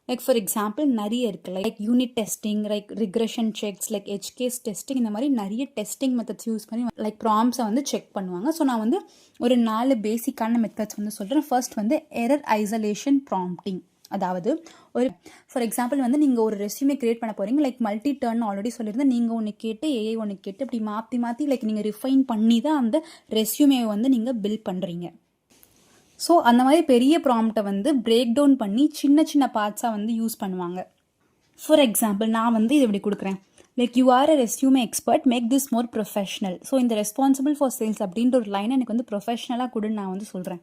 லைக் ஃபார் எக்ஸாம்பிள் நிறைய இருக்குது, like unit testing, like regression checks, like edge case testing, இந்த மாதிரி நிறைய டெஸ்டிங் மெத்தட்ஸ் யூஸ் பண்ணி லைக் ப்ராம்ப்ஸை வந்து செக் பண்ணுவாங்க. ஸோ நான் வந்து ஒரு 4 பேசிக்கான மெத்தட்ஸ் வந்து சொல்கிறேன். ஃபர்ஸ்ட் வந்து எரர் ஐசோலேஷன் ப்ராம்ப்டிங். அதாவது ஒரு ஃபார் எக்ஸாம்பிள் வந்து நீங்கள் ஒரு ரெஸ்யூமே கிரியேட் பண்ண போகிறீங்க, லைக் மல்டி டர்ன் ஆல்ரெடி சொல்லியிருந்தேன். நீங்கள் ஒன்று கேட்டு ஏஐ ஒன்று கேட்டு அப்படி மாற்றி லைக் நீங்கள் ரிஃபைன் பண்ணி தான் அந்த ரெஸ்யூமே வந்து நீங்கள் பில்ட் பண்ணுறீங்க. ஸோ அந்த மாதிரி பெரிய ப்ராம்ப்டை வந்து பிரேக் டவுன் பண்ணி சின்ன பார்ட்ஸாக வந்து யூஸ் பண்ணுவாங்க. ஃபார் எக்ஸாம்பிள் நான் வந்து இது இப்படி கொடுக்குறேன், like you are a resume expert, make this more professional. So இந்த ரெஸ்பான்சிபிள் ஃபார் சேல்ஸ் அப்படின்ற ஒரு லைனை எனக்கு வந்து ப்ரொஃபஷனலாக கொடுன்னு நான் வந்து சொல்கிறேன்.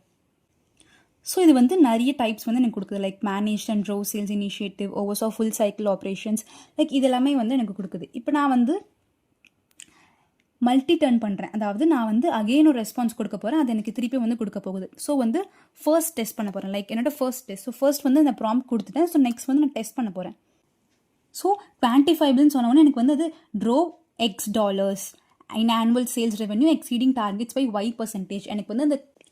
ஸோ இது வந்து நிறைய டைப்ஸ் வந்து எனக்கு கொடுக்குது, like manage and drove sales initiative, oversaw full cycle operations, like இது எல்லாமே வந்து எனக்கு கொடுக்குது. இப்போ நான் வந்து மல்டி டர்ன் பண்ணுறேன், அதாவது நான் வந்து அகெயின் ஒரு ரெஸ்பான்ஸ் கொடுக்க போகிறேன், அது எனக்கு திருப்பி வந்து கொடுக்க போகுது. ஸோ வந்து ஃபர்ஸ்ட் டெஸ்ட் பண்ண போகிறேன், லைக் என்னோட ஃபர்ஸ்ட் டெஸ்ட். ஸோ ஃபர்ஸ்ட் வந்து அந்த ப்ராம்ப்ட் கொடுத்துட்டேன். ஸோ நெக்ஸ்ட் வந்து நான் டெஸ்ட் பண்ண போகிறேன். ஸோ குவான்டிஃபைபிள்னு சொன்னோன்னே எனக்கு வந்து அது drove $X in annual sales revenue exceeding targets by Y%.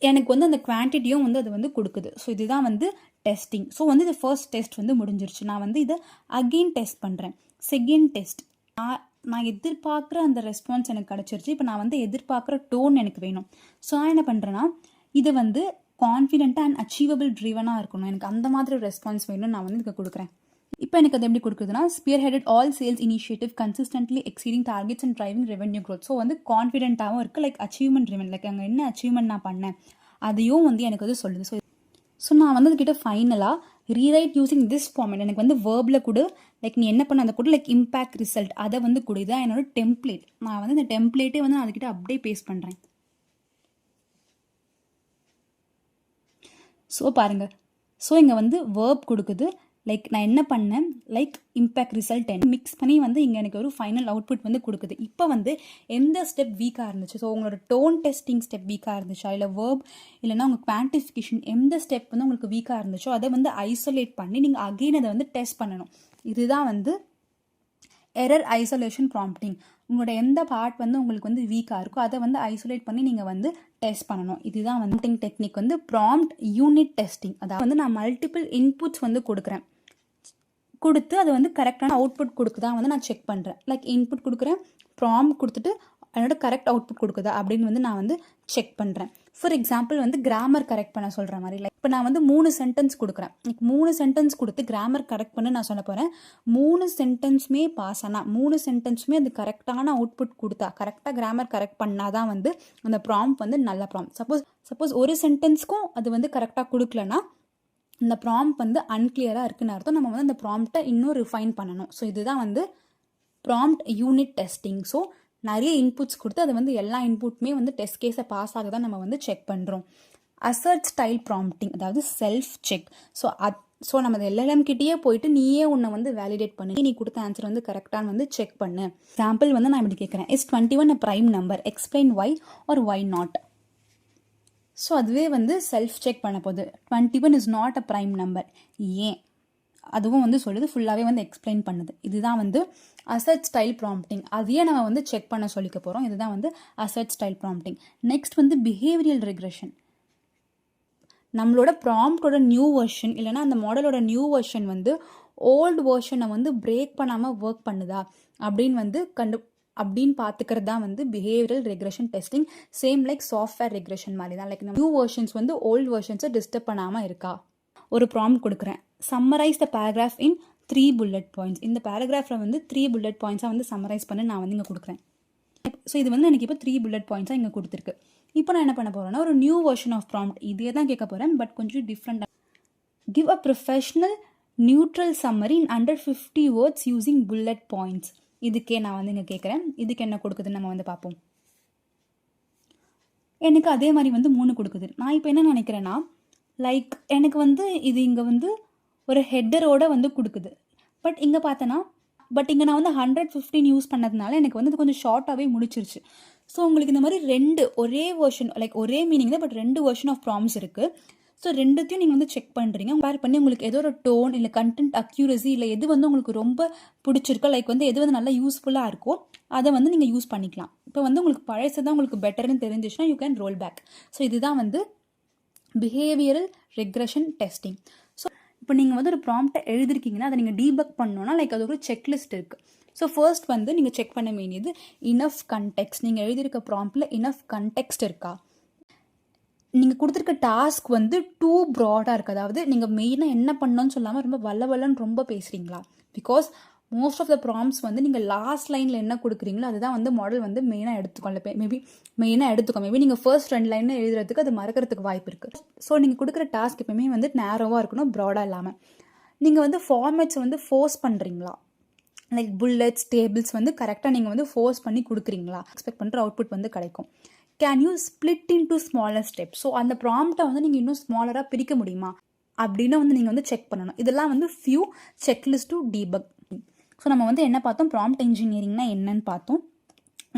எனக்கு வந்து அந்த குவான்டிட்டியும் வந்து அது வந்து கொடுக்குது. ஸோ இதுதான் வந்து டெஸ்டிங். ஸோ வந்து இது ஃபர்ஸ்ட் டெஸ்ட் வந்து முடிஞ்சிருச்சு. நான் வந்து இதை அகெயின் டெஸ்ட் பண்ணுறேன். செகண்ட் டெஸ்ட், நான் எதிர்பார்க்குற அந்த ரெஸ்பான்ஸ் எனக்கு கிடச்சிருச்சு. இப்போ நான் வந்து எதிர்பார்க்குற டோன் எனக்கு வேணும். ஸோ நான் என்ன பண்ணுறேன்னா, இது வந்து கான்ஃபிடென்ட்டாக அண்ட் அச்சீவபிள் ட்ரிவனாக இருக்கணும், எனக்கு அந்த மாதிரி ரெஸ்பான்ஸ் வேணும்னு நான் வந்து இதுக்கு கொடுக்குறேன். இப்போ எனக்கு அது எப்படி கொடுக்குதுன்னா, spearheaded all sales initiative consistently exceeding targets and driving revenue growth. So வந்து கான்ஃபிடென்ட்டாகவும் இருக்குது, லைக் அச்சீவ்மெண்ட் ட்ரிவன், லைக் அங்கே என்ன அச்சீவ்மெண்ட் நான் பண்ணேன் அதையும் வந்து எனக்கு வந்து சொல்லுது. ஸோ நான் வந்து அதுக்கிட்ட ஃபைனலாக ரீரைட் யூஸிங் திஸ் ஃபார்மேட், எனக்கு வந்து வேர்பில் கூட லைக் நீ என்ன பண்ண அந்த கூட லைக் இம்பேக்ட் ரிசல்ட் அதை வந்து கூட, இதான் என்னோட டெம்ப்ளேட். நான் வந்து இந்த டெம்ப்ளேட்டே வந்து நான் அதுக்கிட்ட அப்படியே பேஸ்ட் பண்ணுறேன். ஸோ பாருங்கள், ஸோ இங்கே வந்து வேர்ப் கொடுக்குது, லைக் நான் என்ன பண்ணேன், லைக் இம்பேக்ட் ரிசல்ட் மிக்ஸ் பண்ணி வந்து இங்கே எனக்கு ஒரு ஃபைனல் அவுட்புட் வந்து கொடுக்குது. இப்போ வந்து எந்த ஸ்டெப் வீக்காக இருந்துச்சு, ஸோ உங்களோட டோன் டெஸ்டிங் ஸ்டெப் வீக்காக இருந்துச்சா, இல்லை வேர்ப் இல்லைனா உங்கள் குவான்டிஃபிகேஷன் எந்த ஸ்டெப் வந்து உங்களுக்கு வீக்காக இருந்துச்சோ அதை வந்து ஐசோலேட் பண்ணி நீங்கள் அகெயின் அதை வந்து டெஸ்ட் பண்ணணும். இதுதான் வந்து எரர் ஐசோலேஷன் ப்ராம்ப்டிங். உங்களோட எந்த பார்ட் வந்து உங்களுக்கு வந்து வீக்காக இருக்கோ அதை வந்து ஐசோலேட் பண்ணி நீங்கள் வந்து டெஸ்ட் பண்ணணும். இதுதான் வந்து டெக்னிக் வந்து ப்ராம்ப்ட் யூனிட் டெஸ்டிங். அதாவது வந்து நான் மல்டிபிள் இன்புட்ஸ் வந்து கொடுத்து அது வந்து கரெக்டான அவுட்புட் கொடுக்குதா வந்து நான் செக் பண்ணுறேன். லைக் இன்புட் கொடுக்குறேன், ப்ராம்ப்ட் கொடுத்துட்டு அதோட கரெக்ட் அவுட்புட் கொடுக்குதா அப்படின்னு வந்து நான் வந்து செக் பண்ணுறேன். ஃபார் எக்ஸாம்பிள் வந்து கிராமர் கரெக்ட் பண்ண சொல்கிற மாதிரி, லைக் இப்போ நான் வந்து 3 சென்டென்ஸ் கொடுக்குறேன், லைக் 3 சென்டென்ஸ் கொடுத்து கிராமர் கரெக்ட் பண்ண நான் சொல்ல போகிறேன். 3 சென்டென்ஸுமே பாஸ் ஆனால் 3 சென்டென்ஸுமே அது கரெக்டான அவுட்புட் கொடுத்தா, கரெக்டாக கிராமர் கரெக்ட் பண்ணாதான் வந்து அந்த ப்ராம்ப்ட் வந்து நல்ல ப்ராம்ப்ட். சப்போஸ் ஒரு சென்டென்ஸ்க்கும் அது வந்து கரெக்டாக கொடுக்கலன்னா இந்த ப்ராம்ப்ட் வந்து அன்கிளியராக இருக்குன்னு அர்த்தம். நம்ம வந்து அந்த ப்ராம்ப்டை இன்னும் ரிஃபைன் பண்ணணும். ஸோ இதுதான் வந்து ப்ராம்ப்ட் யூனிட் டெஸ்டிங். ஸோ நிறைய இன்புட்ஸ் கொடுத்து அது வந்து எல்லா இன்புட்டுமே வந்து டெஸ்ட் கேஸை பாஸ் ஆக தான் நம்ம வந்து செக் பண்ணுறோம். அசர்ட் ஸ்டைல் ப்ராம்ப்டிங், அதாவது செல்ஃப் செக். ஸோ நம்ம எல்எல்எம் கிட்டேயே போயிட்டு நீயே உன்னை வந்து வேலிடேட் பண்ணி நீ கொடுத்த ஆன்சர் வந்து கரெக்டான வந்து செக் பண்ணு. எக்ஸாம்பிள் வந்து நான் இப்படி கேட்குறேன், is 21 a prime number, explain why or why not. So அதுவே வந்து செல்ஃப் செக் பண்ண போகுது. 21 is not a prime number, ஏன் அதுவும் வந்து சொல்லுது, ஃபுல்லாகவே வந்து எக்ஸ்பிளைன் பண்ணுது. இதுதான் வந்து அசர்ட் ஸ்டைல் ப்ராம்ப்டிங். அதையே நம்ம வந்து செக் பண்ண சொல்லிக்க போகிறோம். இதுதான் வந்து அசர்ட் ஸ்டைல் ப்ராம்ப்டிங். நெக்ஸ்ட் வந்து பிஹேவியல் ரெக்ரெஷன். நம்மளோட ப்ராம்ப்டோட நியூ வெர்ஷன் இல்லைனா அந்த மாடலோட நியூ வெர்ஷன் வந்து ஓல்டு வெர்ஷனை வந்து பிரேக் பண்ணாமல் ஒர்க் பண்ணுதா அப்படின்னு பார்த்துக்கிறது தான் வந்து behavioural regression testing. Same like software regression மாதிரி தான். லைக் நியூ வெர்ஷன்ஸ் வந்து ஓல்டு வெர்ஷன்ஸை டிஸ்டர்ப் பண்ணாமல் இருக்கா. ஒரு ப்ராம்ப்ட் கொடுக்குறேன், summarize the paragraph in 3 bullet points. இந்த பேராகிராஃபில் வந்து 3 bullet points வந்து சம்மரைஸ் பண்ணி நான் வந்து இங்கே கொடுக்குறேன். ஸோ இது வந்து எனக்கு இப்போ 3 bullet points இங்கே கொடுத்துருக்கு. இப்போ நான் என்ன பண்ண போகிறேன்னா ஒரு நியூ வெர்ஷன் ஆஃப் ப்ராம்ப்ட் இதே தான் கேட்க போகிறேன், பட் கொஞ்சம் டிஃப்ரெண்டாக. Give a professional neutral summary in under 50 words using bullet points. இதுக்கே நான் வந்து இங்கே கேட்குறேன். இதுக்கு என்ன கொடுக்குதுன்னு நம்ம வந்து பார்ப்போம். எனக்கு அதே மாதிரி வந்து 3 கொடுக்குது. நான் இப்போ என்ன நினைக்கிறேன்னா, லைக் எனக்கு வந்து இது இங்கே வந்து ஒரு ஹெட்டரோட வந்து கொடுக்குது. பட் இங்கே பார்த்தேன்னா இங்கே நான் வந்து 115 யூஸ் பண்ணதுனால எனக்கு வந்து இது கொஞ்சம் ஷார்ட்டாகவே முடிச்சிருச்சு. ஸோ உங்களுக்கு இந்த மாதிரி 2 ஒரே வெர்ஷன் லைக் ஒரே மீனிங் தான், பட் 2 வெர்ஷன் ஆஃப் ப்ராம்ஸ் இருக்குது. ஸோ ரெண்டுத்தையும் நீங்கள் வந்து செக் பண்ணுறீங்க. கம்பேர் பண்ணி உங்களுக்கு ஏதோ ஒரு டோன் இல்லை கண்டென்ட் அக்யூரசி இல்லை எது வந்து உங்களுக்கு ரொம்ப பிடிச்சிருக்கோ, லைக் வந்து எது வந்து நல்லா யூஸ்ஃபுல்லாக இருக்கோ அதை வந்து நீங்கள் யூஸ் பண்ணிக்கலாம். இப்போ வந்து உங்களுக்கு பழசு தான் உங்களுக்கு பெட்டர்னு தெரிஞ்சிச்சுன்னா you can roll back. So இதுதான் வந்து பிஹேவியரல் ரெக்ரெஷன் டெஸ்டிங். ஸோ இப்போ நீங்கள் வந்து ஒரு ப்ராம்ப்டை எழுதிருக்கீங்கன்னா அதை நீங்கள் டீபக் பண்ணணும்னா லைக் அது ஒரு செக்லிஸ்ட் இருக்குது. ஸோ ஃபர்ஸ்ட் வந்து நீங்கள் செக் பண்ண வேண்டியது இனஃப் கண்டெக்ஸ்ட். நீங்கள் எழுதியிருக்க ப்ராம்ப்டில் இனஃப் கண்டெக்ஸ்ட் இருக்கா? நீங்கள் கொடுத்துருக்க டாஸ்க் வந்து டூ ப்ராடாக இருக்குது. அதாவது நீங்கள் மெயினாக என்ன பண்ணணும்னு சொல்லாமல் ரொம்ப வல்லன்னு ரொம்ப பேசுகிறீங்களா? Because most of the prompts வந்து நீங்கள் லாஸ்ட் லைனில் என்ன கொடுக்குறீங்களோ அதுதான் வந்து மாடல் வந்து மெயினாக எடுத்துக்கோங்க. மேபி நீங்கள் ஃபர்ஸ்ட் 2 லைனில் எழுதுறதுக்கு அது மறக்கிறதுக்கு வாய்ப்பு இருக்குது. ஸோ நீங்கள் கொடுக்குற டாஸ்க் எப்பவுமே வந்து நேரோவாக இருக்கணும், ப்ராடாக இல்லாமல். நீங்கள் வந்து ஃபார்மேட்ஸ் வந்து ஃபோர்ஸ் பண்ணுறீங்களா? லைக் புல்லட்ஸ், டேபிள்ஸ் வந்து கரெக்டாக நீங்கள் வந்து ஃபோர்ஸ் பண்ணி கொடுக்குறீங்களா? எக்ஸ்பெக்ட் பண்ணுற அவுட்புட் வந்து கிடைக்கும். Can you split in to smaller step? So அந்த ப்ராம்ப்டை வந்து நீங்கள் இன்னும் ஸ்மாலராக பிரிக்க முடியுமா அப்படின்னு வந்து நீங்கள் வந்து செக் பண்ணணும். இதெல்லாம் வந்து few checklist to debug. So நம்ம வந்து என்ன பார்த்தோம், ப்ராம்ப்ட் இன்ஜினியரிங்னா என்னன்னு பார்த்தோம்.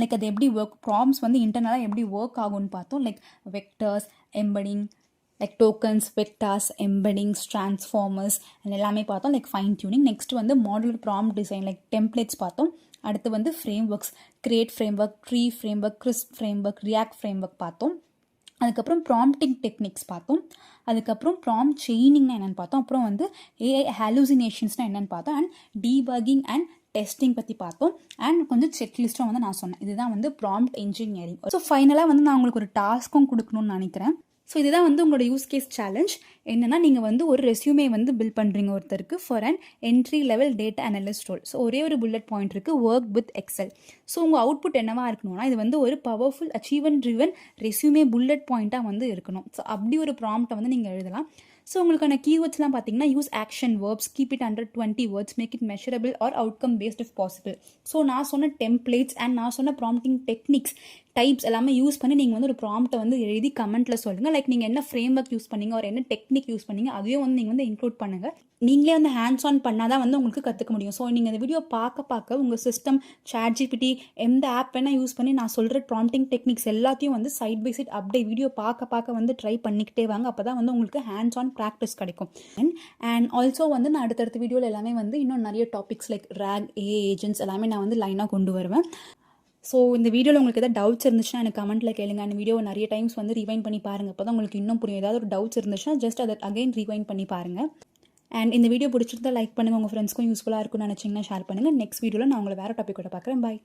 லைக் அது எப்படி ப்ராம்ப்ட்ஸ் வந்து இன்டர்னலாக எப்படி ஒர்க் ஆகும்னு பார்த்தோம். Like vectors, embedding, like tokens, vectors, embeddings, transformers எல்லாமே பார்த்தோம். Like fine tuning. நெக்ஸ்ட் வந்து modular prompt design like templates பார்த்தோம். அடுத்து வந்து frameworks, create framework, tree framework, crisp framework, react framework பார்த்தோம். அதுக்கப்புறம் prompting techniques பார்த்தோம். அதுக்கப்புறம் ப்ராம்ப்ட் செயினிங்னா என்னென்னு பார்த்தோம். அப்புறம் வந்து ஏஐ ஹாலுசினேஷன்ஸ்னால் என்னென்னு பார்த்தோம். அண்ட் டீபக்கிங் அண்ட் டெஸ்டிங் பற்றி பார்த்தோம். அண்ட் கொஞ்சம் செக்லிஸ்ட்டும் வந்து நான் சொன்னேன். இதுதான் வந்து ப்ராம்ப்ட் இன்ஜினியரிங். ஸோ ஃபைனலாக வந்து நான் உங்களுக்கு ஒரு டாஸ்க்கும் கொடுக்கணும்னு நினைக்கிறேன். ஸோ இதுதான் வந்து உங்களோட யூஸ் கேஸ் சேலஞ்ச். என்னென்னா நீங்கள் வந்து ஒரு ரெஸ்யூமே வந்து பில்ட் பண்ணுறீங்க ஒருத்தருக்கு for an entry level data analyst role. So ஒரே ஒரு புல்லட் பாயிண்ட் இருக்குது, ஒர்க் வித் எக்ஸல். ஸோ உங்கள் அவுட்புட் என்னவா இருக்கணும்னா இது வந்து ஒரு powerful achievement driven resume bullet பாயிண்ட்டாக வந்து இருக்கணும். ஸோ அப்படி ஒரு ப்ராம்ப்டை வந்து நீங்கள் எழுதலாம். ஸோ உங்களுக்கான கீவேர்ட்ஸ்லாம் பார்த்தீங்கன்னா use action verbs, keep it under 20 words, make it measurable or outcome based if possible. So நான் சொன்ன டெம்ப்ளேட்ஸ் அண்ட் நான் சொன்ன ப்ராம்ப்டிங் டெக்னிக்ஸ் டைப்ஸ் எல்லாமே யூஸ் பண்ணி நீங்கள் வந்து ஒரு ப்ராம்ப்டை வந்து எழுதி கமெண்ட்டில் சொல்லுங்கள். லைக் நீங்கள் என்ன ஃப்ரேம் ஒர்க் யூஸ் பண்ணீங்க, ஒரு என்ன டெக்னிக் யூஸ் பண்ணீங்க, அதையும் வந்து நீங்கள் வந்து இன்க்ளூட் பண்ணுங்கள். நீங்களே வந்து ஹேண்ட்ஸ் ஆன் பண்ணால் தான் வந்து உங்களுக்கு கற்றுக்க முடியும். ஸோ நீங்கள் இந்த வீடியோ பார்க்க உங்கள் சிஸ்டம், ChatGPT, எந்த ஆப் வேணால் யூஸ் பண்ணி நான் சொல்கிற ப்ராம்ப்டிங் டெக்னிக்ஸ் எல்லாத்தையும் வந்து சைட் பை சைட் அப்படியே வீடியோ பார்க்க வந்து ட்ரை பண்ணிக்கிட்டே வாங்க. அப்போ தான் வந்து உங்களுக்கு ஹேண்ட்ஸ் ஆன் ப்ராக்டிஸ் கிடைக்கும். அண்ட் ஆல்சோ வந்து நான் அடுத்தடுத்த வீடியோவில் எல்லாமே வந்து இன்னும் நிறைய topics like RAG, AI agents எல்லாமே நான் வந்து லைனாக கொண்டு வருவேன். ஸோ இந்த வீடியோவில் உங்களுக்கு எதாவது டவுட்ஸ் இருந்துச்சுன்னா எனக்கு கமெண்ட்டில் கேளுங்க. அந்த வீடியோவை நிறைய டைம்ஸ் வந்து ரிவைண்ட் பண்ணி பாருங்கள். அப்போ தான் உங்களுக்கு இன்னும் புரியும். ஏதாவது ஒரு டவுட்ஸ் இருந்துச்சுன்னா ஜஸ்ட் அதை அகைன் ரிவைண்ட் பண்ணி பாருங்கள். அண்ட் இந்த வீடியோ பிடிச்சிருந்தா லைக் பண்ணுங்கள். உங்கள் ஃப்ரெண்ட்ஸ்க்கும் யூஸ்ஃபுல்லாக இருக்கும்னு நினச்சிங்கன்னா ஷேர் பண்ணுங்கள். நெக்ஸ்ட் வீடியோவில் நான் உங்களை வேறு டாப்பிக்கோட பார்க்குறேன். பாய்.